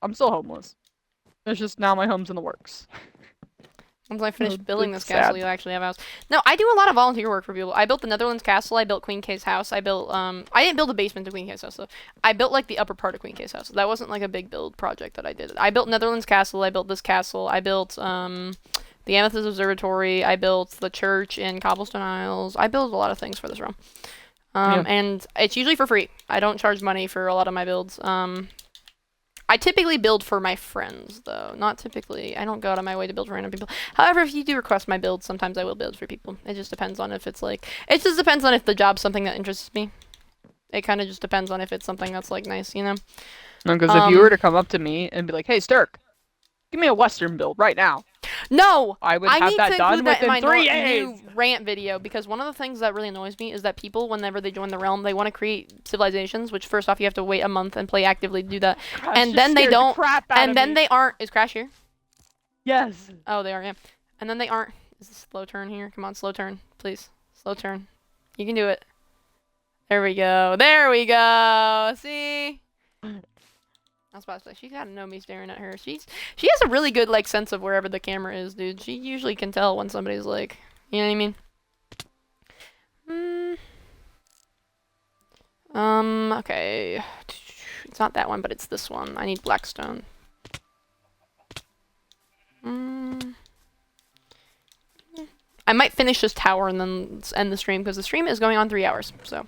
I'm still homeless. It's just now my home's in the works. Once I finish building this castle, you'll actually have a house. No, I do a lot of volunteer work for people. I built the Netherlands castle. I built Queen K's house. I didn't build a basement to Queen K's house, though. I built, the upper part of Queen K's house. That wasn't, a big build project that I did. I built Netherlands castle. I built this castle. I built, the Amethyst Observatory. I built the church in Cobblestone Isles. I built a lot of things for this realm. And it's usually for free. I don't charge money for a lot of my builds. I typically build for my friends, though. Not typically. I don't go out of my way to build for random people. However, if you do request my build, sometimes I will build for people. It just depends on if it's it just depends on if the job's something that interests me. It kind of just depends on if it's something that's nice, you know? No, because if you were to come up to me and be like, "Hey, Sturk, give me a Western build right now." No! I would have that done within 3 days! New rant video, because one of the things that really annoys me is that people, whenever they join the realm, they want to create civilizations, which first off, you have to wait a month and play actively to do that. Crash and then they don't, and then me. they aren't, is Crash here? Yes. Oh, they are, yeah. And then they aren't, is this slow turn here? Come on, slow turn, please. Slow turn. You can do it. There we go. There we go. See? I was about to say, she's gotta know me staring at her. She has a really good, sense of wherever the camera is, dude. She usually can tell when somebody's, you know what I mean? Okay. It's not that one, but it's this one. I need Blackstone. I might finish this tower and then end the stream, because the stream is going on 3 hours, so...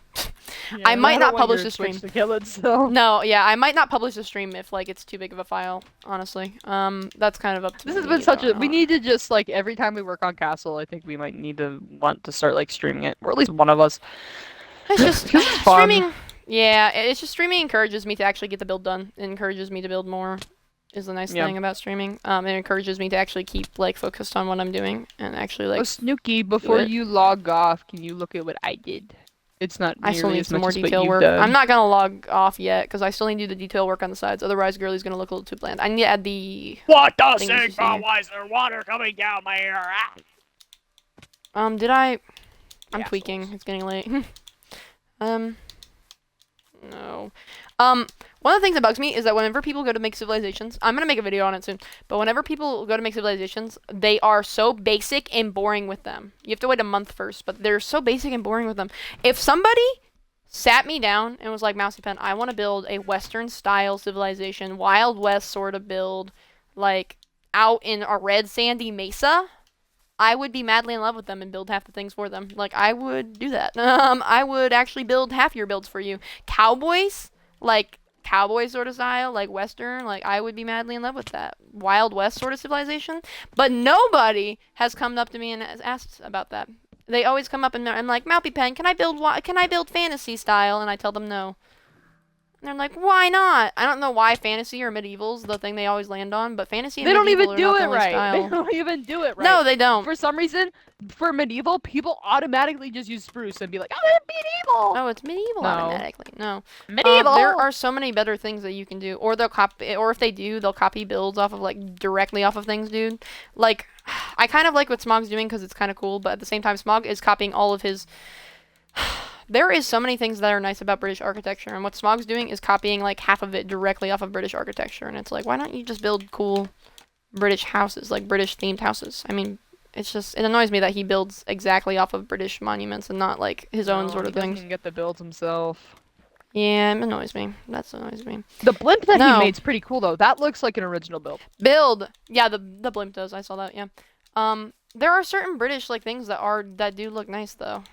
Yeah, I might not publish the stream. To kill it, so. No, yeah, I might not publish the stream if it's too big of a file, honestly. That's kind of up to me. This has been such a we need to just every time we work on Castle, I think we might need to want to start streaming it, or at least one of us. It's just it's fun. Streaming. Yeah, it's just streaming encourages me to actually get the build done. It encourages me to build more. is the nice thing about streaming. It encourages me to actually keep like focused on what I'm doing and actually like. Oh, Snooky, before you log off, can you look at what I did? It's not nearly I still need as some much more as what detail you've work. done. I'm not gonna log off yet because I still need to do the detail work on the sides. Otherwise, Girly's gonna look a little too bland. I need to add the. What the Sigma? Why is there water coming down my ear? Did I? I'm Yeah, tweaking. assholes. It's getting late. No. One of the things that bugs me is that whenever people go to make civilizations, I'm gonna make a video on it soon, but whenever people go to make civilizations, they are so basic and boring with them. You have to wait a month first, but they're so basic and boring with them. If somebody sat me down and was like, Mousey Pen, I want to build a Western style civilization, Wild West sort of build, like out in a red sandy mesa, I would be madly in love with them and build half the things for them. Like, I would do that. I would actually build half your builds for you. Cowboys, like, cowboy sort of style, like Western, like, I would be madly in love with that. Wild West sort of civilization. But nobody has come up to me and has asked about that. They always come up and I'm like, Mousey Pen, can I build fantasy style? And I tell them no. And they're like, why not? I don't know why fantasy or medieval's the thing they always land on, but fantasy and medieval They don't even are do not the it only right. style. They don't even do it right. No, they don't. For some reason, for medieval, people automatically just use spruce and be like, oh, it's medieval. Oh, it's medieval No. automatically. No. Medieval. There are so many better things that you can do, or they'll copy, or if they do, they'll copy builds off of like directly off of things, dude. Like, I kind of like what Smog's doing because it's kind of cool, but at the same time, Smog is copying all of his. There is so many things that are nice about British architecture, and what Smog's doing is copying like half of it directly off of British architecture, and it's like, why don't you just build cool British houses, like British themed houses? I mean, it's just, it annoys me that he builds exactly off of British monuments and not like his own sort of He things. doesn't get the builds himself. Yeah, it annoys me. That annoys me. The blimp that No. he made's pretty cool though. That looks like an original build. Build. Yeah, the blimp does. I saw that. Yeah. There are certain British like things that do look nice though.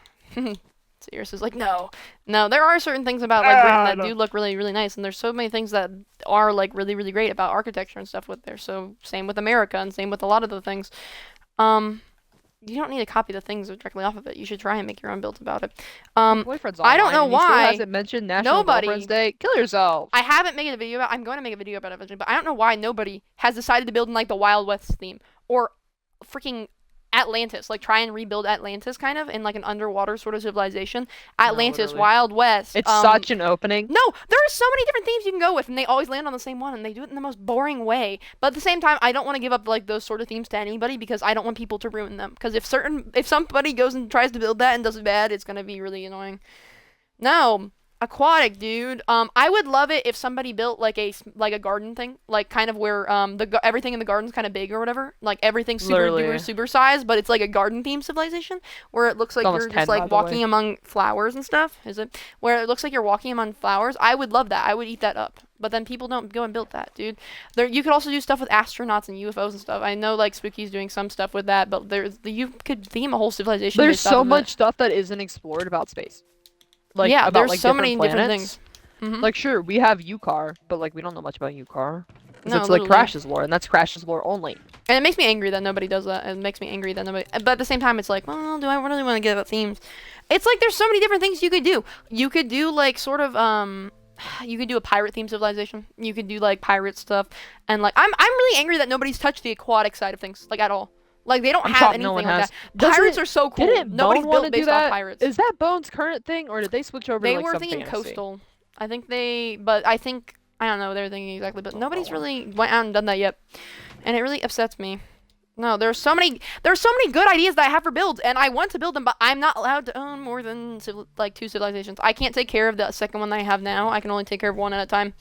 Sirius is like, no. There are certain things about like Britain that do look really, really nice, and there's so many things that are like really, really great about architecture and stuff with there. So same with America, and same with a lot of the things. You don't need to copy the things directly off of it. You should try and make your own builds about it. Boyfriend's I don't online know and he still why hasn't mentioned National nobody- Girlfriend's Day. Kill yourself. I haven't made a video about. I'm going to make a video about it eventually, but I don't know why nobody has decided to build in like the Wild West theme or freaking Atlantis, like try and rebuild Atlantis kind of in like an underwater sort of civilization. Atlantis, literally. Wild West. It's such an opening. No, there are so many different themes you can go with, and they always land on the same one, and they do it in the most boring way. But at the same time, I don't want to give up like those sort of themes to anybody because I don't want people to ruin them. Because if somebody goes and tries to build that and does it bad, it's gonna be really annoying. No. Aquatic, dude. I would love it if somebody built like a garden thing, like kind of where everything in the garden's kind of big or whatever, like everything's super sized, but it's like a garden themed civilization where it looks like you're just like walking among flowers and stuff. Is it where it looks like you're walking among flowers? I would love that. I would eat that up. But then people don't go and build that, dude. You could also do stuff with astronauts and UFOs and stuff. I know like Spooky's doing some stuff with that, but you could theme a whole civilization. There's so much stuff that isn't explored about space. Like, yeah, about, there's like, so many planets. different things. Mm-hmm. Like, sure, we have UCAR, but like we don't know much about UCAR. No, it's like Crash's lore, and that's Crash's lore only. And it makes me angry that nobody does that. It makes me angry that nobody. But at the same time, it's like, well, do I really want to give up themes? It's like there's so many different things you could do. You could do like sort of you could do a pirate themed civilization. You could do like pirate stuff, and like I'm really angry that nobody's touched the aquatic side of things like at all. Like they don't have anything like that. Pirates are so cool. Nobody's built based off pirates. Is that Bone's current thing, or did they switch over? They to, like, were some thinking fantasy? coastal. I think I don't know what they were thinking exactly, but nobody's really went out and done that yet, and it really upsets me. No, there's so many good ideas that I have for builds, and I want to build them, but I'm not allowed to own more than 2 civilizations. I can't take care of the second one that I have now. I can only take care of one at a time.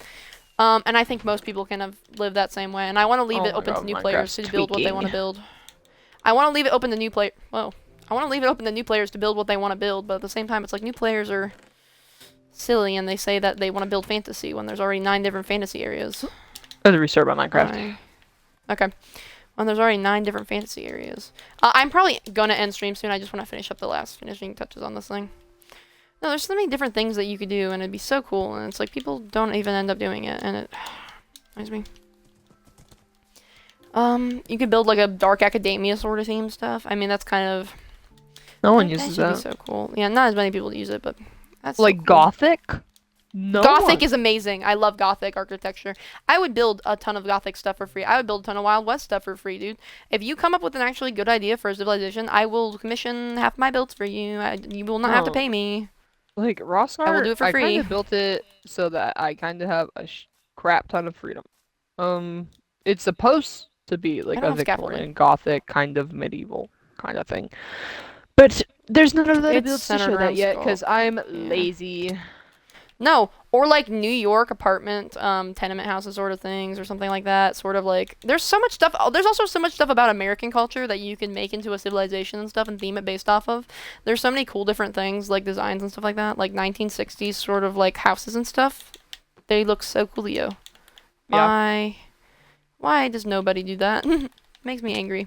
And I think most people kind of live that same way, and I want to leave it open to new players to build what they want to build. I want to leave it open to new players to build what they want to build, but at the same time, it's like new players are silly, and they say that they want to build fantasy when there's already 9 different fantasy areas. Or the restart my Minecraft. Okay. When there's already 9 different fantasy areas. I'm probably gonna end stream soon. I just want to finish up the last finishing touches on this thing. No, there's so many different things that you could do, and it'd be so cool, and it's like people don't even end up doing it, and it annoys me. You could build like a dark academia sort of theme stuff. I mean, that's kind of... No one uses that. Be so cool. Yeah, not as many people use it, but that's like so cool. Gothic? Gothic is amazing. I love Gothic architecture. I would build a ton of Gothic stuff for free. I would build a ton of Wild West stuff for free, dude. If you come up with an actually good idea for a civilization, I will commission half my builds for you. You will not have to pay me. Like Rosnart, I will do it for free. I kind of built it so that I kind of have a crap ton of freedom. It's supposed to be like a Victorian Gothic kind of medieval kind of thing, but there's none of the builds to show that yet because I'm lazy. No, or like New York apartment, tenement houses sort of things or something like that. Sort of like, there's so much stuff. There's also so much stuff about American culture that you can make into a civilization and stuff and theme it based off of. There's so many cool different things, like designs and stuff like that. Like 1960s sort of like houses and stuff. They look so coolio. Yeah. Why does nobody do that? Makes me angry.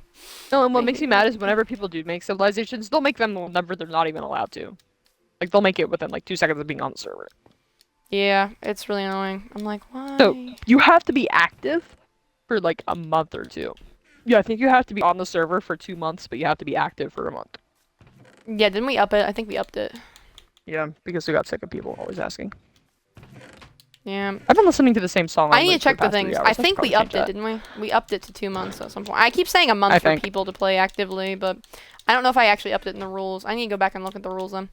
No, and what makes me mad is whenever people do make civilizations, they'll make them whenever they're not even allowed to. Like, they'll make it within like 2 seconds of being on the server. Yeah, it's really annoying. I'm like, why? So, you have to be active for like a month or 2. Yeah, I think you have to be on the server for 2 months, but you have to be active for a month. Yeah, didn't we up it? I think we upped it. Yeah, because we got sick of people always asking. Yeah. I've been listening to the same song. I need to check the things. I think we upped it, didn't we? We upped it to 2 months at some point. I keep saying a month for people to play actively, but I don't know if I actually upped it in the rules. I need to go back and look at the rules then.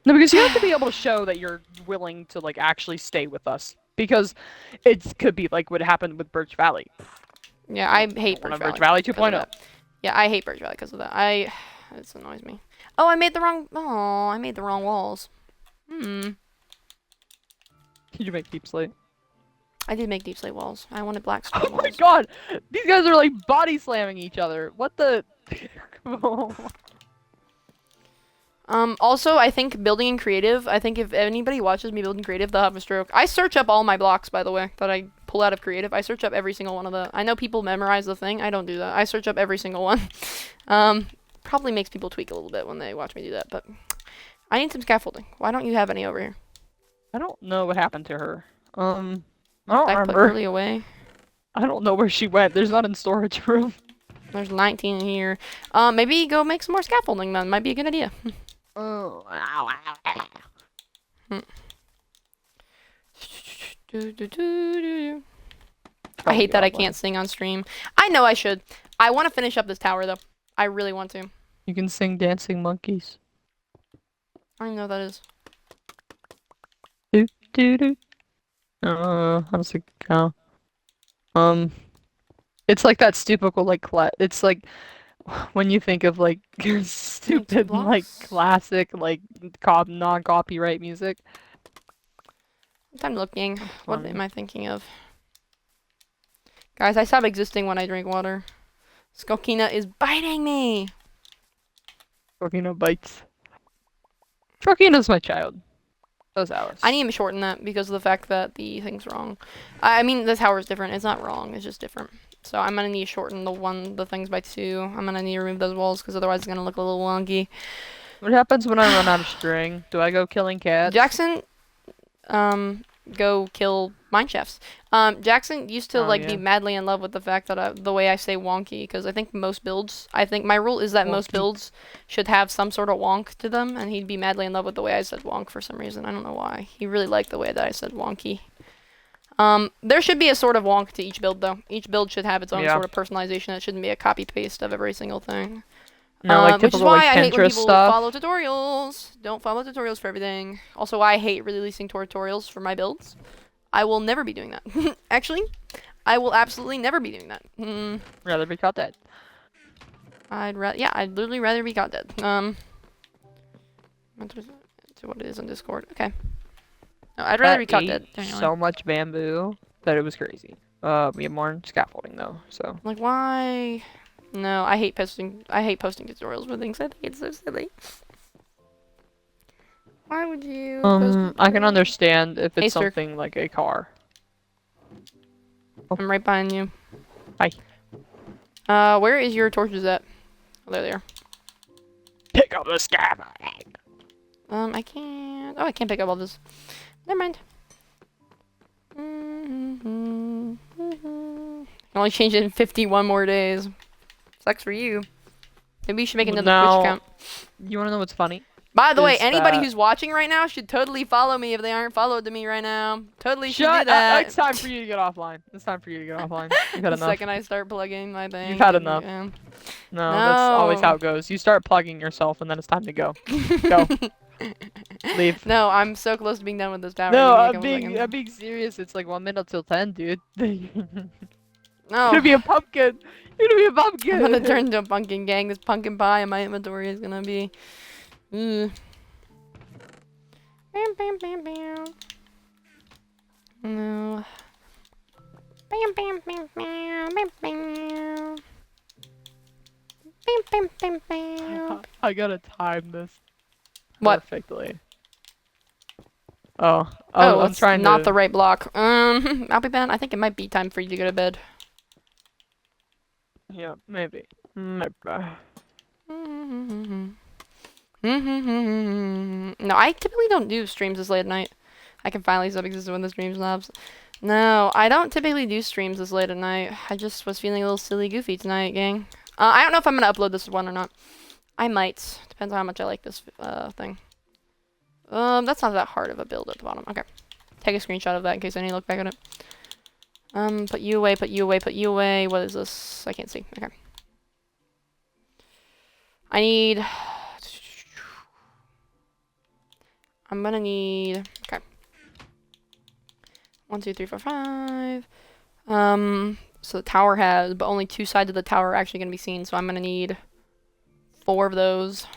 No, because you have to be able to show that you're willing to like actually stay with us, because it could be like what happened with Birch Valley. Yeah, I hate Birch Valley. Birch Valley 2.0. Yeah, I hate Birch Valley because of that. It annoys me. Oh, I made the wrong walls. Did you make deep slate? I did make deep slate walls. I wanted black stone walls. Oh my god! These guys are like body slamming each other. What the? Also, I think building in creative, I think if anybody watches me build in creative, they'll have a stroke. I search up all my blocks, by the way, that I pull out of creative. I search up every single one of the... I know people memorize the thing. I don't do that. I search up every single one. Probably makes people tweak a little bit when they watch me do that, but... I need some scaffolding. Why don't you have any over here? I don't know what happened to her. I don't remember. Put Curly away. I don't know where she went. There's not in storage room. There's 19 in here. Maybe go make some more scaffolding then. Might be a good idea. Oh. I hate that I can't sing on stream. I know I should. I want to finish up this tower though. I really want to. You can sing Dancing Monkeys. I don't even know what that is. Do do do. How does it go? It's like that stupid like it's like when you think of like stupid like classic like non-copyright music. I'm looking. What am I thinking of? Guys, I stop existing when I drink water. Skokina is biting me. Skokina bites. Skokina's my child. So's Alice. I need to shorten that because of the fact that the thing's wrong. I mean, the tower's different. It's not wrong. It's just different. So I'm gonna need to shorten the things by 2. I'm gonna need to remove those walls because otherwise it's gonna look a little wonky. What happens when I run out of string? Do I go killing cats? Jackson, go kill mineshafts. Jackson used to be madly in love with the fact that the way I say wonky, because I think my rule is that most builds should have some sort of wonk to them, and he'd be madly in love with the way I said wonk for some reason. I don't know why. He really liked the way that I said wonky. There should be a sort of wonk to each build though. Each build should have its own sort of personalization. It shouldn't be a copy paste of every single thing. No, like which is why I hate when Pinterest people follow tutorials. Don't follow tutorials for everything. Also, I hate releasing tutorials for my builds. I will never be doing that. Actually, I will absolutely never be doing that. Rather be caught dead. I'd literally rather be caught dead. To what it is on Discord. Okay. No, I'd rather be caught dead. So much bamboo that it was crazy. We have more scaffolding though, so. Like, why? No, I hate posting tutorials for things. I think it's so silly. Why would you I can understand if it's something like a car. I'm right behind you. Hi. Where is your torches at? Oh, there they are. Pick up the scaffolding! I can't... Oh, I can't pick up all this. Never mind. I can only change it in 51 more days. Sucks for you. Maybe you should make another Twitch account. You wanna know what's funny? By the way, is anybody that- who's watching right now should totally follow me if they aren't followed to me right now. Totally should do Shut up! that. It's time for you to get offline. It's time for you to get offline. You've had The enough. second I start plugging my thing. You've had enough. Yeah. No, that's always No. how it goes. You start plugging yourself, and then it's time to go. Go. Leave. No, I'm so close to being done with this tower. No, Give me a I'm couple being seconds. serious. It's like 1 minute till 10, dude. You're No. gonna be a pumpkin. You're gonna be a pumpkin. I'm gonna turn into a pumpkin, gang. This pumpkin pie in my inventory is gonna be. Bam, bam, bam, bam. No. Bam, bam, bam, bam, bam, bam. Bam, bam, bam, bam. I gotta time this What? perfectly. Oh, Oh, I'm it's trying not to. the right block. I'll be bad. I think it might be time for you to go to bed. Yeah, maybe. Maybe. No, I typically don't do streams this late at night. I can finally stop existing when the stream stops. No, I don't typically do streams this late at night. I just was feeling a little silly goofy tonight, gang. I don't know if I'm gonna upload this one or not. I might. Depends on how much I like this thing. That's not that hard of a build at the bottom. Okay. Take a screenshot of that in case I need to look back at it. Put you away, put you away, put you away. What is this? I can't see. Okay. I need... I'm gonna need... Okay. 1, 2, 3, 4, 5. So the tower has... But only 2 sides of the tower are actually gonna be seen, so I'm gonna need 4 of those.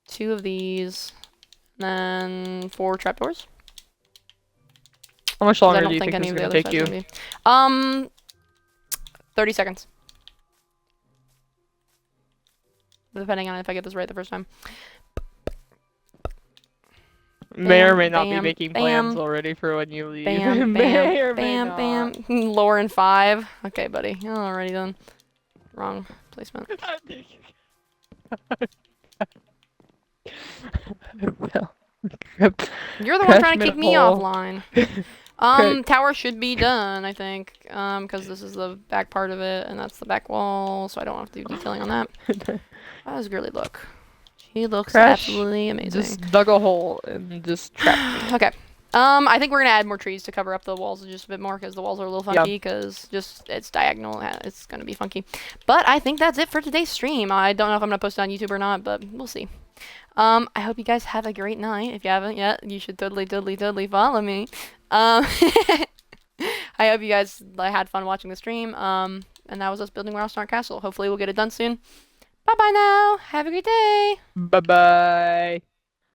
2 of these. Then 4 trapdoors. How much 'Cause longer I don't do you think think any this of is the gonna other take sides you? are gonna be. 30 seconds. Depending on if I get this right the first time. May or Bam, may not be bam, making plans bam. already for when you leave. Bam, May or bam, may bam, not. bam. Lauren 5. Okay, buddy. Already done. Wrong placement. Well, You're the one trying to Crash kick me hole. offline. Craig. Tower should be done, I think. Because this is the back part of it, and that's the back wall, so I don't have to do detailing on that. How does Girly look? She looks Crash absolutely amazing. Just dug a hole and just trapped me. Okay. I think we're gonna add more trees to cover up the walls just a bit more because the walls are a little Yeah. funky because just it's diagonal. It's gonna be funky. But I think that's it for today's stream. I don't know if I'm gonna post it on YouTube or not, but we'll see. I hope you guys have a great night. If you haven't yet, you should totally follow me. I hope you guys had fun watching the stream. And that was us building Rosnart Castle. Hopefully we'll get it done soon. Bye bye now. Have a great day. Bye bye.